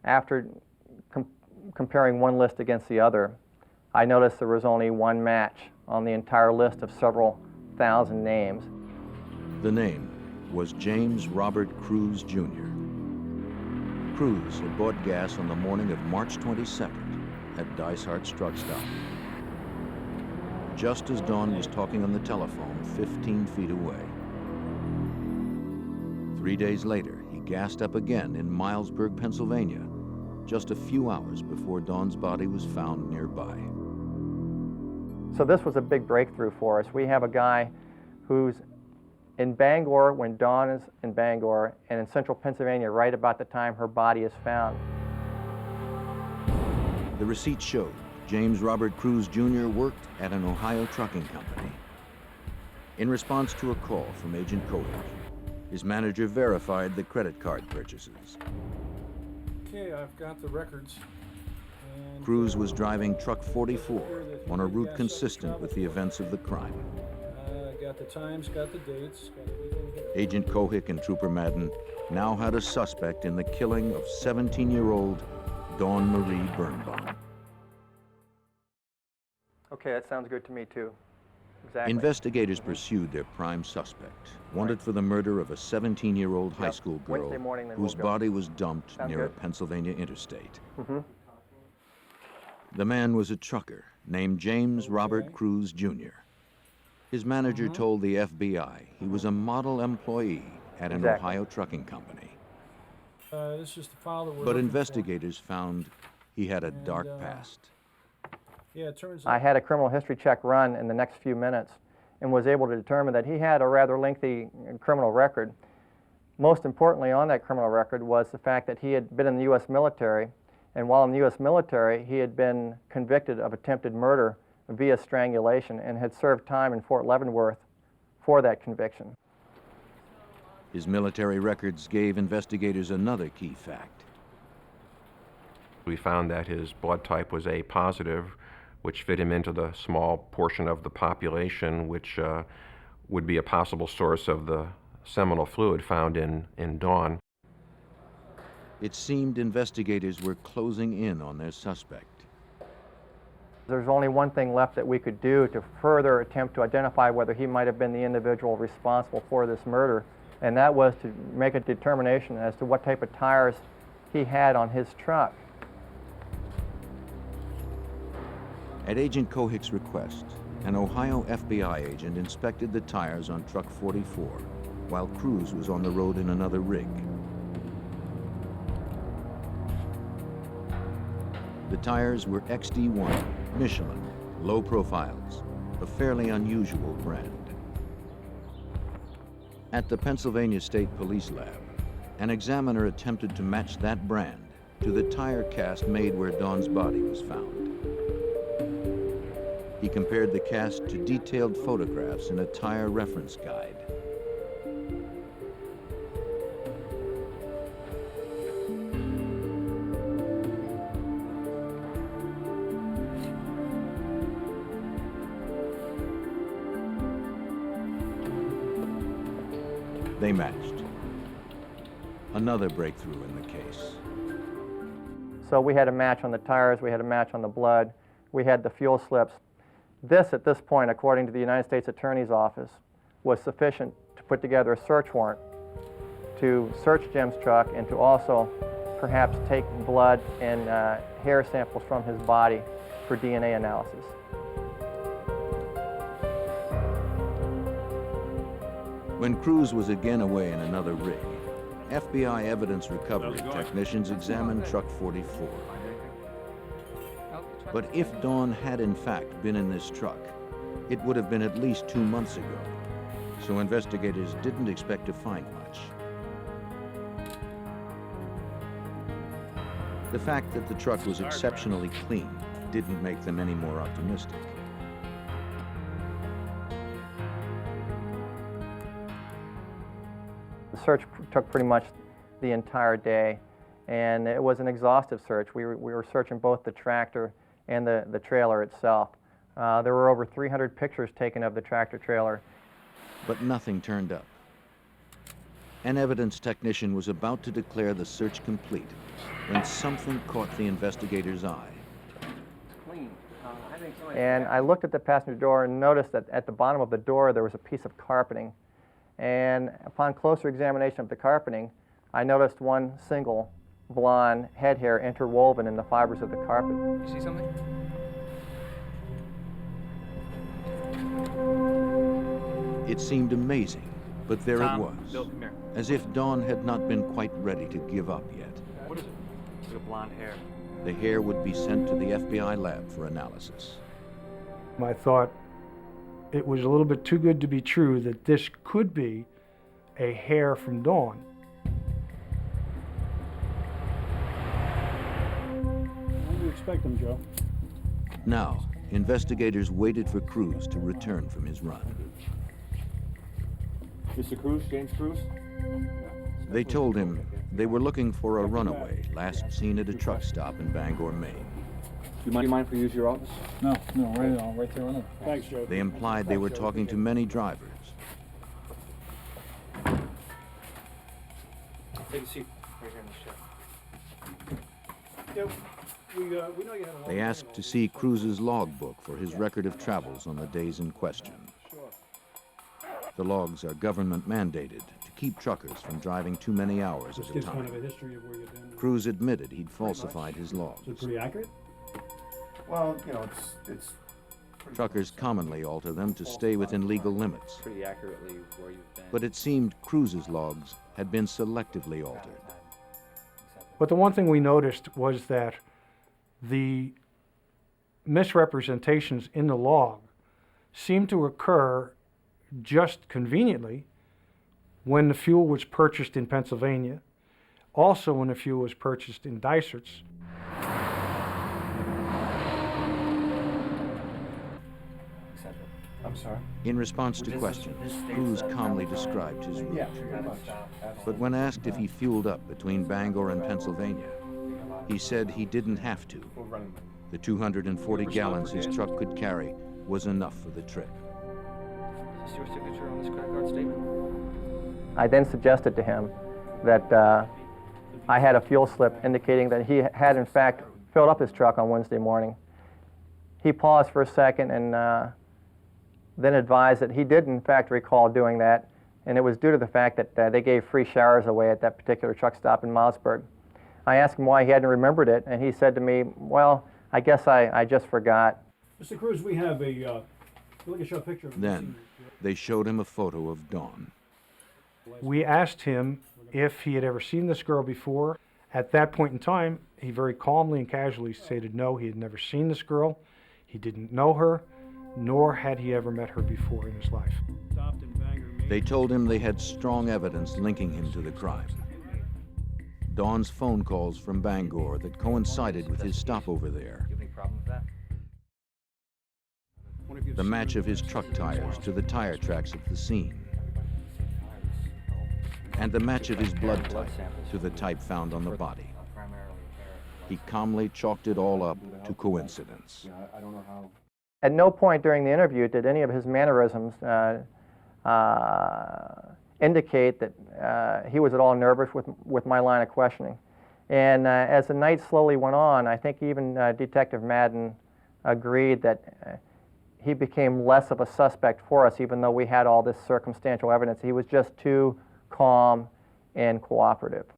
After comparing one list against the other, I noticed there was only one match on the entire list of several thousand names. The name was James Robert Cruz Jr. Cruz had bought gas on the morning of March 22nd at Dysart's truck stop, just as Dawn was talking on the telephone 15 feet away. 3 days later, he gassed up again in Milesburg, Pennsylvania, just a few hours before Dawn's body was found nearby. So this was a big breakthrough for us. We have a guy who's in Bangor when Dawn is in Bangor, and in central Pennsylvania right about the time her body is found. The receipt showed James Robert Cruz Jr. worked at an Ohio trucking company. In response to a call from Agent Cohick, his manager verified the credit card purchases. Okay, I've got the records. Cruz was driving truck 44 on a route consistent with the events of the crime. Got the times, got the dates, got everything here. Agent Kohick and Trooper Madden now had a suspect in the killing of 17-year-old Dawn Marie Birnbaum. Okay, that sounds good to me too. Exactly. Investigators pursued their prime suspect, wanted for the murder of a 17-year-old high school girl Wednesday morning, then whose we'll go. body was dumped Sounds near a good. Pennsylvania interstate. Mm-hmm. The man was a trucker named James Robert Cruz, Jr. His manager told the FBI he was a model employee at an Exactly. Ohio trucking company. This is the file that we're But looking investigators found he had a dark past. for. Yeah, it turns I out. had a criminal history check run in the next few minutes and was able to determine that he had a rather lengthy criminal record. Most importantly on that criminal record was the fact that he had been in the U.S. military, and while in the U.S. military, he had been convicted of attempted murder via strangulation and had served time in Fort Leavenworth for that conviction. His military records gave investigators another key fact. We found that his blood type was A positive, which fit him into the small portion of the population which would be a possible source of the seminal fluid found in Dawn. It seemed investigators were closing in on their suspect. There's only one thing left that we could do to further attempt to identify whether he might have been the individual responsible for this murder, and that was to make a determination as to what type of tires he had on his truck. At Agent Kohick's request, an Ohio FBI agent inspected the tires on truck 44 while Cruz was on the road in another rig. The tires were XD1, Michelin, low profiles, a fairly unusual brand. At the Pennsylvania State Police Lab, an examiner attempted to match that brand to the tire cast made where Dawn's body was found. He compared the cast to detailed photographs in a tire reference guide. They matched. Another breakthrough in the case. So we had a match on the tires, we had a match on the blood, we had the fuel slips. This, at this point, according to the United States Attorney's Office, was sufficient to put together a search warrant to search Jim's truck and to also perhaps take blood and hair samples from his body for DNA analysis. When Cruz was again away in another rig, FBI evidence recovery technicians examined truck 44. But if Dawn had in fact been in this truck, it would have been at least 2 months ago, so investigators didn't expect to find much. The fact that the truck was exceptionally clean didn't make them any more optimistic. The search took pretty much the entire day, and it was an exhaustive search. We were searching both the tractor and the trailer itself. There were over 300 pictures taken of the tractor trailer. But nothing turned up. An evidence technician was about to declare the search complete when something caught the investigator's eye. And I looked at the passenger door and noticed that at the bottom of the door there was a piece of carpeting. And upon closer examination of the carpeting, I noticed one single blonde head hair interwoven in the fibers of the carpet. You see something? It seemed amazing, but there Tom, it was, Bill, come here. as if Dawn had not been quite ready to give up yet. What is it? It's like a blonde hair. The hair would be sent to the FBI lab for analysis. I thought it was a little bit too good to be true that this could be a hair from Dawn. When do you expect them, Joe? Now, investigators waited for Cruz to return from his run. Mr. Cruz, James Cruz? They told him they were looking for a runaway last seen at a truck stop in Bangor, Maine. Do you mind if we use your office? No, right there on it. Thanks, Joe. They implied they were talking to many drivers. Take a seat right here in the chair. We know you had a They asked to see Cruz's logbook for his record of travels on the days in question. The logs are government mandated to keep truckers from driving too many hours at a time. kind of a history of where you've been. Cruz admitted he'd falsified his logs. Is it pretty accurate? Well, you know, it's Truckers commonly alter them to stay within legal limits. pretty accurately where you've been. But it seemed Cruz's logs had been selectively altered. But the one thing we noticed was that the misrepresentations in the log seemed to occur just conveniently when the fuel was purchased in Pennsylvania, also when the fuel was purchased in Dysert's. I'm sorry? In response to questions, Cruz calmly described his route. But when asked if he fueled up between Bangor and Pennsylvania, he said he didn't have to. The 240 gallons his truck could carry was enough for the trip. Is this your signature on this credit card statement? I then suggested to him that I had a fuel slip indicating that he had in fact filled up his truck on Wednesday morning. He paused for a second and then advised that he did in fact recall doing that, and it was due to the fact that they gave free showers away at that particular truck stop in Mossburg. I asked him why he hadn't remembered it, and he said to me, well, I guess I just forgot. Mr. Cruz, we have a, look at your picture. Then they showed him a photo of Dawn. We asked him if he had ever seen this girl before. At that point in time, he very calmly and casually stated no, he had never seen this girl, he didn't know her, nor had he ever met her before in his life. They told him they had strong evidence linking him to the crime. Dawn's phone calls from Bangor that coincided with his stopover there. Do you have any problem with that? The match of his truck tires to the tire tracks of the scene. And the match of his blood type to the type found on the body. He calmly chalked it all up to coincidence. I don't know how. At no point during the interview did any of his mannerisms indicate that he was at all nervous with my line of questioning. And as the night slowly went on, I think even Detective Madden agreed that he became less of a suspect for us, even though we had all this circumstantial evidence. He was just too calm and cooperative. Do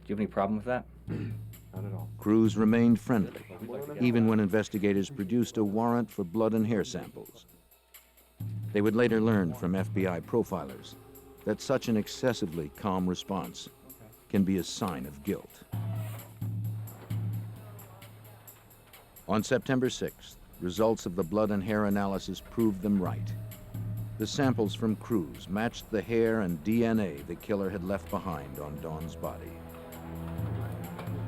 you have any problem with that? Not at all. Cruz remained friendly, even when investigators produced a warrant for blood and hair samples. They would later learn from FBI profilers that such an excessively calm response can be a sign of guilt. On September 6th, results of the blood and hair analysis proved them right. The samples from Cruz matched the hair and DNA the killer had left behind on Dawn's body.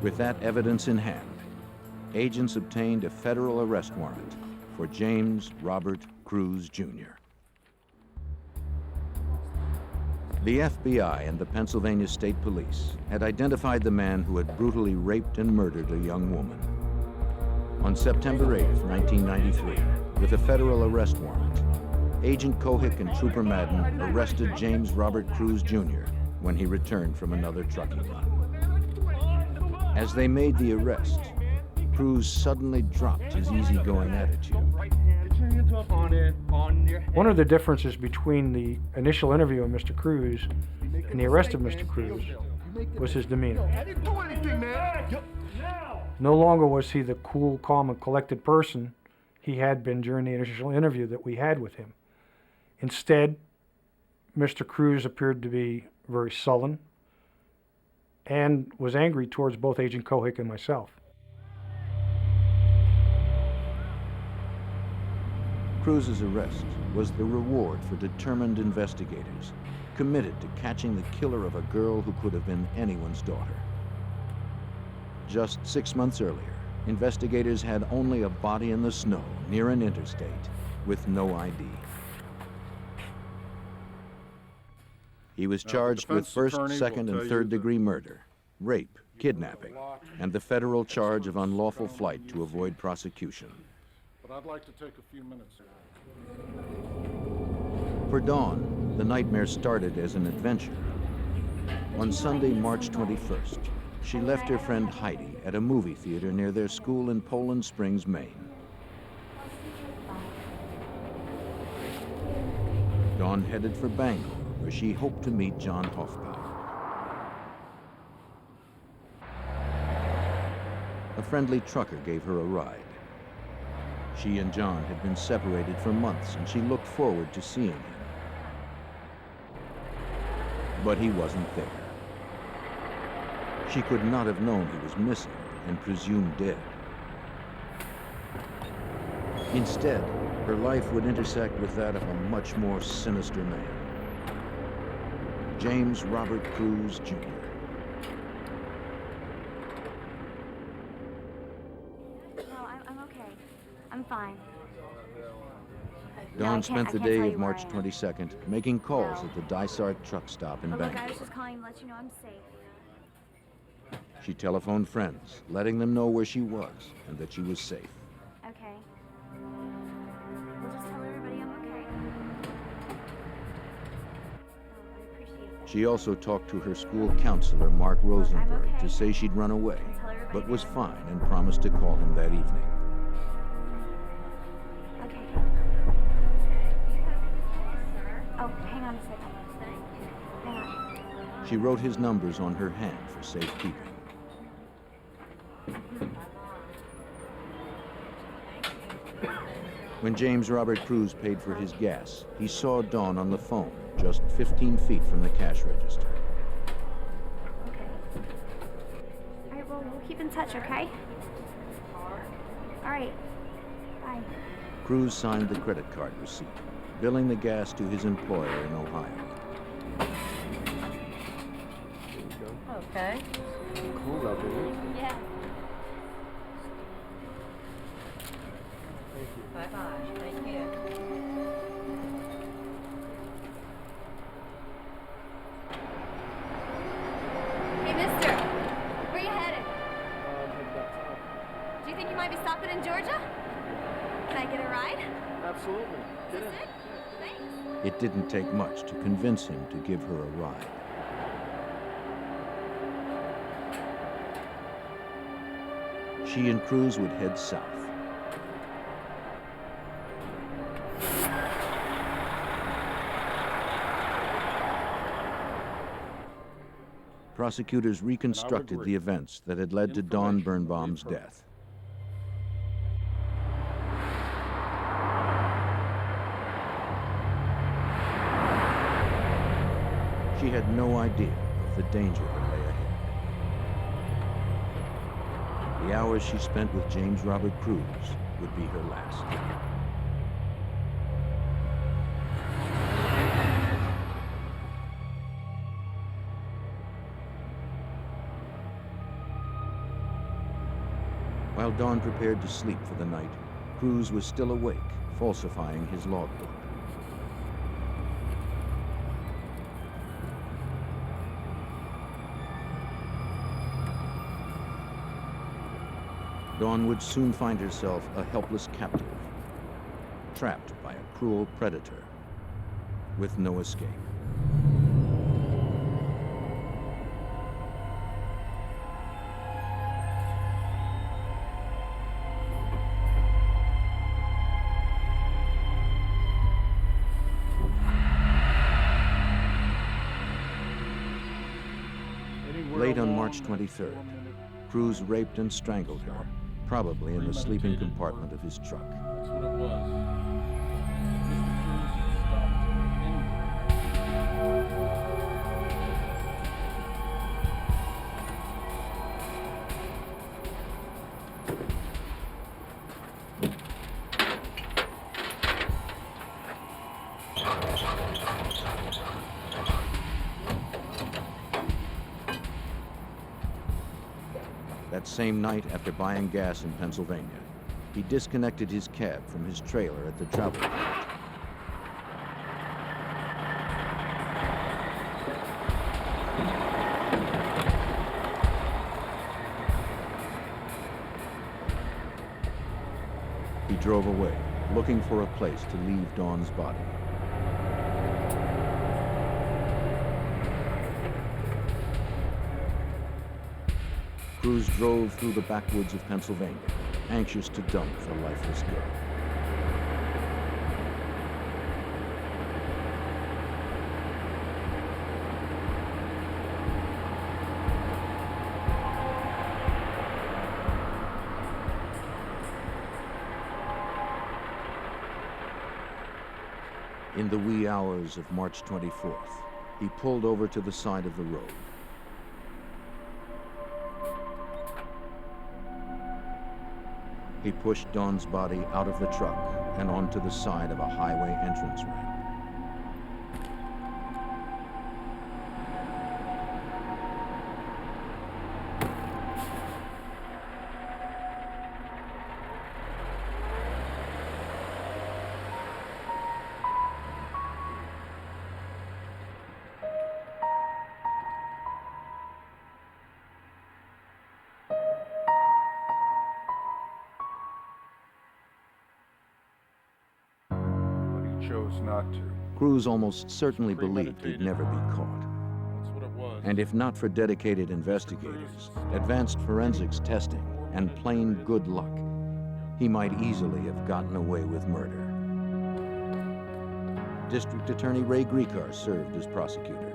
With that evidence in hand, agents obtained a federal arrest warrant for James Robert Cruz, Jr. The FBI and the Pennsylvania State Police had identified the man who had brutally raped and murdered a young woman. On September 8, 1993, with a federal arrest warrant, Agent Kohik and Trooper Madden arrested James Robert Cruz, Jr. when he returned from another trucking run. As they made the arrest, Cruz suddenly dropped his easygoing attitude. One of the differences between the initial interview of Mr. Cruz and the arrest of Mr. Cruz was his demeanor. No longer was he the cool, calm, and collected person he had been during the initial interview that we had with him. Instead, Mr. Cruz appeared to be very sullen and was angry towards both Agent Kohik and myself. Cruz's arrest was the reward for determined investigators committed to catching the killer of a girl who could have been anyone's daughter. Just 6 months earlier, investigators had only a body in the snow near an interstate with no ID. He was charged with first, second, and third-degree murder, rape, kidnapping, and the federal charge of unlawful flight to avoid prosecution. But I'd like to take a few minutes. For Dawn, the nightmare started as an adventure. On Sunday, March 21st, she left her friend Heidi at a movie theater near their school in Poland Springs, Maine. Dawn headed for Bangor, where she hoped to meet John Hoffbauer. A friendly trucker gave her a ride. She and John had been separated for months, and she looked forward to seeing him. But he wasn't there. She could not have known he was missing and presumed dead. Instead, her life would intersect with that of a much more sinister man, James Robert Cruz, Jr. No, I'm okay. I'm fine. Dawn spent the day of March 22nd making calls at the Dysart truck stop in But look, I Bangor. was just calling to let you know I'm safe. She telephoned friends, letting them know where she was and that she was safe. Okay. We'll just tell everybody I'm okay. Oh, I appreciate it. She also talked to her school counselor, Mark Rosenberg, to say she'd run away, but was fine and promised to call him that evening. Okay. Oh, hang on a second. Hang on. She wrote his numbers on her hand for safekeeping. When James Robert Cruz paid for his gas, he saw Dawn on the phone, just 15 feet from the cash register. Okay. All right, well, we'll keep in touch, okay? All right. Bye. Cruz signed the credit card receipt, billing the gas to his employer in Ohio. Okay. Cool out there. Yeah. Bye-bye. Thank you. Hey, mister. Where you headed? Do you think you might be stopping in Georgia? Can I get a ride? Absolutely. Is this it? Thanks. It didn't take much to convince him to give her a ride. She and Cruz would head south. Prosecutors reconstructed the events that had led to Dawn Birnbaum's death. She had no idea of the danger that lay ahead. The hours she spent with James Robert Cruz would be her last. While Dawn prepared to sleep for the night, Cruz was still awake, falsifying his logbook. Dawn would soon find herself a helpless captive, trapped by a cruel predator, with no escape. Late on March 23rd, Cruz raped and strangled her, probably in the sleeping compartment of his truck. That's what it was. That same night, after buying gas in Pennsylvania, he disconnected his cab from his trailer at the travel port. drove away, looking for a place to leave Dawn's body. Cruz drove through the backwoods of Pennsylvania, anxious to dump the lifeless girl. In the wee hours of March 24th, he pulled over to the side of the road. He pushed Dawn's body out of the truck and onto the side of a highway entrance ramp. Chose not to. Cruz almost certainly believed he'd never be caught. That's what it was. And if not for dedicated investigators, advanced forensics testing, and plain good luck, he might easily have gotten away with murder. District Attorney Ray Griecar served as prosecutor.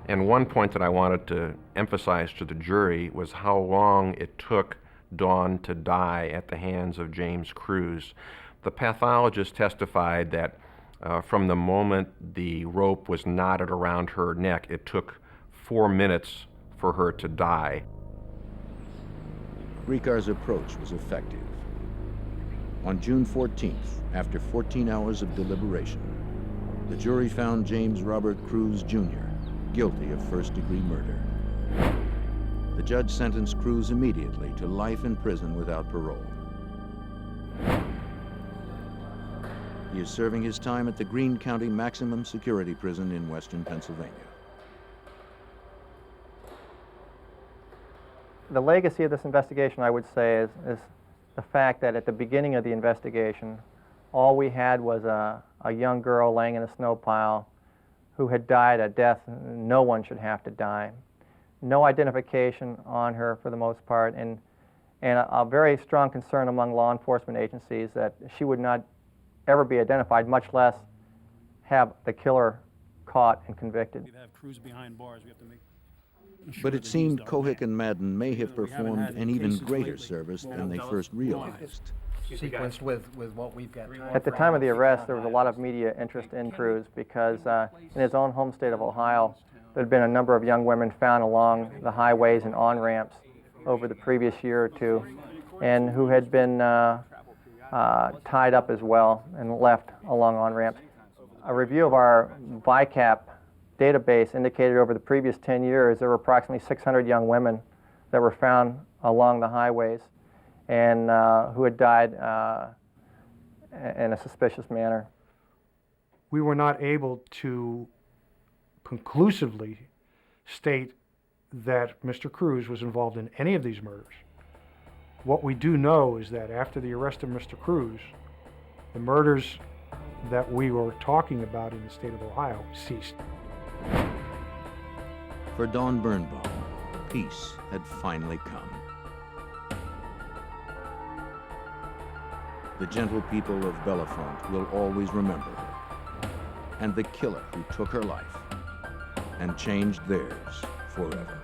And one point that I wanted to emphasize to the jury was how long it took Dawn to die at the hands of James Cruz. The pathologist testified that from the moment the rope was knotted around her neck, it took 4 minutes for her to die. Griecar's approach was effective. On June 14th, after 14 hours of deliberation, the jury found James Robert Cruz, Jr. guilty of first-degree murder. The judge sentenced Cruz immediately to life in prison without parole. He is serving his time at the Greene County Maximum Security Prison in western Pennsylvania. The legacy of this investigation, I would say, is the fact that at the beginning of the investigation, all we had was a young girl laying in a snow pile who had died a death no one should have to die. No identification on her for the most part, and a very strong concern among law enforcement agencies that she would not ever be identified, much less have the killer caught and convicted. We have Cruz behind bars. We have to make sure But it that seemed he's the Kohik man. and Madden may have We haven't performed had an even cases greater lately. service Well, than they tell us first why. realized. Sequenced with what we've got. At the time of the arrest, there was a lot of media interest in Cruz because in his own home state of Ohio, there had been a number of young women found along the highways and on-ramps over the previous year or two, and who had been tied up as well and left along on-ramps. A review of our VICAP database indicated over the previous 10 years there were approximately 600 young women that were found along the highways and who had died in a suspicious manner. We were not able to conclusively state that Mr. Cruz was involved in any of these murders. What we do know is that after the arrest of Mr. Cruz, the murders that we were talking about in the state of Ohio ceased. For Dawn Birnbaum, peace had finally come. The gentle people of Bellefonte will always remember her, and the killer who took her life and changed theirs forever.